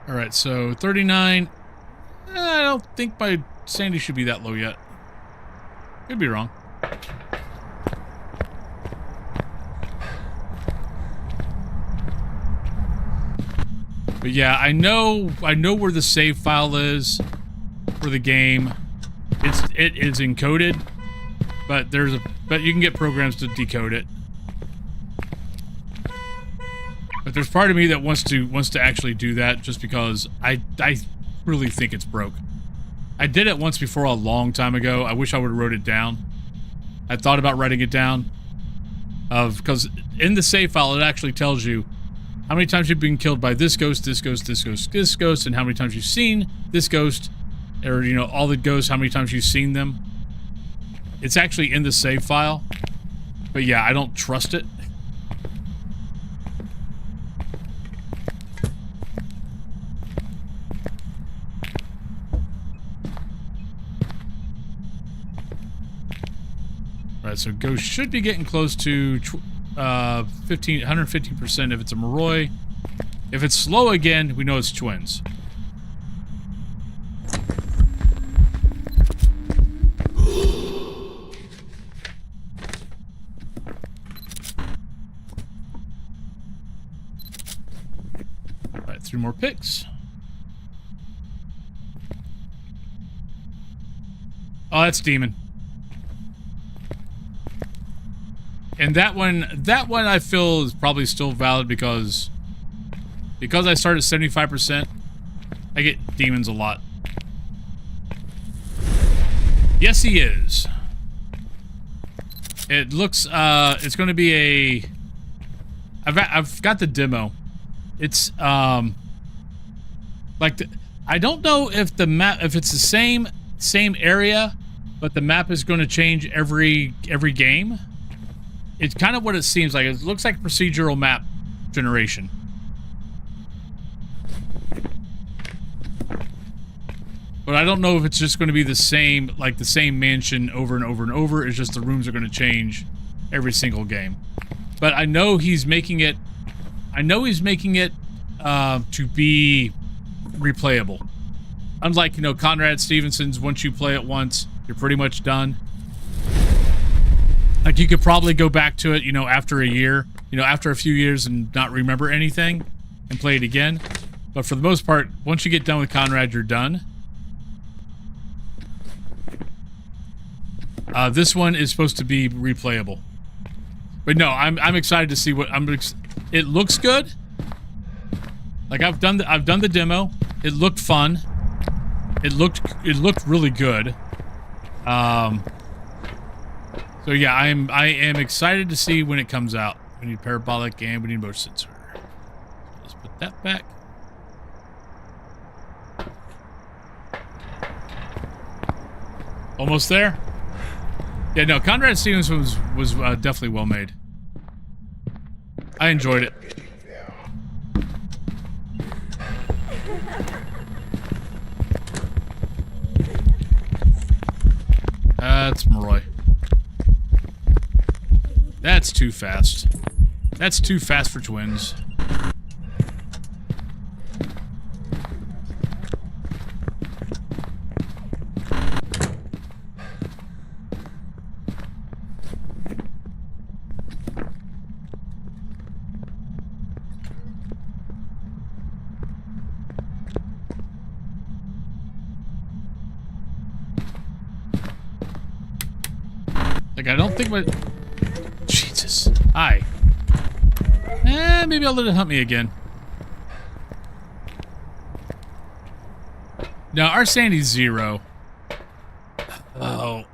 Alright, so 39. I don't think my sanity should be that low yet. Could be wrong. But yeah, I know where the save file is for the game. It is encoded, but you can get programs to decode it. But there's part of me that wants to actually do that just because I really think it's broke. I did it once before a long time ago. I wish I would have wrote it down. I thought about writing it down. Because in the save file it actually tells you how many times you've been killed by this ghost, this ghost, this ghost, this ghost, and how many times you've seen this ghost, or, you know, all the ghosts, how many times you've seen them. It's actually in the save file. But yeah, I don't trust it. Alright, so ghost should be getting close to 150% if it's a Moroi. If it's slow again, we know it's twins. Alright, 3 more picks. Oh, that's Demon. And that one I feel is probably still valid because I started at 75%. I get demons a lot. Yes, he is. It looks it's going to be a. I've got the demo. It's like I don't know if the map, if it's the same area, but the map is going to change every game. It's kind of what it seems like. It looks like procedural map generation. But I don't know if it's just going to be the same, like the same mansion over and over and over. It's just the rooms are going to change every single game. But I know he's making it. I know he's making it to be replayable. Unlike, you know, Conrad Stevenson's, once you play it once, you're pretty much done. Like, you could probably go back to it, you know, after a year, you know, after a few years and not remember anything and play it again. But for the most part, once you get done with Conrad, you're done. This one is supposed to be replayable. But no, I'm excited to see what it looks good. Like, I've done the demo. It looked fun. It looked really good. So yeah, I am excited to see when it comes out. We need parabolic and we need motion sensor. Let's put that back. Almost there. Yeah, no, Conrad Stevens was definitely well made. I enjoyed it. That's Moroi. That's too fast. That's too fast for twins. Like, I don't think what... Jesus. Hi. Maybe I'll let it hunt me again. No, our Sandy's 0. Oh.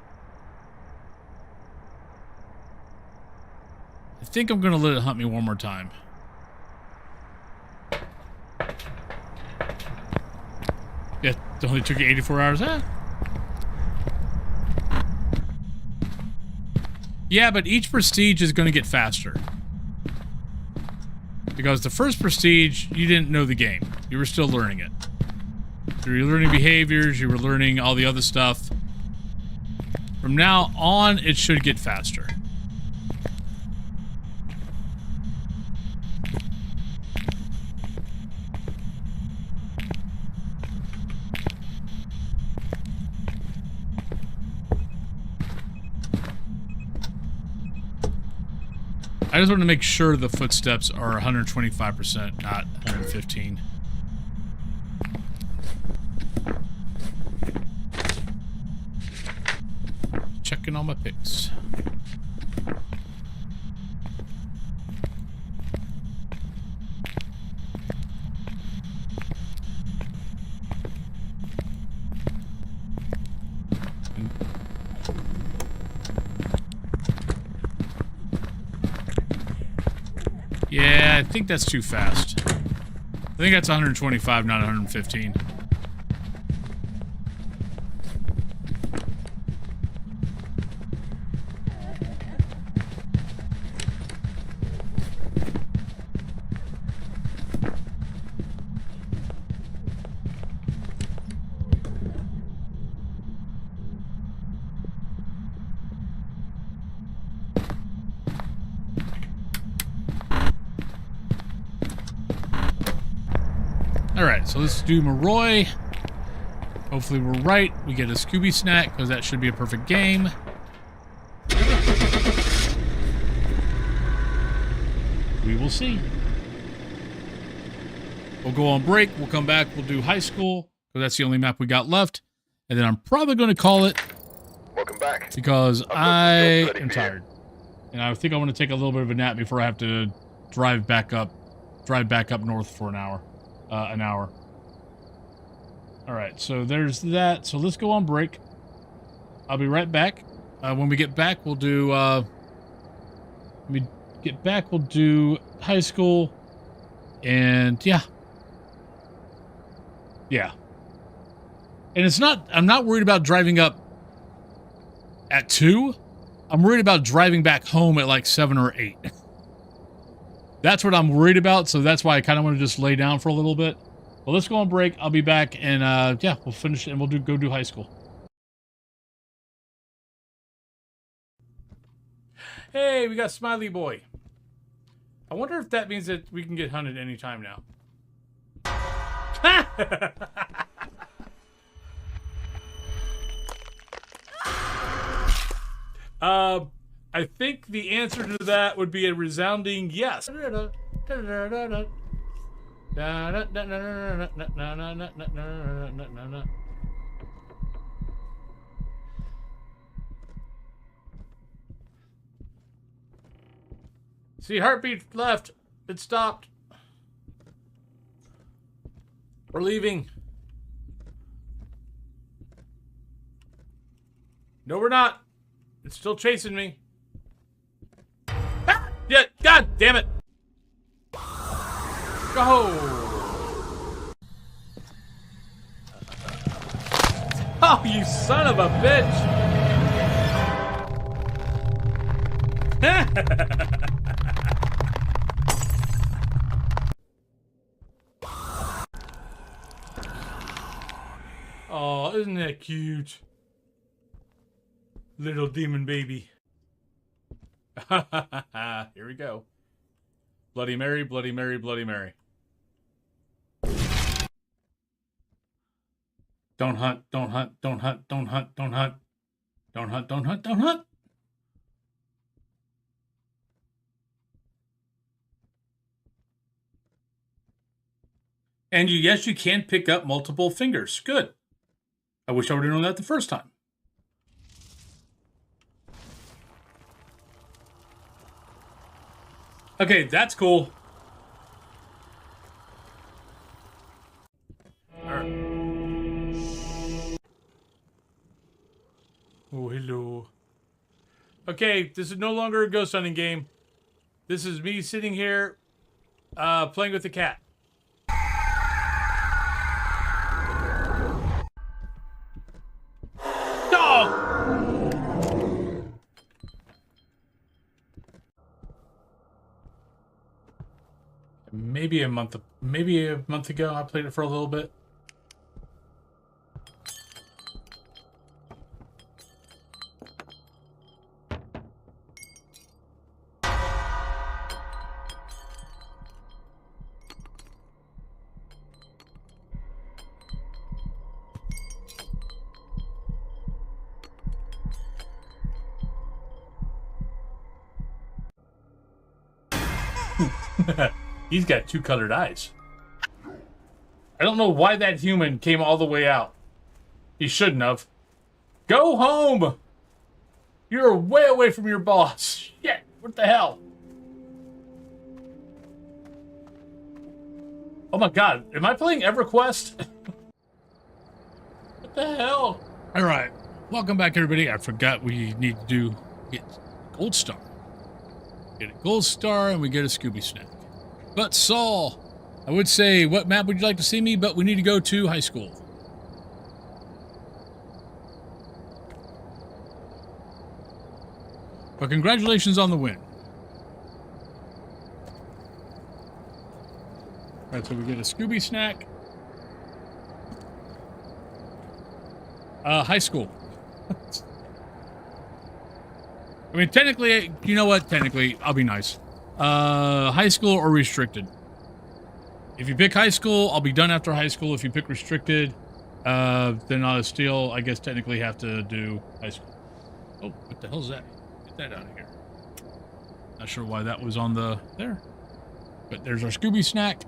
I think I'm gonna let it hunt me one more time. Yeah, it only took you 84 hours, huh? Yeah, but each prestige is going to get faster. Because the first prestige, you didn't know the game. You were still learning it. You were learning behaviors, you were learning all the other stuff. From now on, it should get faster. I just want to make sure the footsteps are 125%, not 115. Checking all my picks. Yeah, I think that's too fast. I think that's 125, not 115. Alright, so let's do Moroi. Hopefully we're right. We get a Scooby snack, because that should be a perfect game. We will see. We'll go on break. We'll come back. We'll do high school, because that's the only map we got left. And then I'm probably going to call it. Welcome back. Because I am tired. And I think I want to take a little bit of a nap before I have to drive back up north for an hour. Alright, so there's that. So let's go on break. I'll be right back. When we get back, we'll do, high school. And, yeah. Yeah. And it's not, I'm not worried about driving up at 2. I'm worried about driving back home at like 7 or 8. That's what I'm worried about, so that's why I kind of want to just lay down for a little bit. Well, let's go on break. I'll be back, and yeah, we'll finish it, and we'll go do high school. Hey, we got Smiley Boy. I wonder if that means that we can get hunted anytime now. I think the answer to that would be a resounding yes. See, heartbeat left. It stopped. We're leaving. No, we're not. It's still chasing me. Ah! Yeah, God damn it. Go. Oh, you son of a bitch. Oh, isn't that cute? Little demon baby. Here we go. Bloody Mary, Bloody Mary, Bloody Mary. Don't hunt, don't hunt, don't hunt, don't hunt, don't hunt. Don't hunt, don't hunt, don't hunt. And yes, you can pick up multiple fingers. Good. I wish I would have known that the first time. Okay, that's cool. All right. Oh, hello. Okay, this is no longer a ghost hunting game. This is me sitting here playing with the cat. Maybe a month ago, I played it for a little bit. He's got two colored eyes. I don't know why that human came all the way out. He shouldn't have. Go home! You're way away from your boss. Shit, what the hell? Oh my god, am I playing EverQuest? What the hell? Alright, welcome back everybody. I forgot we need to get Gold Star. Get a Gold Star and we get a Scooby Snack. But Saul, I would say, what map would you like to see me? But we need to go to high school. But congratulations on the win. Alright, so we get a Scooby Snack. High school. I mean, technically, you know what? Technically, I'll be nice. High school or restricted. If you pick high school, I'll be done after high school. If you pick restricted, then I'll still, I guess, technically have to do high school. Oh, what the hell's that? Get that out of here. Not sure why that was on the there. But there's our Scooby Snack.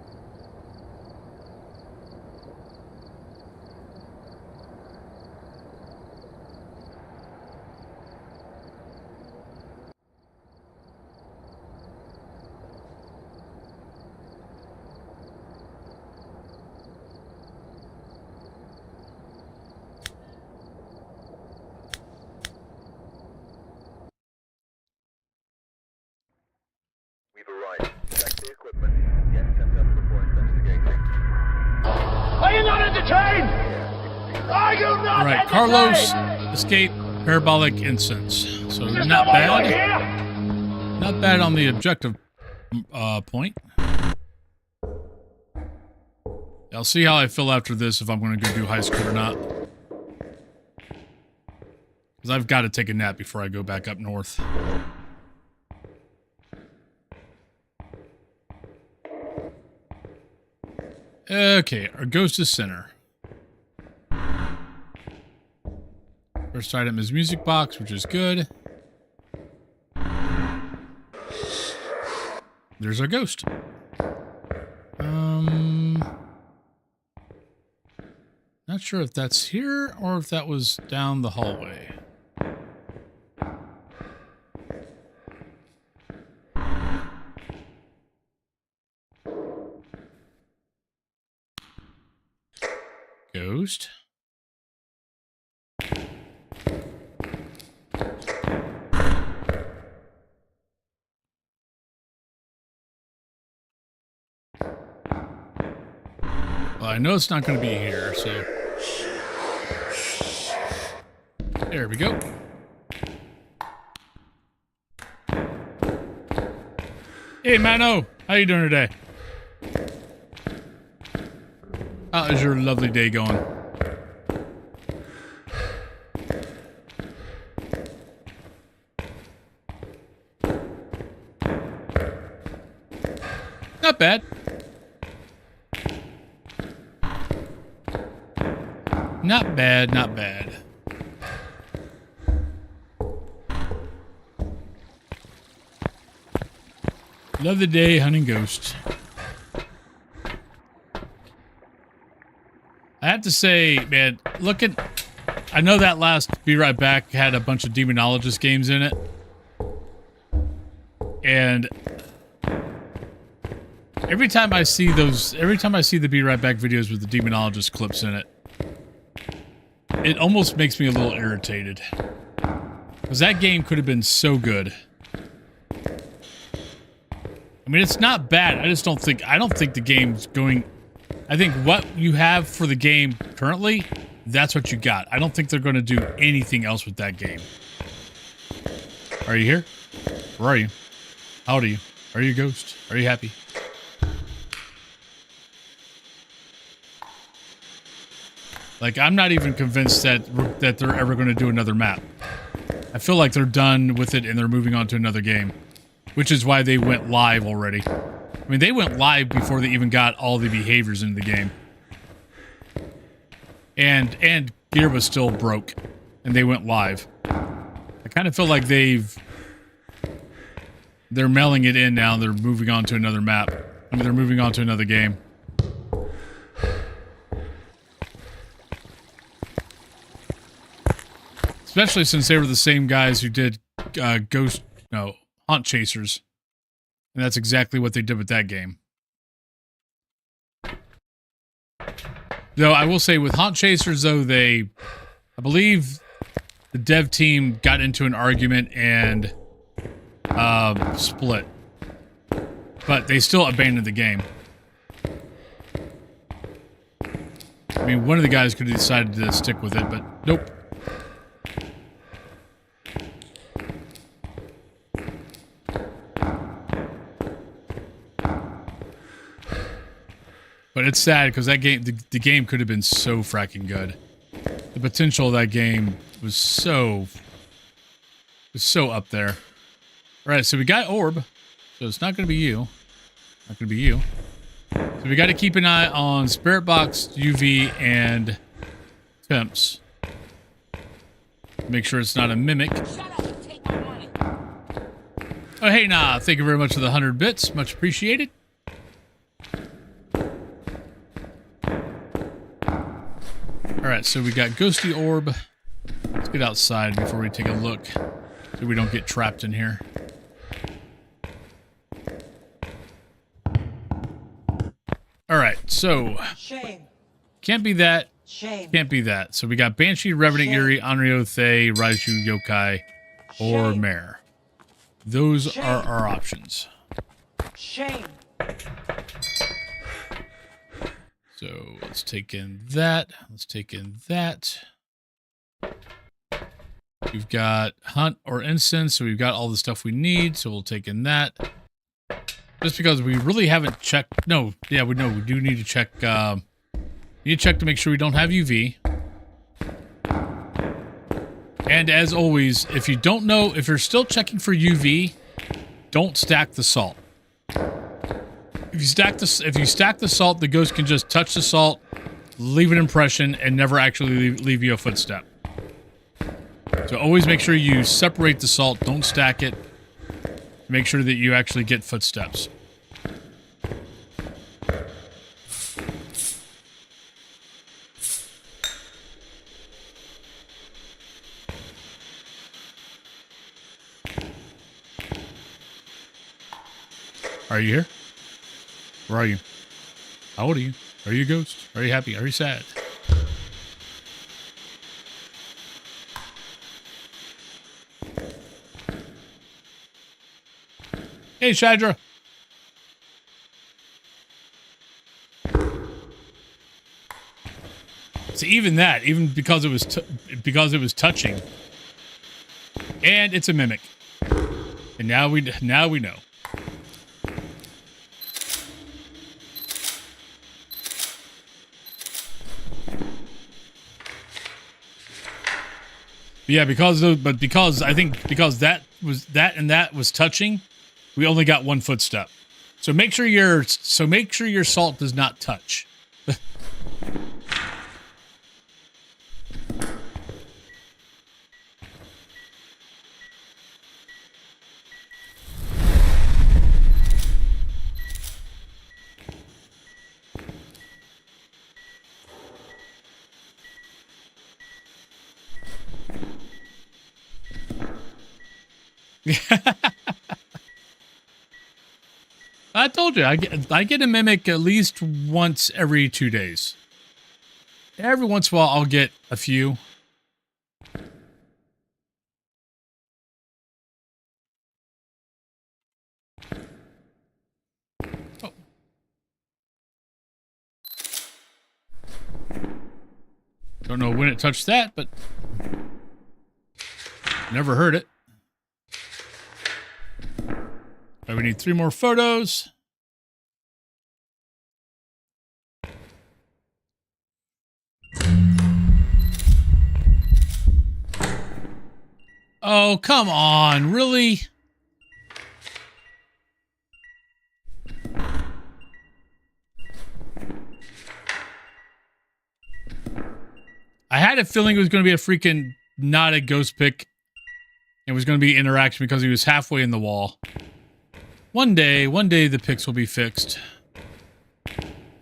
We've arrived. Check the equipment. Get set up before investigating. Are you not entertained? Are you not Alright, entertained? Carlos, escape, parabolic incense. So Is this not why you're bad. here? Not bad on the objective point. I'll see how I feel after this, if I'm going to go do high school or not. Because I've got to take a nap before I go back up north. Okay, our ghost is center. First item is music box, which is good. There's our ghost. Not sure if that's here or if that was down the hallway. Ghost. Well, I know it's not going to be here, so... There we go. Hey, Mano. How you doing today? How is your lovely day going? Not bad. Not bad, not bad. Love the day hunting ghosts. I have to say, man, look at... I know that last Be Right Back had a bunch of Demonologist games in it. And... every time I see the Be Right Back videos with the Demonologist clips in it, it almost makes me a little irritated. Because that game could have been so good. I mean, it's not bad. I don't think the game's going... I think what you have for the game currently, that's what you got. I don't think they're going to do anything else with that game. Are you here? Where are you? How old are you? Are you a ghost? Are you happy? Like, I'm not even convinced that they're ever going to do another map. I feel like they're done with it and they're moving on to another game. Which is why they went live already. I mean, they went live before they even got all the behaviors into the game. And gear was still broke. And they went live. I kind of feel like they're mailing it in now. They're moving on to another map. I mean, they're moving on to another game. Especially since they were the same guys who did Haunt Chasers. And that's exactly what they did with that game. Though I will say with Haunt Chasers, though, I believe the dev team got into an argument and split. But they still abandoned the game. I mean, one of the guys could have decided to stick with it, but nope. But it's sad because that game, the game could have been so fracking good. The potential of that game was so up there. All right, so we got Orb. So it's not going to be you. Not going to be you. So we got to keep an eye on Spirit Box, UV, and Temps. Make sure it's not a mimic. Oh, hey, nah. Thank you very much for the 100 bits. Much appreciated. Alright, so we got Ghosty Orb. Let's get outside before we take a look so we don't get trapped in here. Alright, so... Shame. Can't be that. Shame. Can't be that. So we got Banshee, Revenant, Yuri, Anryo, Thay, Raiju, Yokai, or Mare. Those are our options. Shame. So let's take in that. Let's take in that. We've got Hunt or Incense, so we've got all the stuff we need, so we'll take in that. Just because we really haven't checked. No, yeah, we know we do need to check. Need to check to make sure we don't have UV. And as always, if you don't know, if you're still checking for UV, don't stack the salt. If you stack the salt, the ghost can just touch the salt, leave an impression, and never actually leave you a footstep. So always make sure you separate the salt, don't stack it. Make sure that you actually get footsteps. Are you here? Where are you? How old are you? Are you a ghost? Are you happy? Are you sad? Hey, Shadra. So even that, even because it was touching, and it's a mimic. And now we know. Yeah, because I think because that was touching, we only got one footstep. So make sure your salt does not touch. I told you, I get a mimic at least once every 2 days. Every once in a while, I'll get a few. Oh. Don't know when it touched that, but never heard it. Right, we need 3 more photos. Oh, come on, really? I had a feeling it was going to be a freaking not a ghost pick. It was going to be interaction because he was halfway in the wall. One day the pics will be fixed.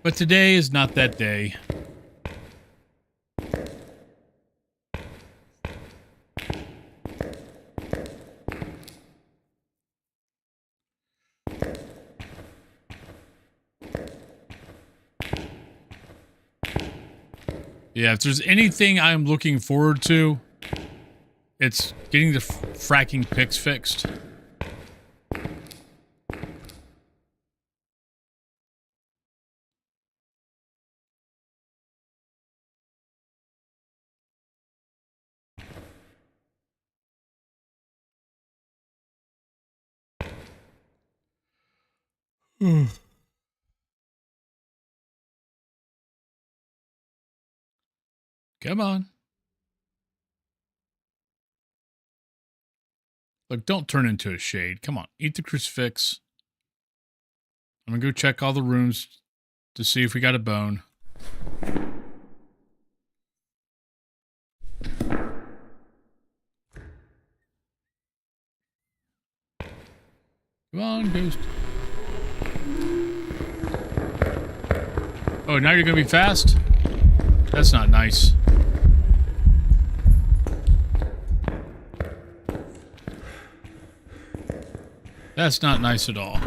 But today is not that day. Yeah, if there's anything I'm looking forward to, it's getting the fracking pics fixed. Come on. Look, don't turn into a shade. Come on, eat the crucifix. I'm gonna go check all the rooms to see if we got a bone. Come on, ghost. Oh, now you're gonna be fast? That's not nice. That's not nice at all.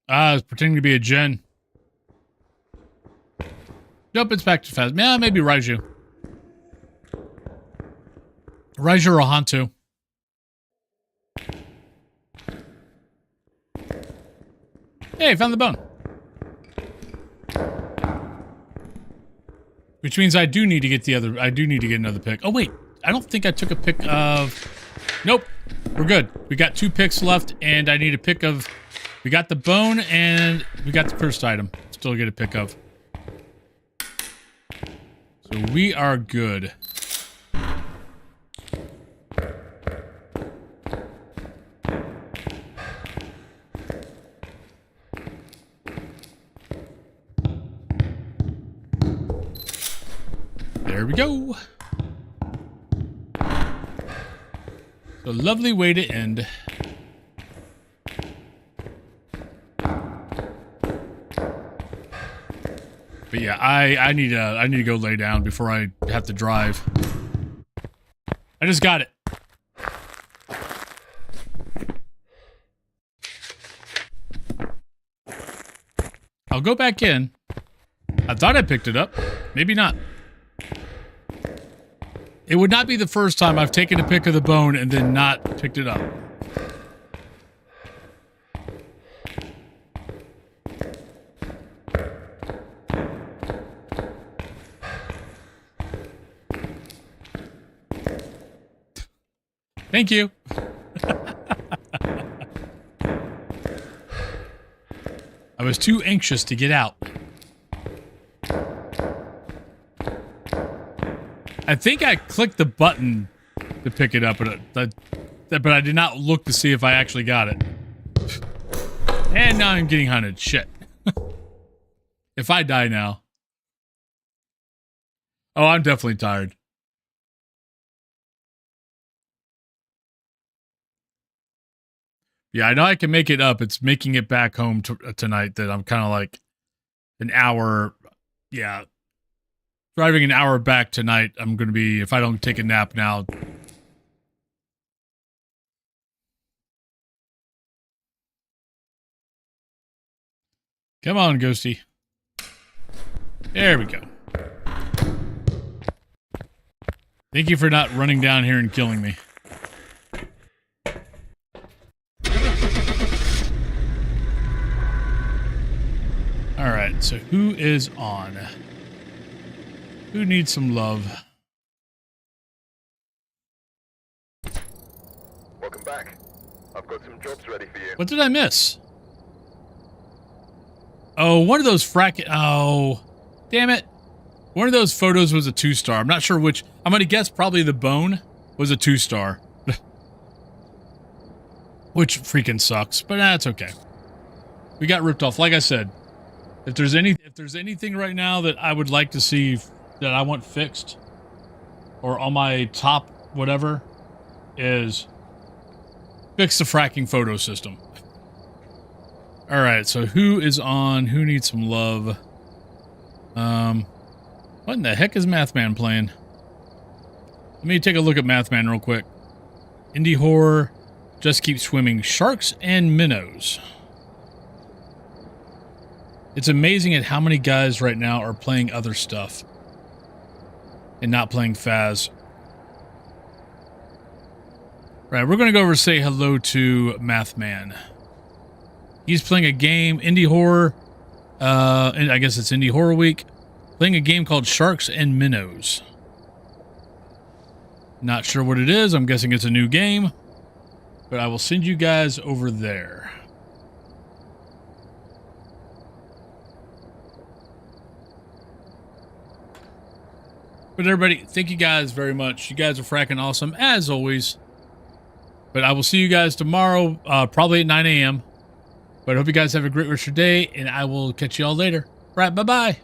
I was pretending to be a Gen. Nope, it's back to fast. Yeah, maybe Raiju. Raiju or Hantu. Hey, found the bone. Which means I do need to get another pick. Oh, wait. I don't think I took a pick of... Nope. We're good. We got 2 picks left, and I need a pick of... We got the bone, and we got the cursed item. Still get a pick of. So we are good. There we go. A lovely way to end. But yeah, I need to go lay down before I have to drive. I just got it. I'll go back in. I thought I picked it up. Maybe not. It would not be the first time I've taken a pick of the bone and then not picked it up. Thank you. I was too anxious to get out. I think I clicked the button to pick it up, but I did not look to see if I actually got it. And now I'm getting hunted. Shit. If I die now. Oh, I'm definitely tired. Yeah, I know I can make it up. It's making it back home tonight that I'm kind of like an hour. Yeah. Driving an hour back tonight. I'm going to be, if I don't take a nap now. Come on, Ghosty. There we go. Thank you for not running down here and killing me. Alright, so who is on? Who needs some love? Welcome back. I've got some jobs ready for you. What did I miss? Oh, one of those oh, damn it. One of those photos was a 2-star. I'm not sure which. I'm going to guess probably the bone was a 2-star. Which freaking sucks, but that's okay. We got ripped off. Like I said, if there's anything right now that I would like to see that I want fixed or on my top whatever is fix the fracking photo system. All right, so who is on? Who needs some love? What in the heck is Mathman playing? Let me take a look at Mathman real quick. Indie horror, just keep swimming. Sharks and minnows. It's amazing at how many guys right now are playing other stuff and not playing Faz. Right, we're going to go over and say hello to Mathman. He's playing a game, indie horror, and I guess it's Indie Horror Week, playing a game called Sharks and Minnows. Not sure what it is. I'm guessing it's a new game, but I will send you guys over there. But everybody, thank you guys very much. You guys are fracking awesome, as always. But I will see you guys tomorrow, probably at 9 a.m. But I hope you guys have a great rest of your day, and I will catch you all later. All right, bye-bye.